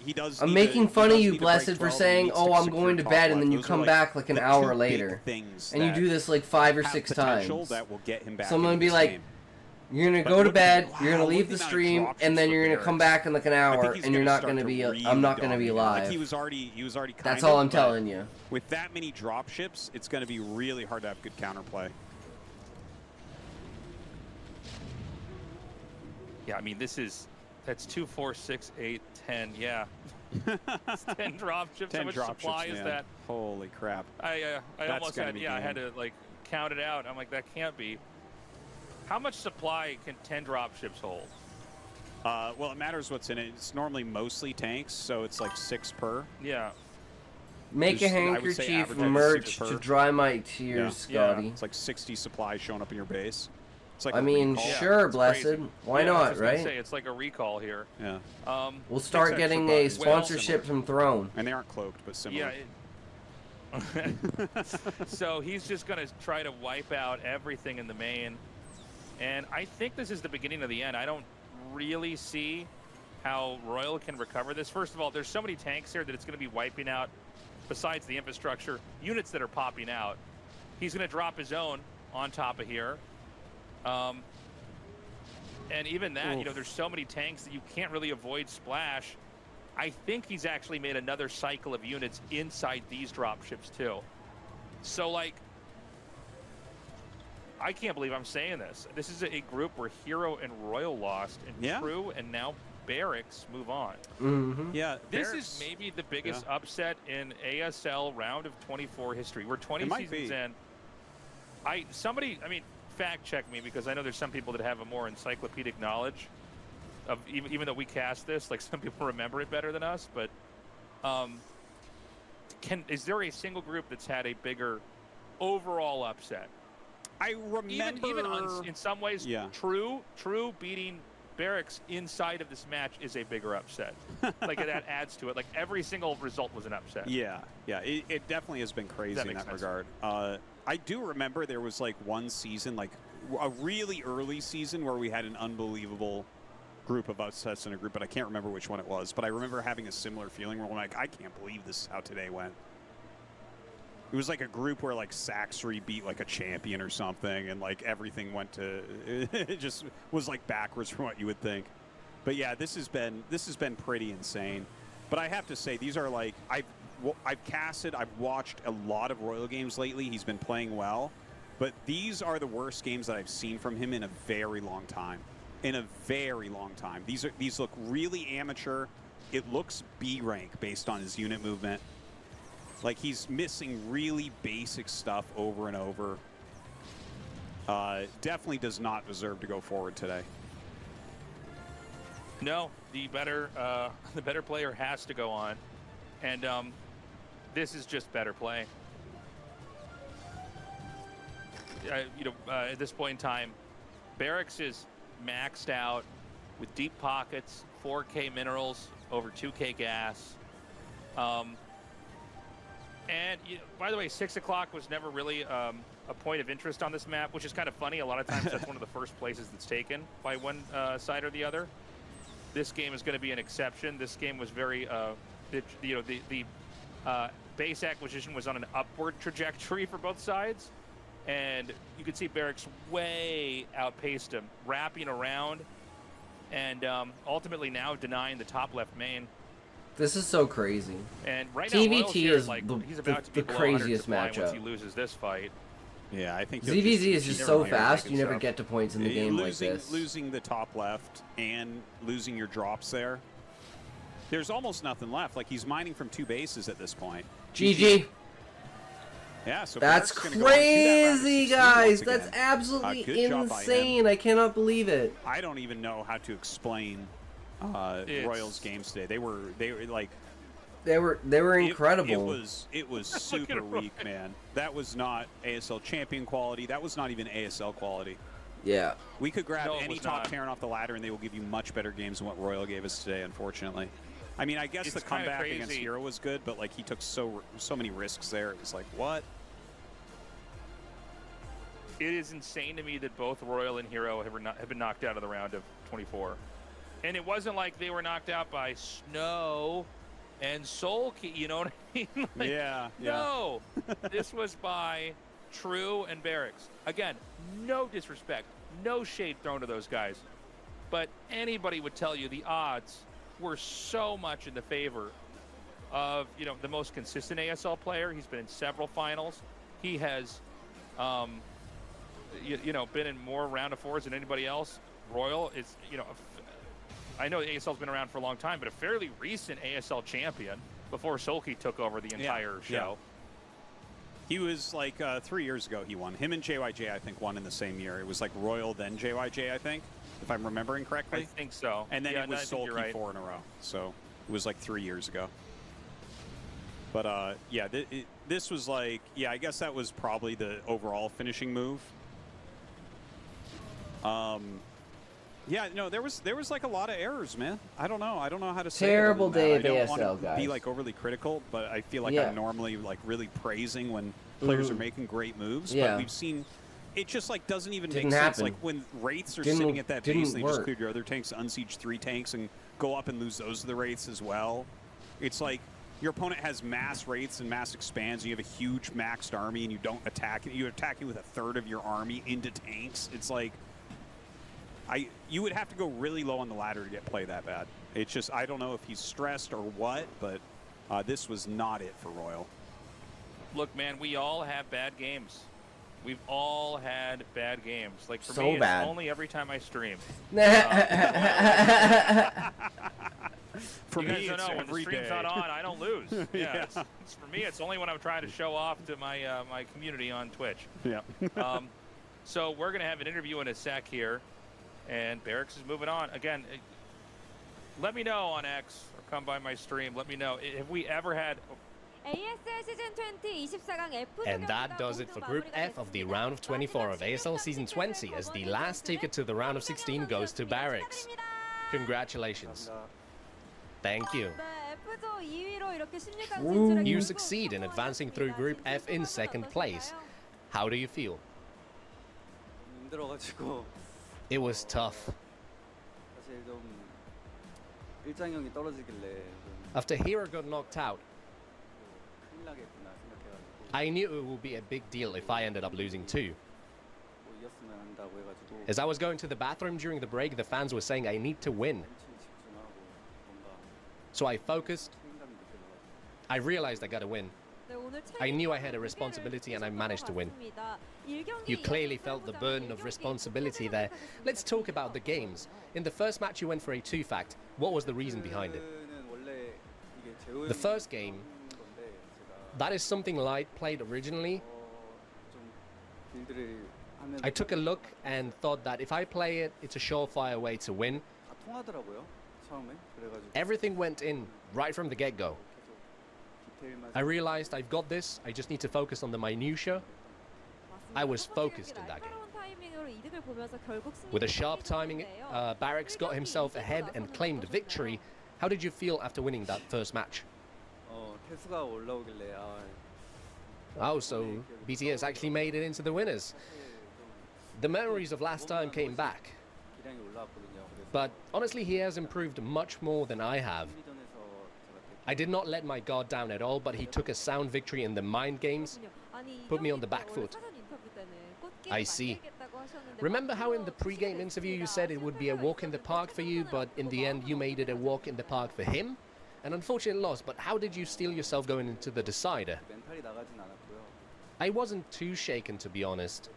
He does.
I'm making fun of you, Blessed, for saying, "Oh, I'm going to bed," and then you come back like an hour later, and you do this like 5 or 6 times.
That will get him back.
So I'm gonna be like, "You're gonna go to bed, you're gonna leave the stream, and then you're gonna come back in like an hour, and you're not gonna be. I'm not gonna be live."
Like he was already.
That's all I'm telling you.
With that many drop ships, it's gonna be really hard to have good counterplay.
Yeah, I mean, this is. That's 2, 4, 6, 8, 10. Yeah, it's 10 dropships. How much supply is that?
Holy crap!
I almost had. Yeah, I had to like count it out. I'm like, that can't be. How much supply can 10 dropships hold?
Well, it matters what's in it. It's normally mostly tanks, so it's like 6 per.
Yeah.
Make a handkerchief merch to dry my tears, Scotty.
It's like 60 supplies showing up in your base. It's like
I mean, sure, Blessed.
Crazy.
Why not, right?
Say, it's like a recall here.
Yeah.
We'll start getting a sponsorship from Throne.
And they aren't cloaked, but similar.
Yeah. So he's just going to try to wipe out everything in the main. And I think this is the beginning of the end. I don't really see how Royal can recover this. First of all, there's so many tanks here that it's going to be wiping out, besides the infrastructure, units that are popping out. He's going to drop his own on top of here. And even that, you know, there's so many tanks that you can't really avoid splash. I think he's actually made another cycle of units inside these dropships too. So, like, I can't believe I'm saying this. This is a group where Hero and Royal lost, and True and now Barracks move on.
Yeah,
this is maybe the biggest upset in ASL round of 24 history. We're 20 seasons in. I mean, fact check me, because I know there's some people that have a more encyclopedic knowledge. even though we cast this, like some people remember it better than us, but is there a single group that's had a bigger overall upset?
I remember
even in some ways,
yeah.
True beating Barracks inside of this match is a bigger upset. Like that adds to it. Like every single result was an upset.
Yeah, it definitely has been crazy in that regard. I do remember there was like one season, like a really early season, where we had an unbelievable group of upsets in a group, but I can't remember which one it was. But I remember having a similar feeling where I'm like, I can't believe this is how today went. It was like a group where like Saxry beat like a champion or something, and like everything went to it just was like backwards from what you would think. But yeah, this has been pretty insane. But I have to say, these are like I've casted, I've watched a lot of Royal games lately. He's been playing well, but these are the worst games that I've seen from him in a very long time. In a very long time. These look really amateur. It looks B rank based on his unit movement. Like he's missing really basic stuff over and over. Definitely does not deserve to go forward today.
No, the better player has to go on, and this is just better play. At this point in time, Barracks is maxed out with deep pockets, 4K minerals, over 2K gas. And by the way, 6 o'clock was never really a point of interest on this map, which is kind of funny. A lot of times that's one of the first places that's taken by one side or the other. This game is going to be an exception. This game was very, the base acquisition was on an upward trajectory for both sides. And you could see Barracks way outpaced him, wrapping around, and ultimately now denying the top left main.
This is so crazy.
And right now,
TVT is
like, he's
the
about to be
craziest matchup.
Once he loses this fight.
Yeah, I think
ZVZ is just so fast, you never get to points in the game like this.
Losing the top left and losing your drops there. There's almost nothing left. Like, he's mining from 2 bases at this point.
GG.
Yeah, so
that's crazy, guys. That's absolutely insane. I cannot believe it.
I don't even know how to explain Royals games today. They were like
they were incredible.
It was super weak, man. That was not ASL champion quality. That was not even ASL quality.
Yeah.
We could grab any top Terran off the ladder and they will give you much better games than what Royal gave us today, unfortunately. I mean, I guess the comeback against Hero was good, but like he took so many risks there. It was like, what?
It is insane to me that both Royal and Hero have been knocked out of the round of 24. And it wasn't like they were knocked out by Snow and Soulkey, you know what I mean? Like,
yeah.
No, this was by True and Barracks. Again, no disrespect, no shade thrown to those guys. But anybody would tell you the odds were so much in the favor of, the most consistent ASL player. He's been in several finals. He has, been in more round of fours than anybody else. Royal is, I know ASL's been around for a long time, but a fairly recent ASL champion before Soulkey took over the entire show.
He was like 3 years ago he won. Him and JYJ, I think, won in the same year. It was like Royal, then JYJ, I think, if I'm remembering correctly.
I think so.
And then it was Soulkey 4 in a row. So it was like 3 years ago. But this was like, I guess that was probably the overall finishing move. There was like a lot of errors, man. I don't know how to say it.
Terrible day of ASL, guys.
I don't want to be like overly critical, but I feel like I'm normally like really praising when players are making great moves. But we've seen it just like doesn't even make sense. Like when Wraiths are sitting at that base, they just cleared your other tanks, unsiege 3 tanks, and go up and lose those to the Wraiths as well. It's like your opponent has mass Wraiths and mass expands, and you have a huge maxed army, and you don't attack it. You're attacking with a third of your army into tanks. It's like you would have to go really low on the ladder to get play that bad. It's just, I don't know if he's stressed or what, but this was not it for Royal. Look,
man, we all have bad games. We've all had bad games. Like for
so
me,
bad.
It's only every time I stream.
For me,
it's
know,
when the stream's not on, I don't lose.
Yeah.
It's for me, it's only when I'm trying to show off to my my community on Twitch.
Yeah.
So we're gonna have an interview in a sec here. And Barracks is moving on. Again, Let me know on X or come by my stream. Let me know. Have we ever had...
ASL 시즌 20 24강 F
And that does it for Group F of the round of 24 of ASL Season 20, as the last ticket to the round of 16 goes to Barracks. Congratulations. Thank you. You succeed in advancing through Group F in second place. How do you feel? It was tough. After Hero got knocked out, I knew it would be a big deal if I ended up losing too. As I was going to the bathroom during the break, the fans were saying I need to win. So I focused. I realized I gotta win. I knew I had a responsibility and I managed to win. You clearly felt the burden of responsibility there. Let's talk about the games. In the first match you went for a 2-fact. What was the reason behind it? The first game, that is something Light played originally. I took a look and thought that if I play it, it's a surefire way to win. Everything went in right from the get-go. I realized I've got this, I just need to focus on the minutiae. I was focused in that game. With a sharp timing, Barracks got himself ahead and claimed victory. How did you feel after winning that first match? Oh, so BTS actually made it into the winners. The memories of last time came back. But honestly, he has improved much more than I have. I did not let my guard down at all, but he took a sound victory in the mind games, put me on the back foot. I see. Remember how in the pre-game interview you said it would be a walk in the park for you, but in the end you made it a walk in the park for him? An unfortunate loss, but how did you steel yourself going into the decider? I wasn't too shaken, to be honest.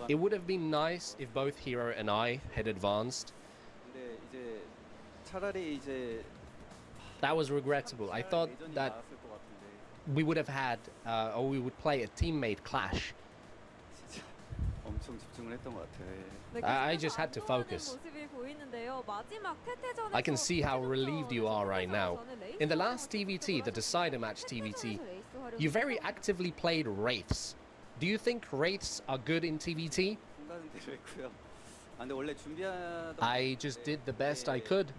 It would have been nice if both Hero and I had advanced. That was regrettable. I thought that we would have had, or we would play a teammate clash. I just had to focus. I can see how relieved you are right now. In the last TVT, the decider match TVT, you very actively played Wraiths. Do you think Wraiths are good in TVT? I just did the best I could.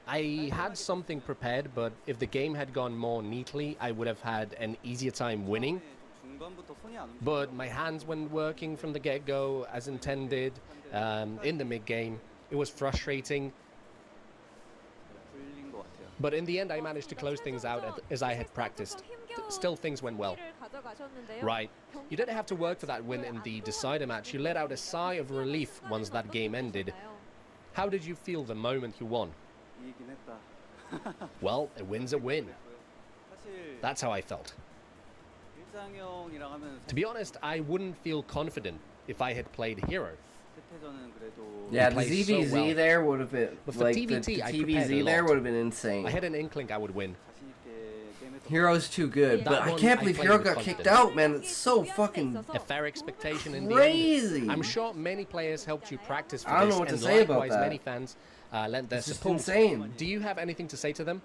I had something prepared, but if the game had gone more neatly, I would have had an easier time winning. But my hands weren't working from the get-go as intended. In the mid-game, it was frustrating. But in the end, I managed to close things out as I had practiced. Still, things went well. Right. You didn't have to work for that win in the decider match. You let out a sigh of relief once that game ended. How did you feel the moment you won? Well, a win's a win. That's how I felt. To be honest, I wouldn't feel confident if I had played Hero.
Yeah, the ZVZ
so well.
there would have been,
But for
like,
TVT,
the
I
TVZ there would have been insane.
I had an inkling I would win.
Hero's too good, but I
one
can't
I
believe
played
Hero
with
got
confidence.
kicked out, man. It's so fucking
A fair expectation in the
crazy.
end. I'm sure many players helped you practice for
I don't
this,
know what to
and
say about
likewise
that.
many fans lent their
It's just
support.
insane.
Do you have anything to say to them?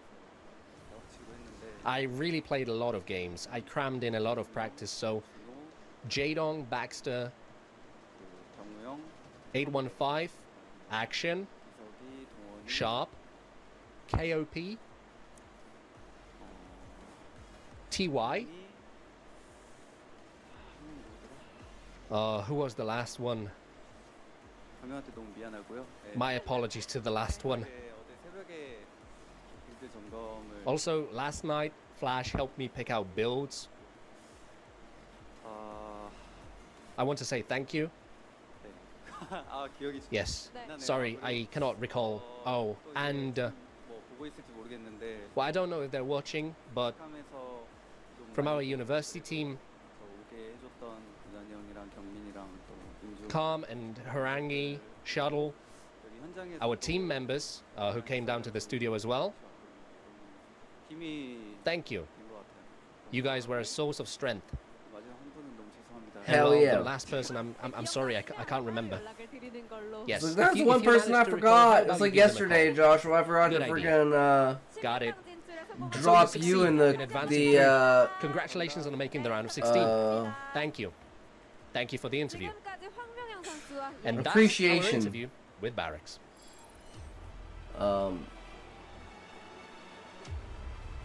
I really played a lot of games. I crammed in a lot of practice, so Jaedong, Baxter, 815, Action, Sharp, KOP, TY. Who was the last one? My apologies to the last one. Also, last night, Flash helped me pick out builds. I want to say thank you. Yes. Sorry, I cannot recall. Oh, and well, I don't know if they're watching, but from our university team, Calm and Harangi, Shuttle, our team members who came down to the studio as well. Thank you. You guys were a source of strength.
Hell
well,
yeah.
The last person, I'm sorry, I can't remember. Yes.
So that's one person I forgot. It was like yesterday, Joshua. I forgot to freaking
Got it.
drop you in the
Congratulations on making the round of 16. Thank you. Thank you for the interview. And
appreciation.
That's our interview with Barracks.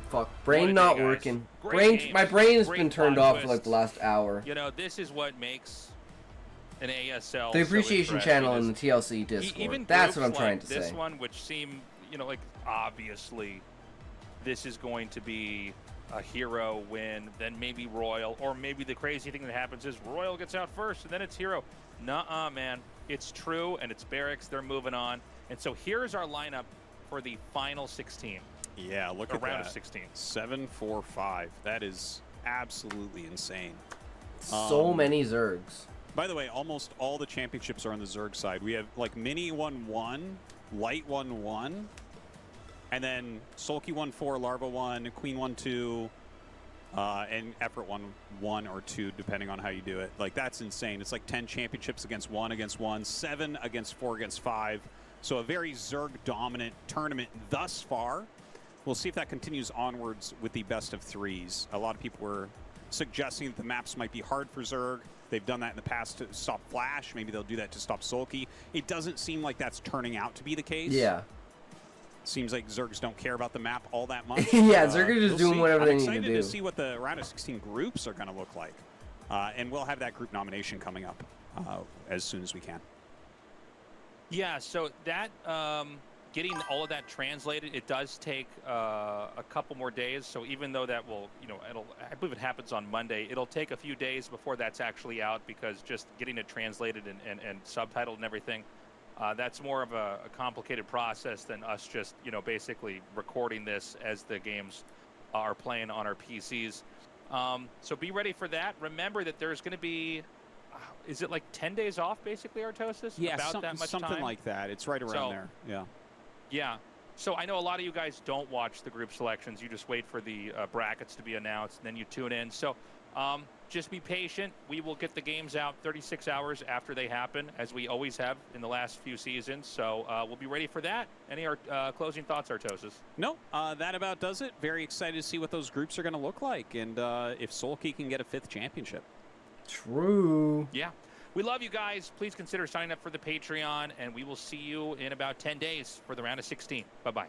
Fuck, brain not working. My brain has been turned off for like the last hour.
You know, this is what makes an ASL
the appreciation
so
channel in the TLC Discord.
Even
that's what I'm
like
trying to
this
say.
one, which seem, you know, like obviously this is going to be a hero win, then maybe Royal, or maybe the crazy thing that happens is Royal gets out first and then it's hero. Nuh-uh, man. It's true and it's Barracks. They're moving on. And so here's our lineup for the final 16.
Yeah, look at
round
that.
of 16.
7-4-5. That is absolutely insane.
So many Zergs.
By the way, almost all the championships are on the Zerg side. We have like Mini 1-1, Light 1-1, and then Sulky 1-4, Larva 1, Queen 1-2, and Effort 1-1 or 2, depending on how you do it. Like, that's insane. It's like 10 championships against 1, 7 against 4 against 5. So a very Zerg-dominant tournament thus far. We'll see if that continues onwards with the best of 3s. A lot of people were suggesting that the maps might be hard for Zerg. They've done that in the past to stop Flash. Maybe they'll do that to stop Sulky. It doesn't seem like that's turning out to be the case.
Yeah.
Seems like Zergs don't care about the map all that much.
Yeah, Zerg are just doing whatever they need to do.
I'm excited to see what the round of 16 groups are going to look like. And we'll have that group nomination coming up as soon as we can.
Yeah, so that getting all of that translated, it does take a couple more days. So even though that will, you know, I believe it happens on Monday, it'll take a few days before that's actually out, because just getting it translated and subtitled and everything, that's more of a complicated process than us just, you know, basically recording this as the games are playing on our PCs. So be ready for that. Remember that there's going to be, is it like 10 days off, basically, Artosis?
Yeah,
about that much
something
time?
like that. It's right around there. Yeah.
Yeah. So I know a lot of you guys don't watch the group selections. You just wait for the brackets to be announced, and then you tune in. So just be patient. We will get the games out 36 hours after they happen, as we always have in the last few seasons. So we'll be ready for that. Any closing thoughts, Artosis?
No, that about does it. Very excited to see what those groups are going to look like, and if Sulky can get a 5th championship.
True.
Yeah. We love you guys. Please consider signing up for the Patreon, and we will see you in about 10 days for the round of 16. Bye-bye.